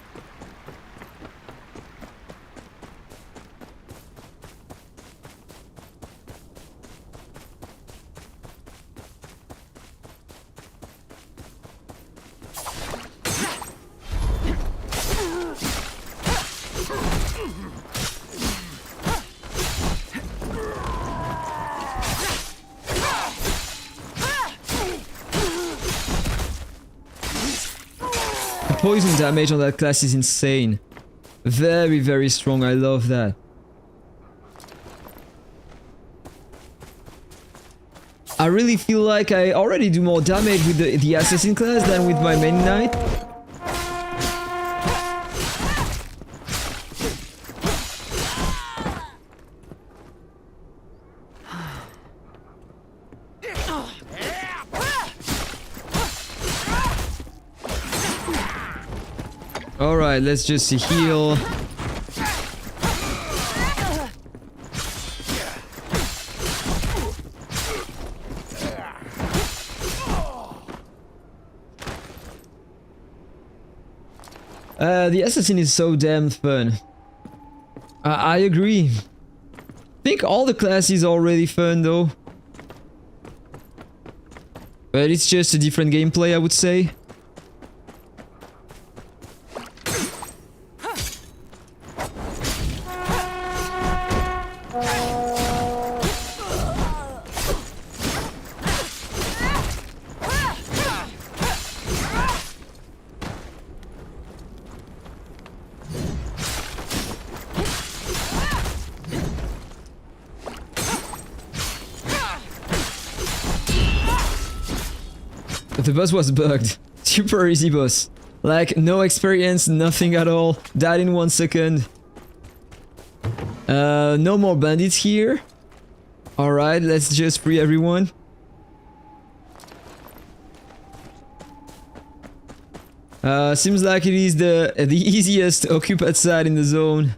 Poison damage on that class is insane. Very, very strong. I love that. I really feel like I already do more damage with the assassin class than with my main knight. Alright, let's just heal. The assassin is so damn fun. I agree. I think all the classes are already fun though. But it's just a different gameplay, I would say. The boss was bugged. Super easy boss. Like, no experience, nothing at all. Died in 1 second. No more bandits here. Alright, let's just free everyone. Seems like it is the easiest occupied side in the zone.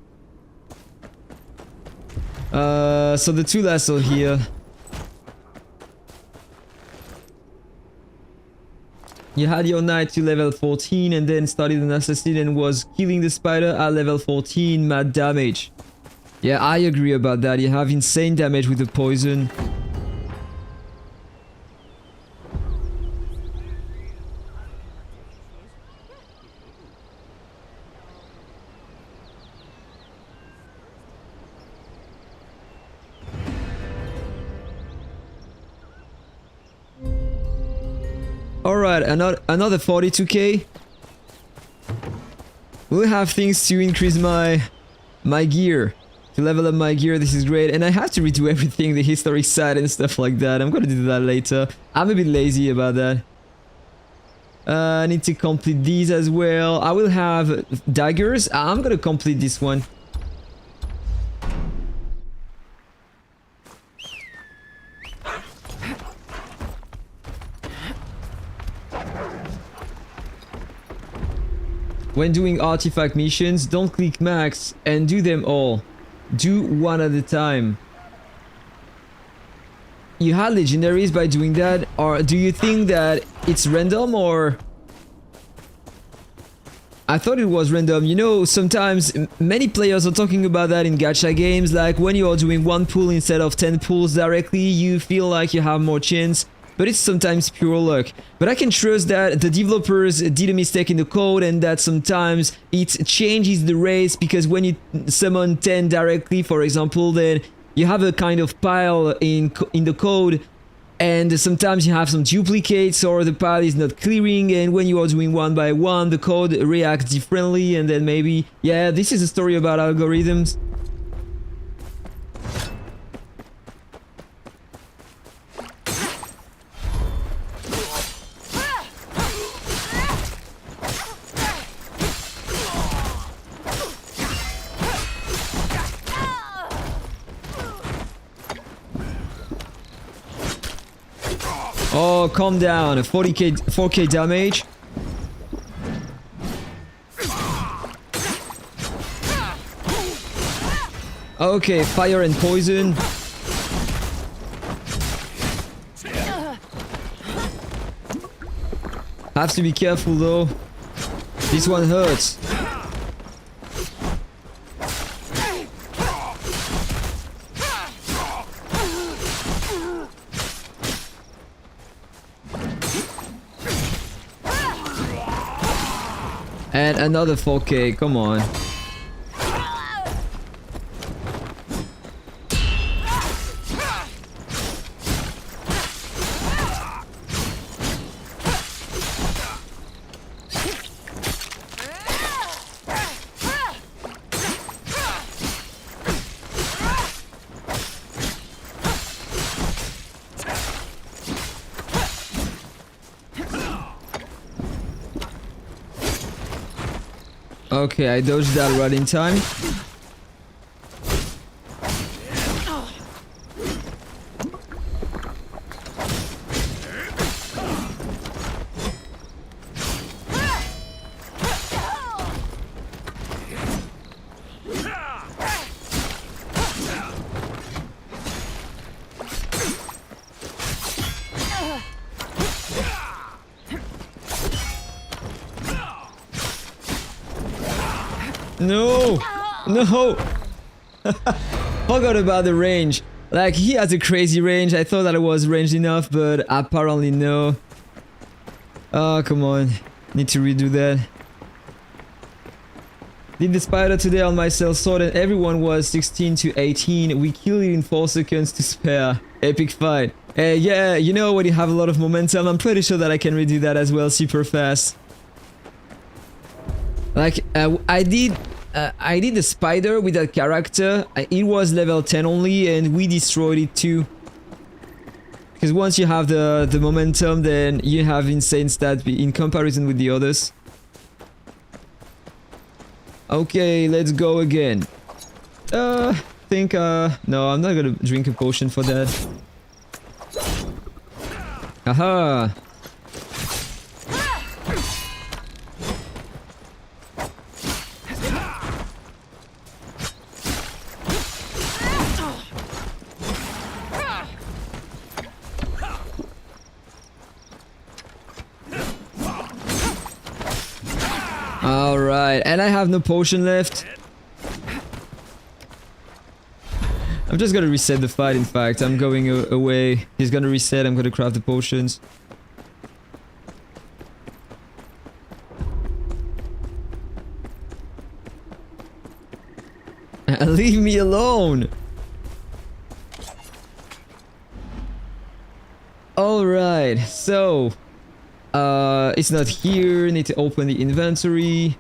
So the 2 last are here. You had your knight to level 14 and then started an assassin and was killing the spider at level 14, mad damage. Yeah, I agree about that. You have insane damage with the poison. Alright, another 42k. We'll have things to increase my gear. To level up my gear, this is great. And I have to redo everything, the historic side and stuff like that. I'm gonna do that later. I'm a bit lazy about that. I need to complete these as well. I will have daggers. I'm gonna complete this one. When doing artifact missions, don't click max and do them all. Do one at a time. You had legendaries by doing that, or do you think that it's random, or... I thought it was random. You know, sometimes many players are talking about that in gacha games, like when you are doing one pull instead of 10 pulls directly, you feel like you have more chance. But it's sometimes pure luck. But I can trust that the developers did a mistake in the code and that sometimes it changes the race, because when you summon 10 directly, for example, then you have a kind of pile in the code, and sometimes you have some duplicates or the pile is not clearing, and when you are doing one by one, the code reacts differently, and then maybe... Yeah, this is a story about algorithms. Oh, calm down. 4k damage. Okay, fire and poison. Have to be careful though. This one hurts. And another 4k, come on. Okay, I dodged that right in time. No! No! Forgot about the range. Like, he has a crazy range. I thought that it was ranged enough, but apparently no. Oh, come on. Need to redo that. Did the spider today on my Sellsword and everyone was 16 to 18. We killed it in 4 seconds to spare. Epic fight. Yeah, you know when you have a lot of momentum, I'm pretty sure that I can redo that as well super fast. Like, I did the spider with that character. It was level 10 only, and we destroyed it too. Because once you have the momentum, then you have insane stats in comparison with the others. Okay, let's go again. No, I'm not gonna drink a potion for that. Haha. Alright, and I have no potion left. I'm just gonna reset the fight, in fact. I'm going away. He's gonna reset, I'm gonna craft the potions. Leave me alone! Alright, so... It's not here. Need to open the inventory.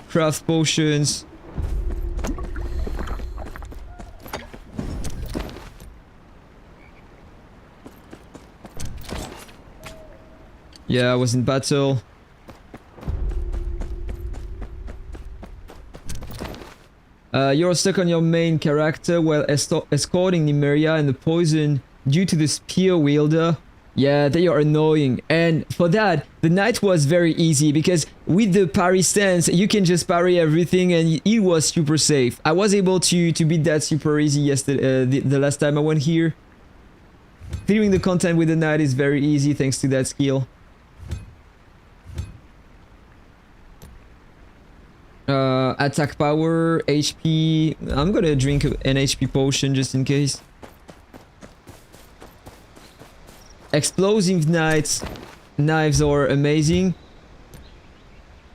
Craft potions. Yeah, I was in battle. You're stuck on your main character while escorting Nymeria and the poison due to the spear wielder. Yeah, they are annoying. And for that, the knight was very easy because with the parry stance, you can just parry everything and it was super safe. I was able to beat that super easy yesterday, the last time I went here. Clearing the content with the knight is very easy thanks to that skill. Attack power, HP. I'm gonna drink an HP potion just in case. Explosive knives are amazing.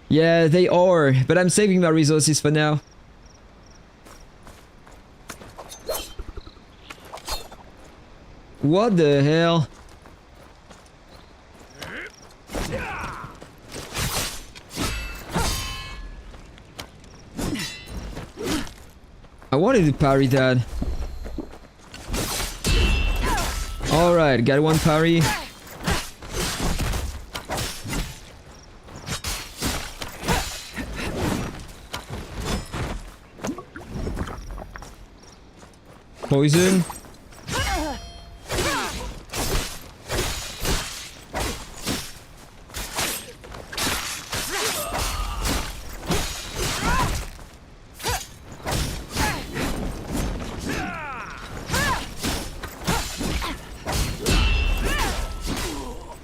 Yeah, they are, but I'm saving my resources for now. What the hell? I wanted to parry that. Alright, got one parry. Poison.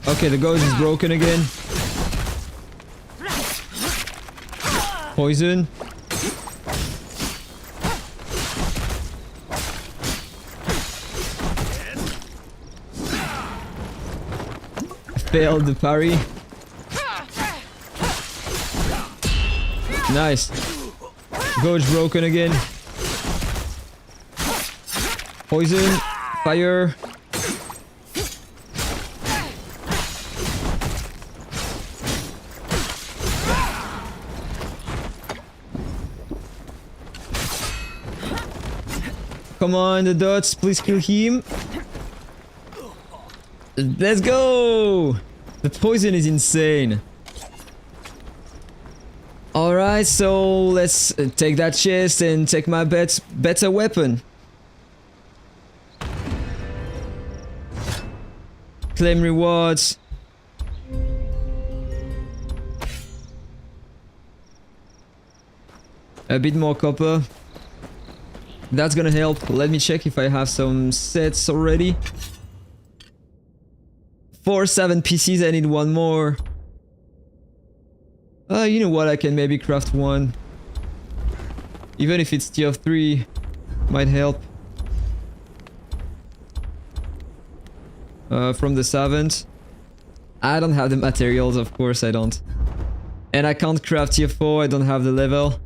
Okay, the ghost is broken again. Poison. Failed the parry. Nice. Ghost broken again. Poison. Fire. Come on, the dots, please kill him. Let's go! The poison is insane. Alright, so let's take that chest and take my better weapon. Claim rewards. A bit more copper. That's gonna help. Let me check if I have some sets already. 7 pieces, I need one more. You know what, I can maybe craft one. Even if it's tier 3, might help. From the servant. I don't have the materials, of course I don't. And I can't craft tier 4, I don't have the level.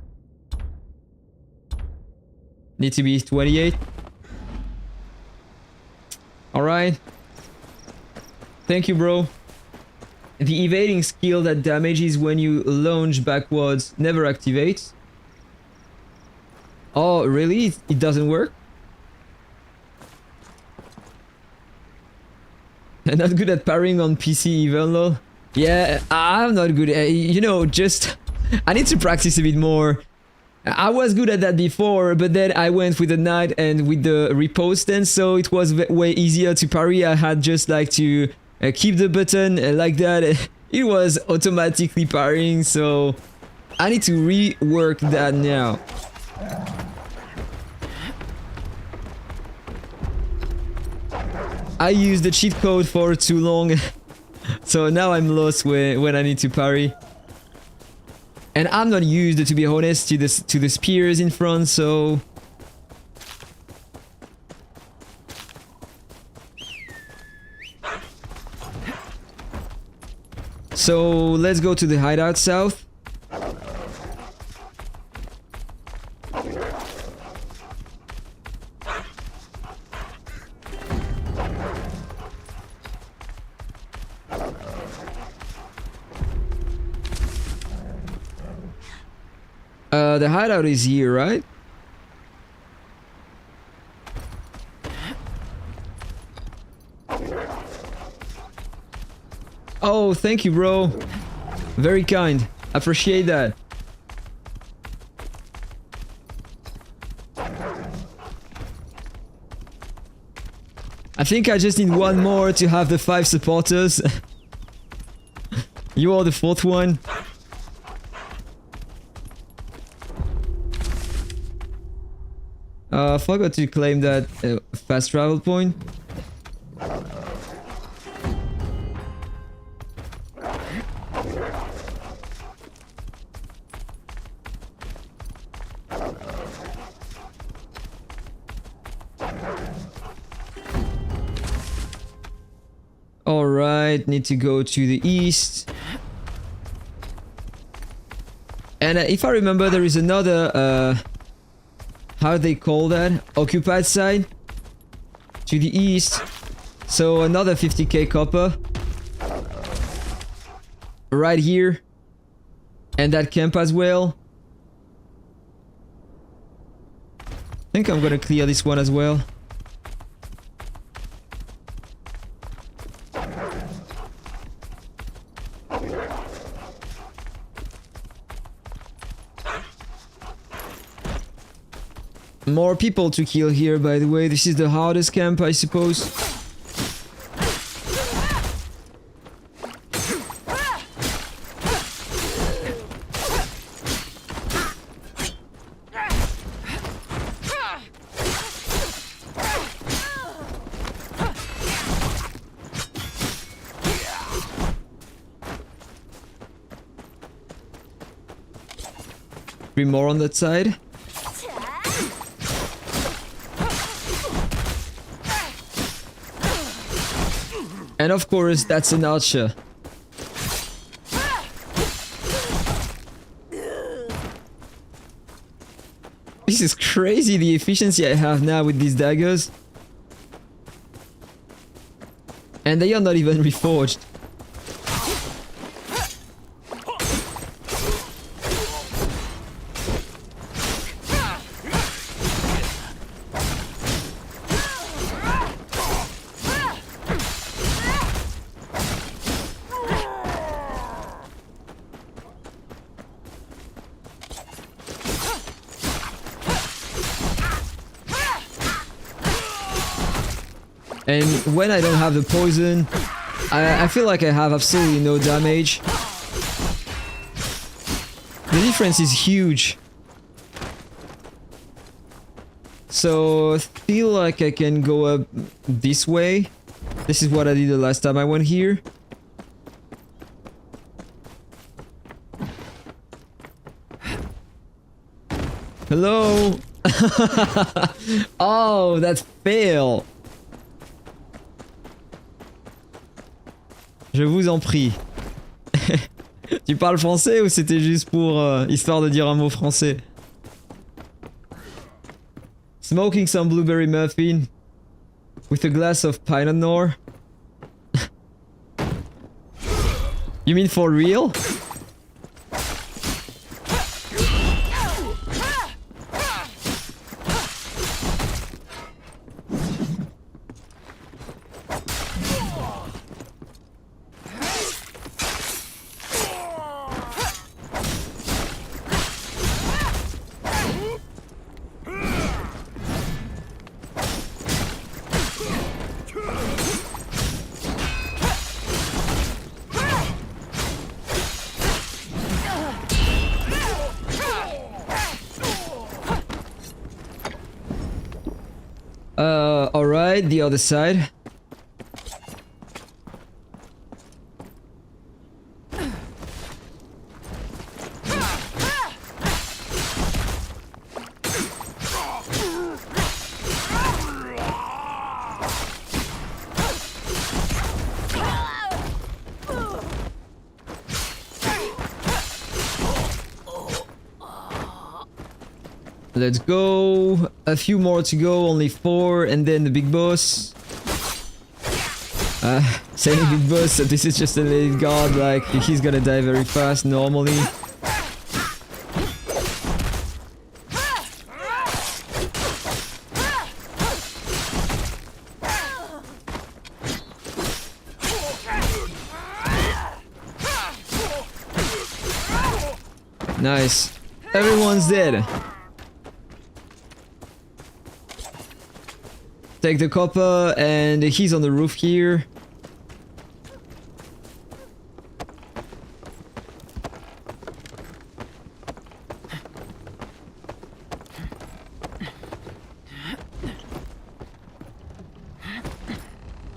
Need to be 28. Alright. Thank you, bro. The evading skill that damages when you lunge backwards never activates. Oh, really? It doesn't work? I'm not good at parrying on PC even though. Yeah, I'm not good at, you know, just... I need to practice a bit more. I was good at that before, but then I went with the knight and with the repose stance, so it was way easier to parry. I had just like to keep the button like that. It was automatically parrying, so I need to rework that now. I used the cheat code for too long, so now I'm lost when I need to parry. And I'm not used, to be honest, to the spears in front, so... So, let's go to the hideout south. The hideout is here, right? Oh, thank you, bro. Very kind. Appreciate that. I think I just need one more to have the 5 supporters. You are the 4th one. I forgot to claim that fast travel point. Alright, need to go to the east. And if I remember, there is another, how do they call that? Occupied side? To the east. So another 50k copper. Right here. And that camp as well. I think I'm gonna clear this one as well. More people to kill here, by the way. This is the hardest camp, I suppose. Three more on that side. And of course, that's an archer. This is crazy, the efficiency I have now with these daggers. And they are not even reforged. And when I don't have the poison, I feel like I have absolutely no damage. The difference is huge. So I feel like I can go up this way. This is what I did the last time I went here. Hello? Oh, that fail. Je vous en prie. Tu parles français ou c'était juste pour histoire de dire un mot français? Smoking some blueberry muffin with a glass of pinot noir. You mean for real? Alright, the other side. Let's go. A few more to go, only 4, and then the big boss. Saying big boss, so this is just a little god, like he's gonna die very fast normally. Nice. Everyone's dead. Take the copper, and he's on the roof here.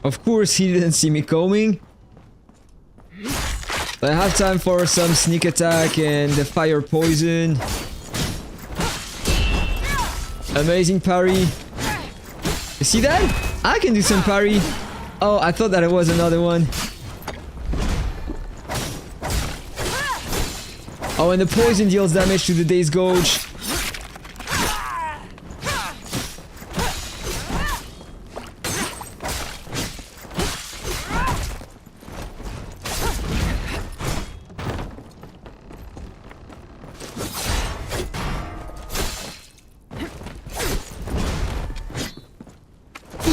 Of course he didn't see me coming. I have time for some sneak attack and the fire poison. Amazing parry. You see that? I can do some parry. Oh, I thought that it was another one. Oh, and the poison deals damage to the Days Gauge.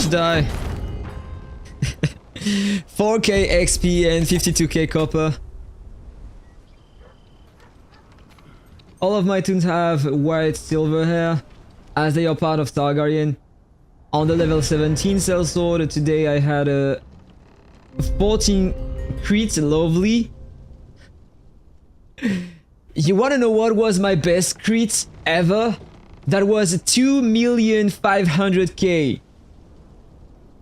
Die. 4k XP and 52k copper. All of my toons have white silver hair, as they are part of Targaryen. On the level 17 Sellsword, today I had a 14 crit, lovely. You wanna know what was my best crit ever? That was 2,500,000.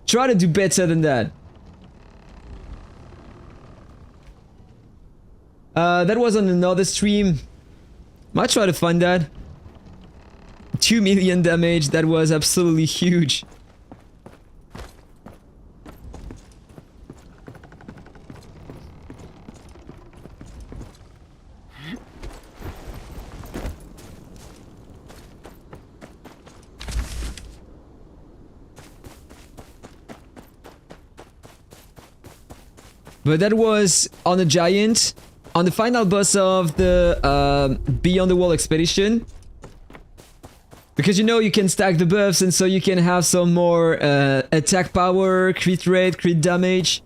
Try to do better than that. That was on another stream. Might try to find that. 2 million damage, that was absolutely huge. But that was on a giant, on the final boss of the Beyond the Wall expedition. Because you know you can stack the buffs and so you can have some more attack power, crit rate, crit damage.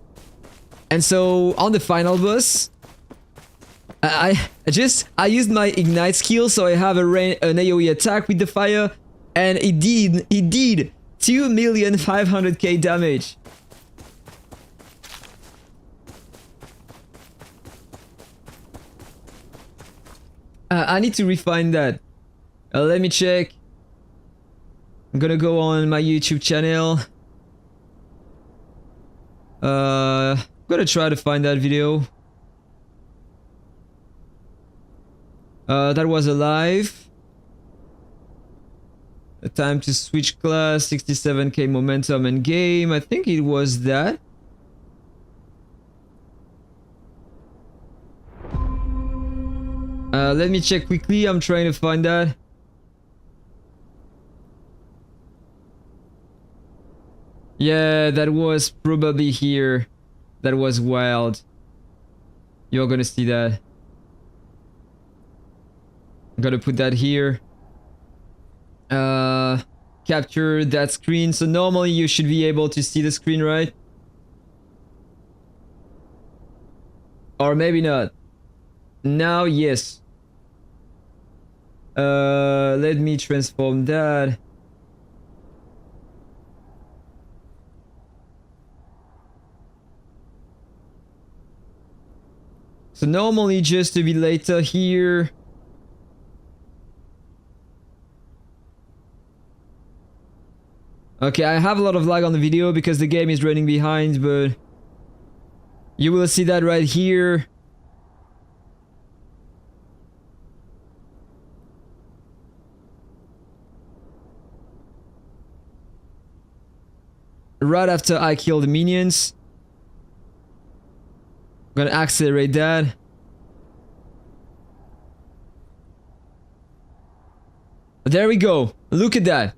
And so on the final boss, I used my ignite skill, so I have an AoE attack with the fire, and it did 2,500,000 damage. I need to refine that. Let me check. I'm gonna go on my YouTube channel. I'm gonna try to find that video. That was alive. The time to switch class, 67k momentum and game. I think it was that. Let me check quickly. I'm trying to find that. Yeah, that was probably here. That was wild. You're gonna see that. I'm gonna put that here. Capture that screen. So normally you should be able to see the screen, right? Or maybe not. Now, yes. Let me transform that. So normally just to be later here. Okay, I have a lot of lag on the video because the game is running behind, but you will see that right here. Right after I kill the minions. I'm gonna accelerate that. There we go. Look at that.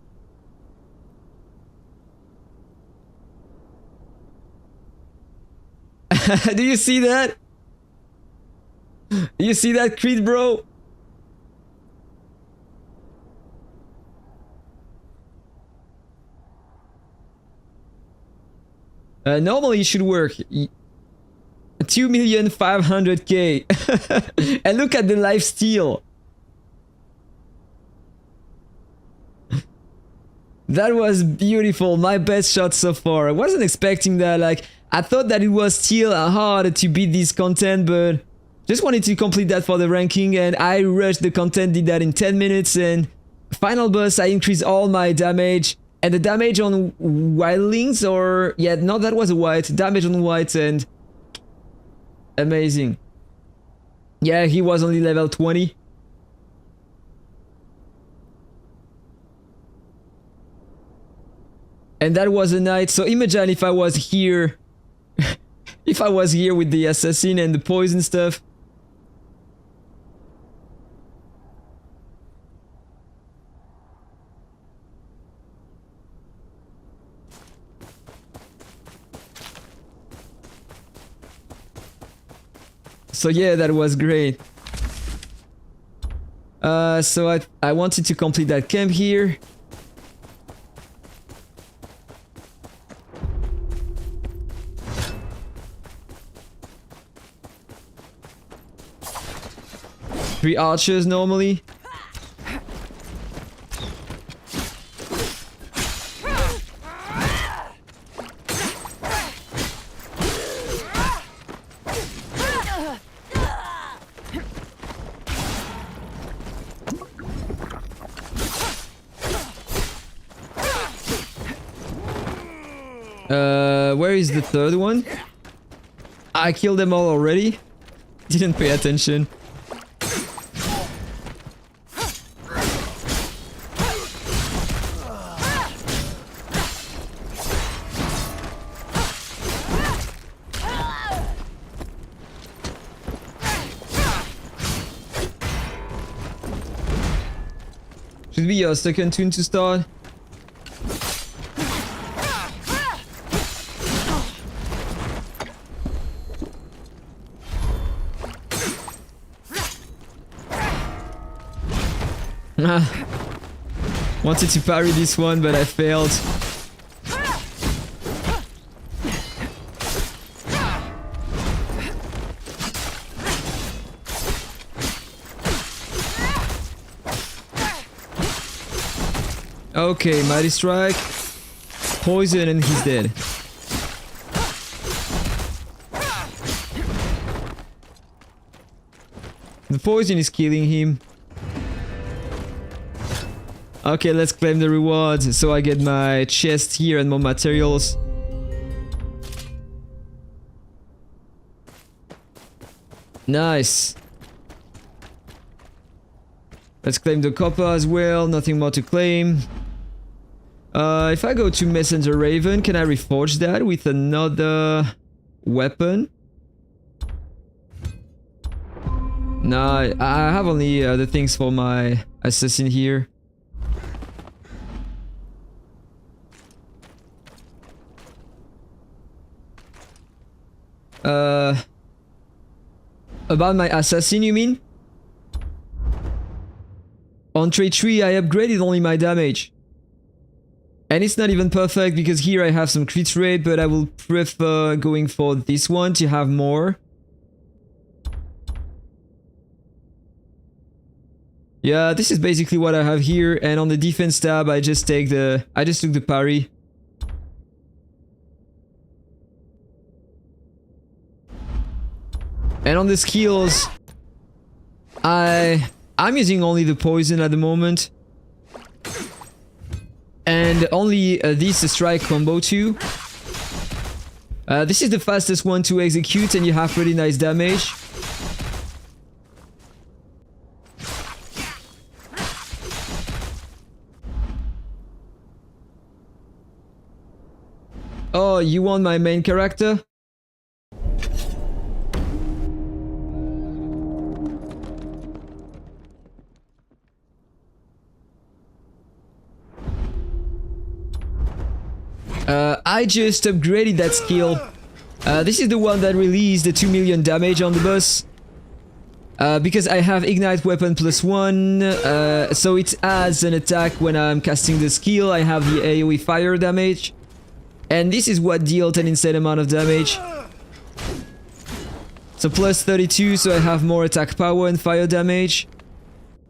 Do you see that? Do you see that crit, bro? Normally it should work. 2,500,000. And look at the lifesteal. That was beautiful. My best shot so far. I wasn't expecting that. Like, I thought that it was still hard to beat this content, but just wanted to complete that for the ranking, and I rushed the content, did that in 10 minutes, and final boss, I increased all my damage, and the damage on wildlings, or... yeah, no, that was a white. Damage on white, and... amazing. Yeah, he was only level 20. And that was a night, so imagine if I was here... if I was here with the assassin and the poison stuff. So yeah, that was great. So I wanted to complete that camp here. Three archers normally. Where is the third one? I killed them all already. Didn't pay attention. Should be your second tune to start. Wanted to parry this one, but I failed. Okay, Mighty Strike. Poison and he's dead. The poison is killing him. Okay, let's claim the rewards so I get my chest here and more materials. Nice. Let's claim the copper as well, nothing more to claim. If I go to Messenger Raven, can I reforge that with another weapon? No, I have only the things for my assassin here. About my assassin, you mean? On trait 3, I upgraded only my damage. And it's not even perfect because here I have some crit rate, but I will prefer going for this one to have more. Yeah, this is basically what I have here, and on the defense tab I just took the parry. And on the skills, I'm using only the poison at the moment. And only this strike combo too. This is the fastest one to execute and you have pretty nice damage. Oh, you want my main character? I just upgraded that skill. This is the one that released the 2 million damage on the boss. Because I have Ignite Weapon +1, so it adds an attack when I'm casting the skill. I have the AoE fire damage. And this is what deals an insane amount of damage. So +32, so I have more attack power and fire damage.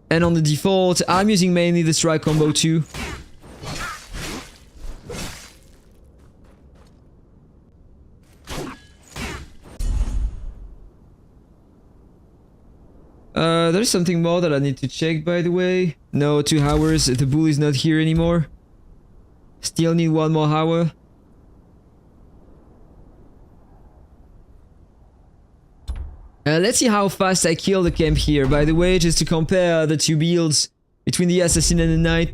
And on the default, I'm using mainly the strike combo too. There's something more that I need to check, by the way. No, 2 hours. The bull is not here anymore. Still need 1 more hour. Let's see how fast I kill the camp here, by the way, just to compare the 2 builds between the assassin and the knight.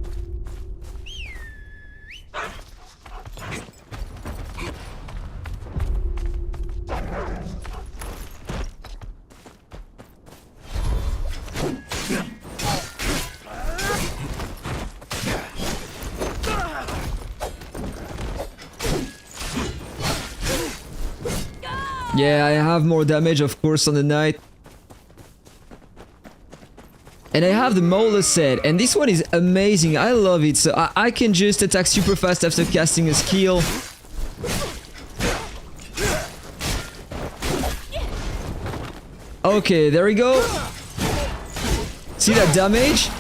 Yeah, I have more damage, of course, on the knight. And I have the Mauler set, and this one is amazing. I love it. So I can just attack super fast after casting a skill. Okay, there we go. See that damage?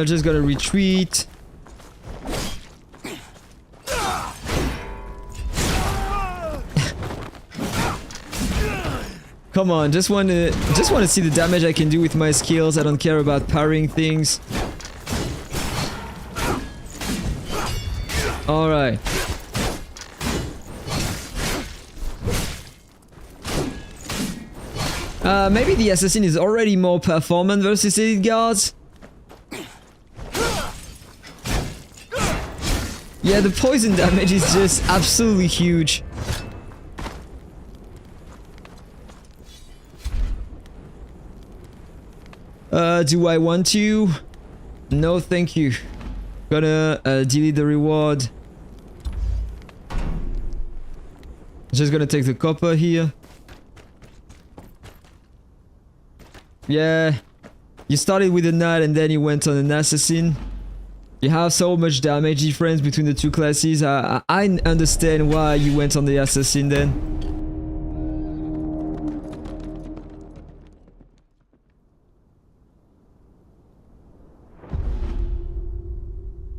Just gotta retreat. Come on, just wanna see the damage I can do with my skills. I don't care about parrying things. All right. Maybe the assassin is already more performant versus elite guards. Yeah, the poison damage is just absolutely huge. Do I want to? No, thank you. Gonna delete the reward. Just gonna take the copper here. Yeah, you started with a knight and then you went on an assassin. You have so much damage difference between the 2 classes. I understand why you went on the assassin then.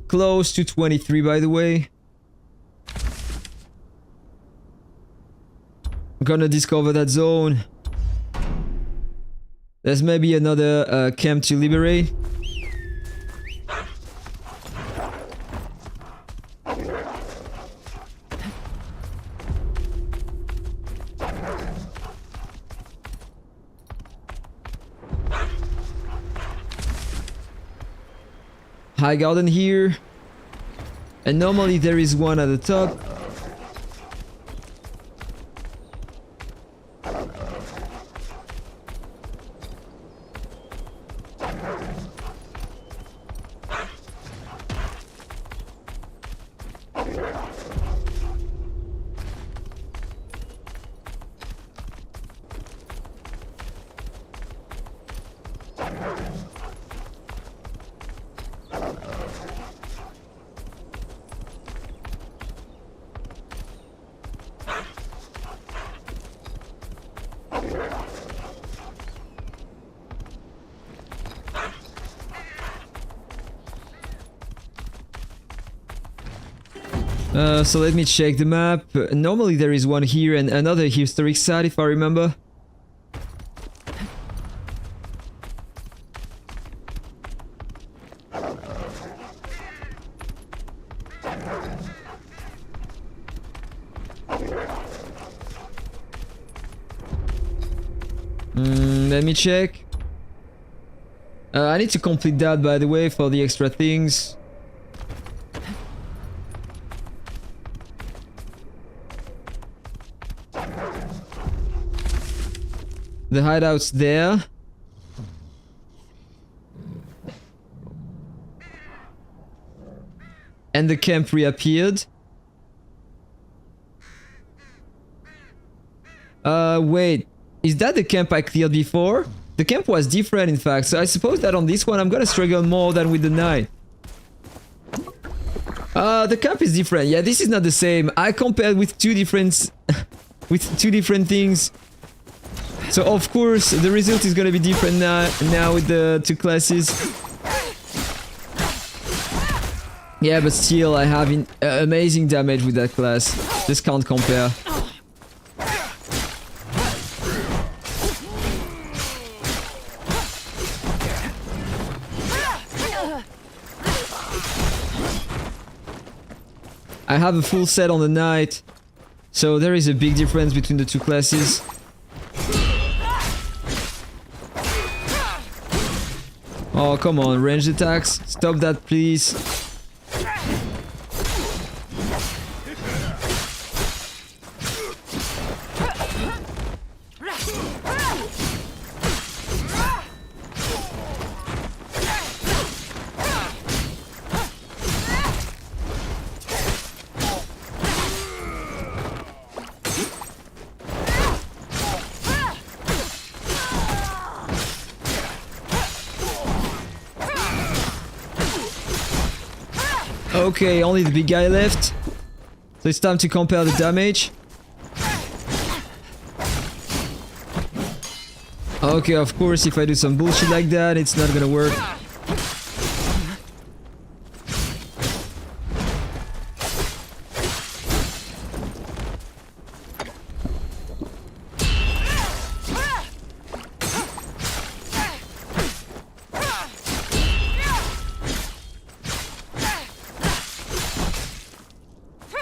Close to 23, by the way. I'm gonna discover that zone. There's maybe another camp to liberate. High garden here, and normally there is one at the top. So let me check the map. Normally there is one here and another historic site, if I remember. Let me check. I need to complete that, by the way, for the extra things. The hideout's there. And the camp reappeared. Wait. Is that the camp I cleared before? The camp was different, in fact, so I suppose that on this one I'm gonna struggle more than with the knight. The camp is different. Yeah, this is not the same. I compared with two different... with two different things. So of course the result is gonna be different now with the two classes. Yeah, but still I have amazing damage with that class. Just can't compare. I have a full set on the knight, so there is a big difference between the two classes. Oh, come on, ranged attacks. Stop that, please. Okay, only the big guy left. So it's time to compare the damage. Okay, of course, if I do some bullshit like that, it's not gonna work.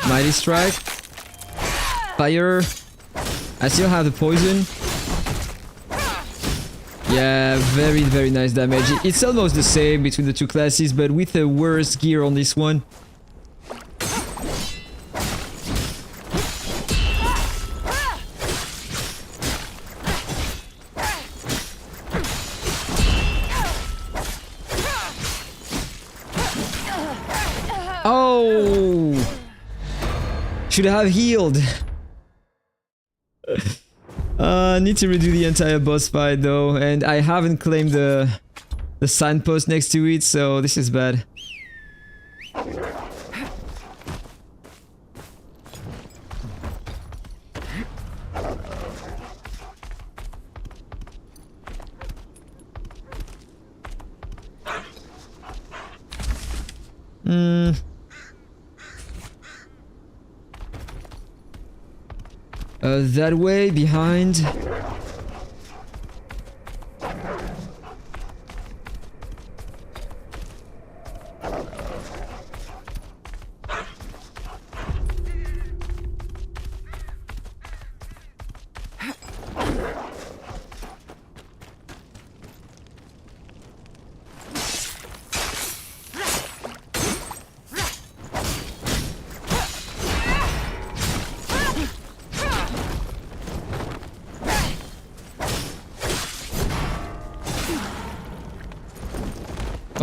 Mighty strike. Fire. I still have the poison. Yeah, very, very nice damage. It's almost the same between the two classes, but with a worse gear on this one. Oh! Should have healed. Need to redo the entire boss fight though, and I haven't claimed the signpost next to it, so this is bad. That way, behind.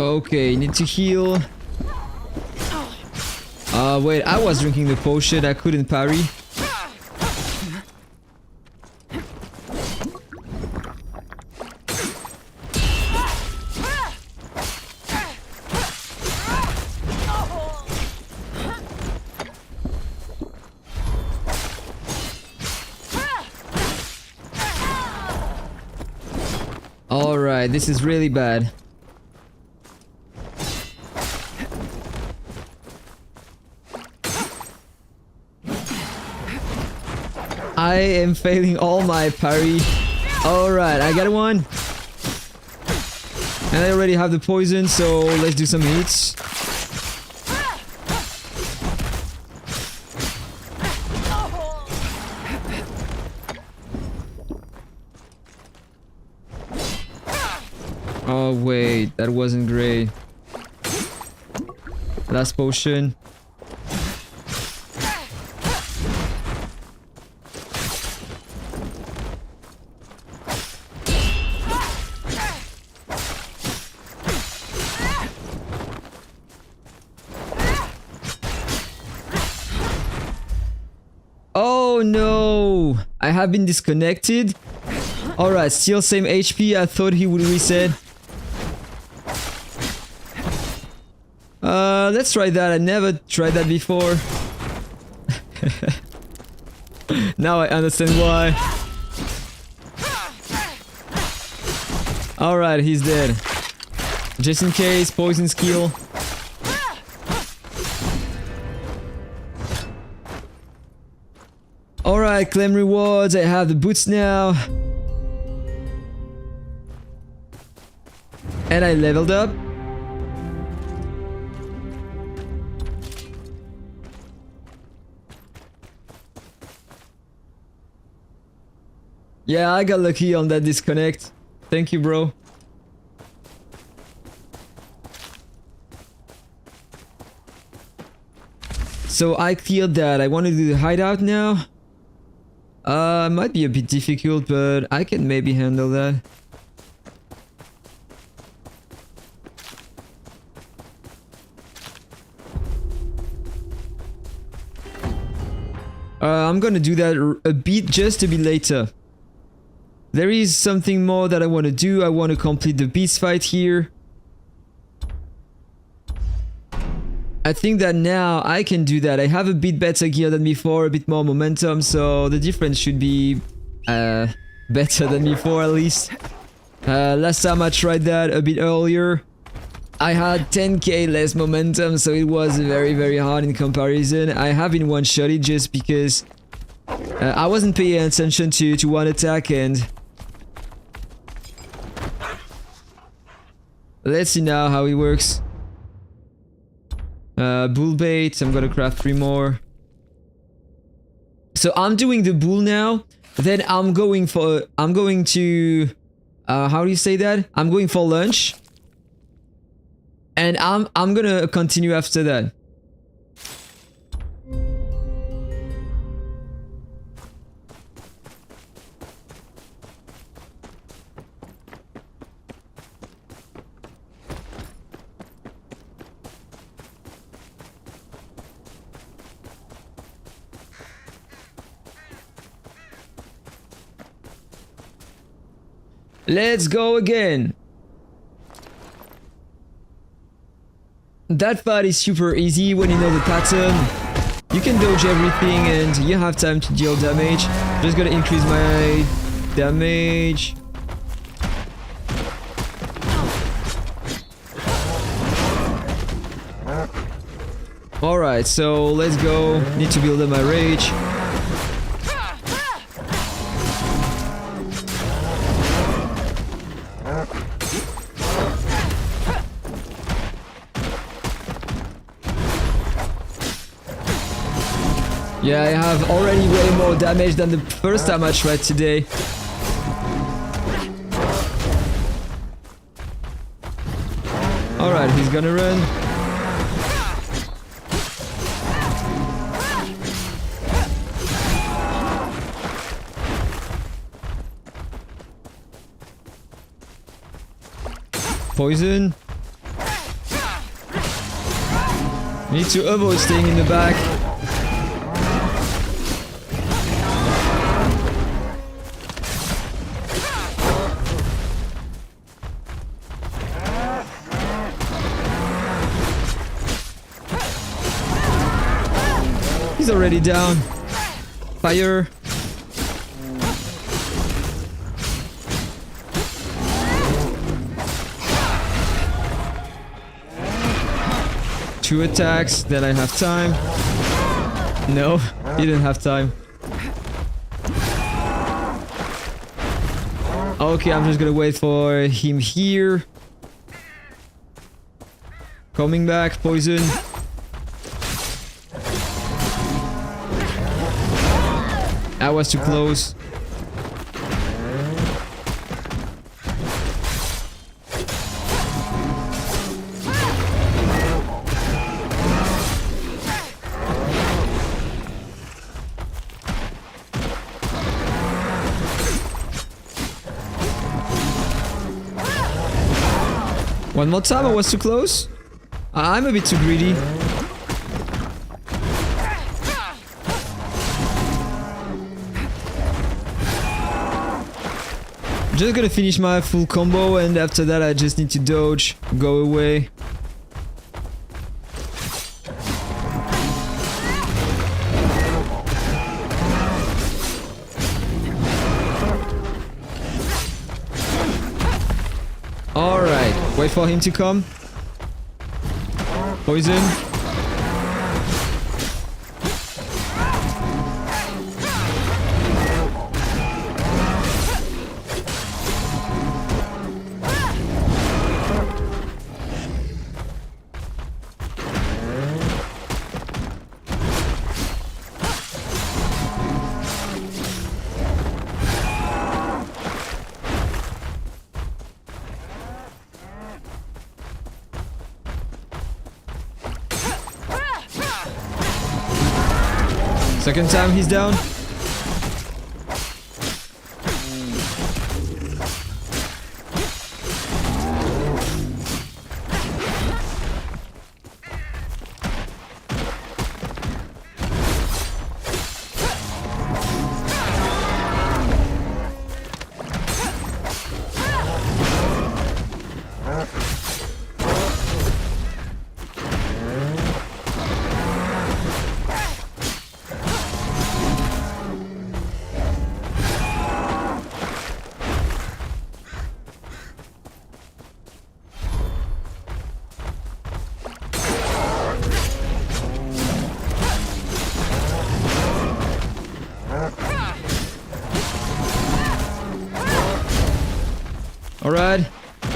Okay, need to heal. Wait, I was drinking the potion, I couldn't parry. Alright, this is really bad. I am failing all my parry. Alright, I got one. And I already have the poison, so let's do some hits. Oh wait, that wasn't great. Last potion. Oh no! I have been disconnected. Alright, still same HP. I thought he would reset. Let's try that. I never tried that before. Now I understand why. Alright, he's dead. Just in case, poison skill. Alright, claim rewards. I have the boots now. And I leveled up. Yeah, I got lucky on that disconnect. Thank you, bro. So I cleared that. I want to do the hideout now. Might be a bit difficult, but I can maybe handle that. I'm gonna do that a bit just a bit later. There is something more that I want to do. I want to complete the beast fight here. I think that now I can do that. I have a bit better gear than before, a bit more momentum, so the difference should be better than before at least. Last time I tried that a bit earlier, I had 10k less momentum, so it was very hard in comparison. I have been one-shotted just because I wasn't paying attention to one attack, and let's see now how it works. Bull bait, I'm gonna craft 3 more. So I'm doing the bull now, then I'm going to how do you say that? I'm going for lunch. And I'm gonna continue after that. Let's go again. That fight is super easy when you know the pattern. You can dodge everything and you have time to deal damage. Just gonna increase my damage. Alright, so let's go. Need to build up my rage. Yeah, I have already way more damage than the first time I tried today. Alright, he's gonna run. Poison. Need to avoid staying in the back. He's already down. Fire. Two attacks, then I have time. No, he didn't have time. Okay, I'm just gonna wait for him here. Coming back, poison. That was too close. One more time, I was too close. I'm a bit too greedy. Just gonna finish my full combo, and after that I just need to dodge, go away. Wait for him to come. Poison. Second time he's down. Alright,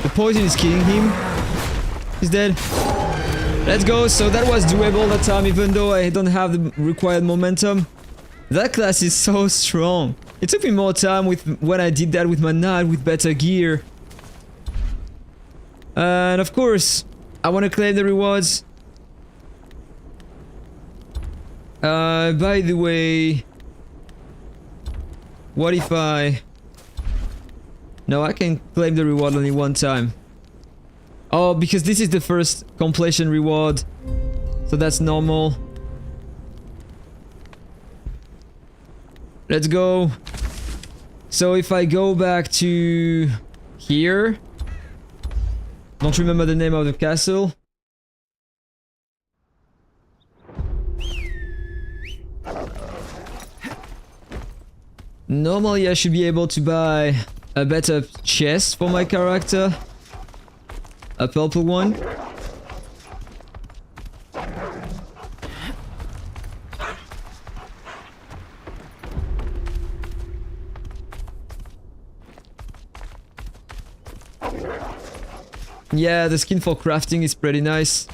the poison is killing him. He's dead. Let's go. So that was doable that time, even though I don't have the required momentum. That class is so strong. It took me more time when I did that with my knight with better gear. And of course, I want to claim the rewards. By the way, what if I... No, I can claim the reward only one time. Oh, because this is the first completion reward. So that's normal. Let's go. So if I go back to here... Don't remember the name of the castle. Normally I should be able to buy a better chest for my character. A purple one. Yeah, the skin for crafting is pretty nice.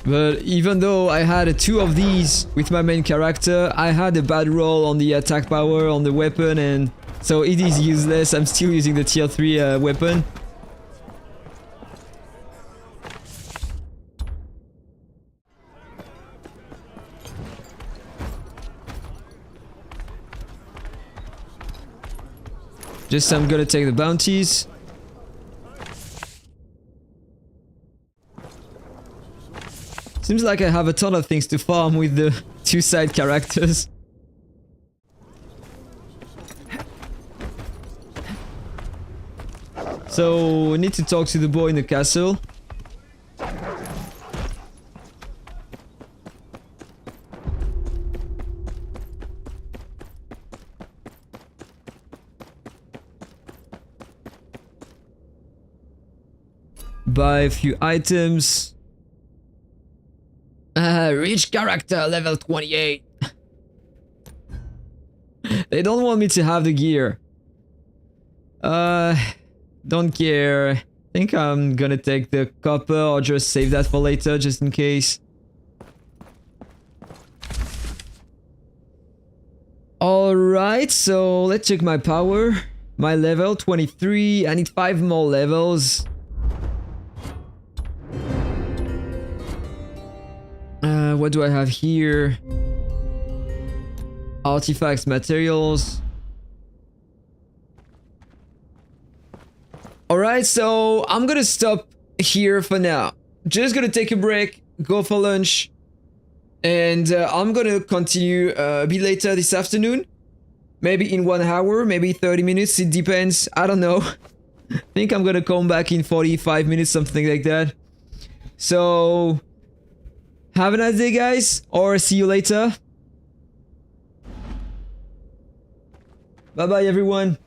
But even though I had two of these with my main character, I had a bad roll on the attack power on the weapon, and so it is useless. I'm still using the tier 3 weapon. Just I'm gonna take the bounties. Seems like I have a ton of things to farm with the two side characters. So we need to talk to the boy in the castle. Buy a few items. Reach character level 28. They don't want me to have the gear. Don't care. I think I'm gonna take the copper or just save that for later, just in case. Alright, so let's check my power. My level, 23. I need 5 more levels. What do I have here? Artifacts, materials. Alright, so I'm gonna stop here for now. Just gonna take a break, go for lunch, and I'm gonna continue a bit later this afternoon. Maybe in 1 hour, maybe 30 minutes, it depends. I don't know. I think I'm gonna come back in 45 minutes, something like that. So... have a nice day, guys, or see you later. Bye bye, everyone.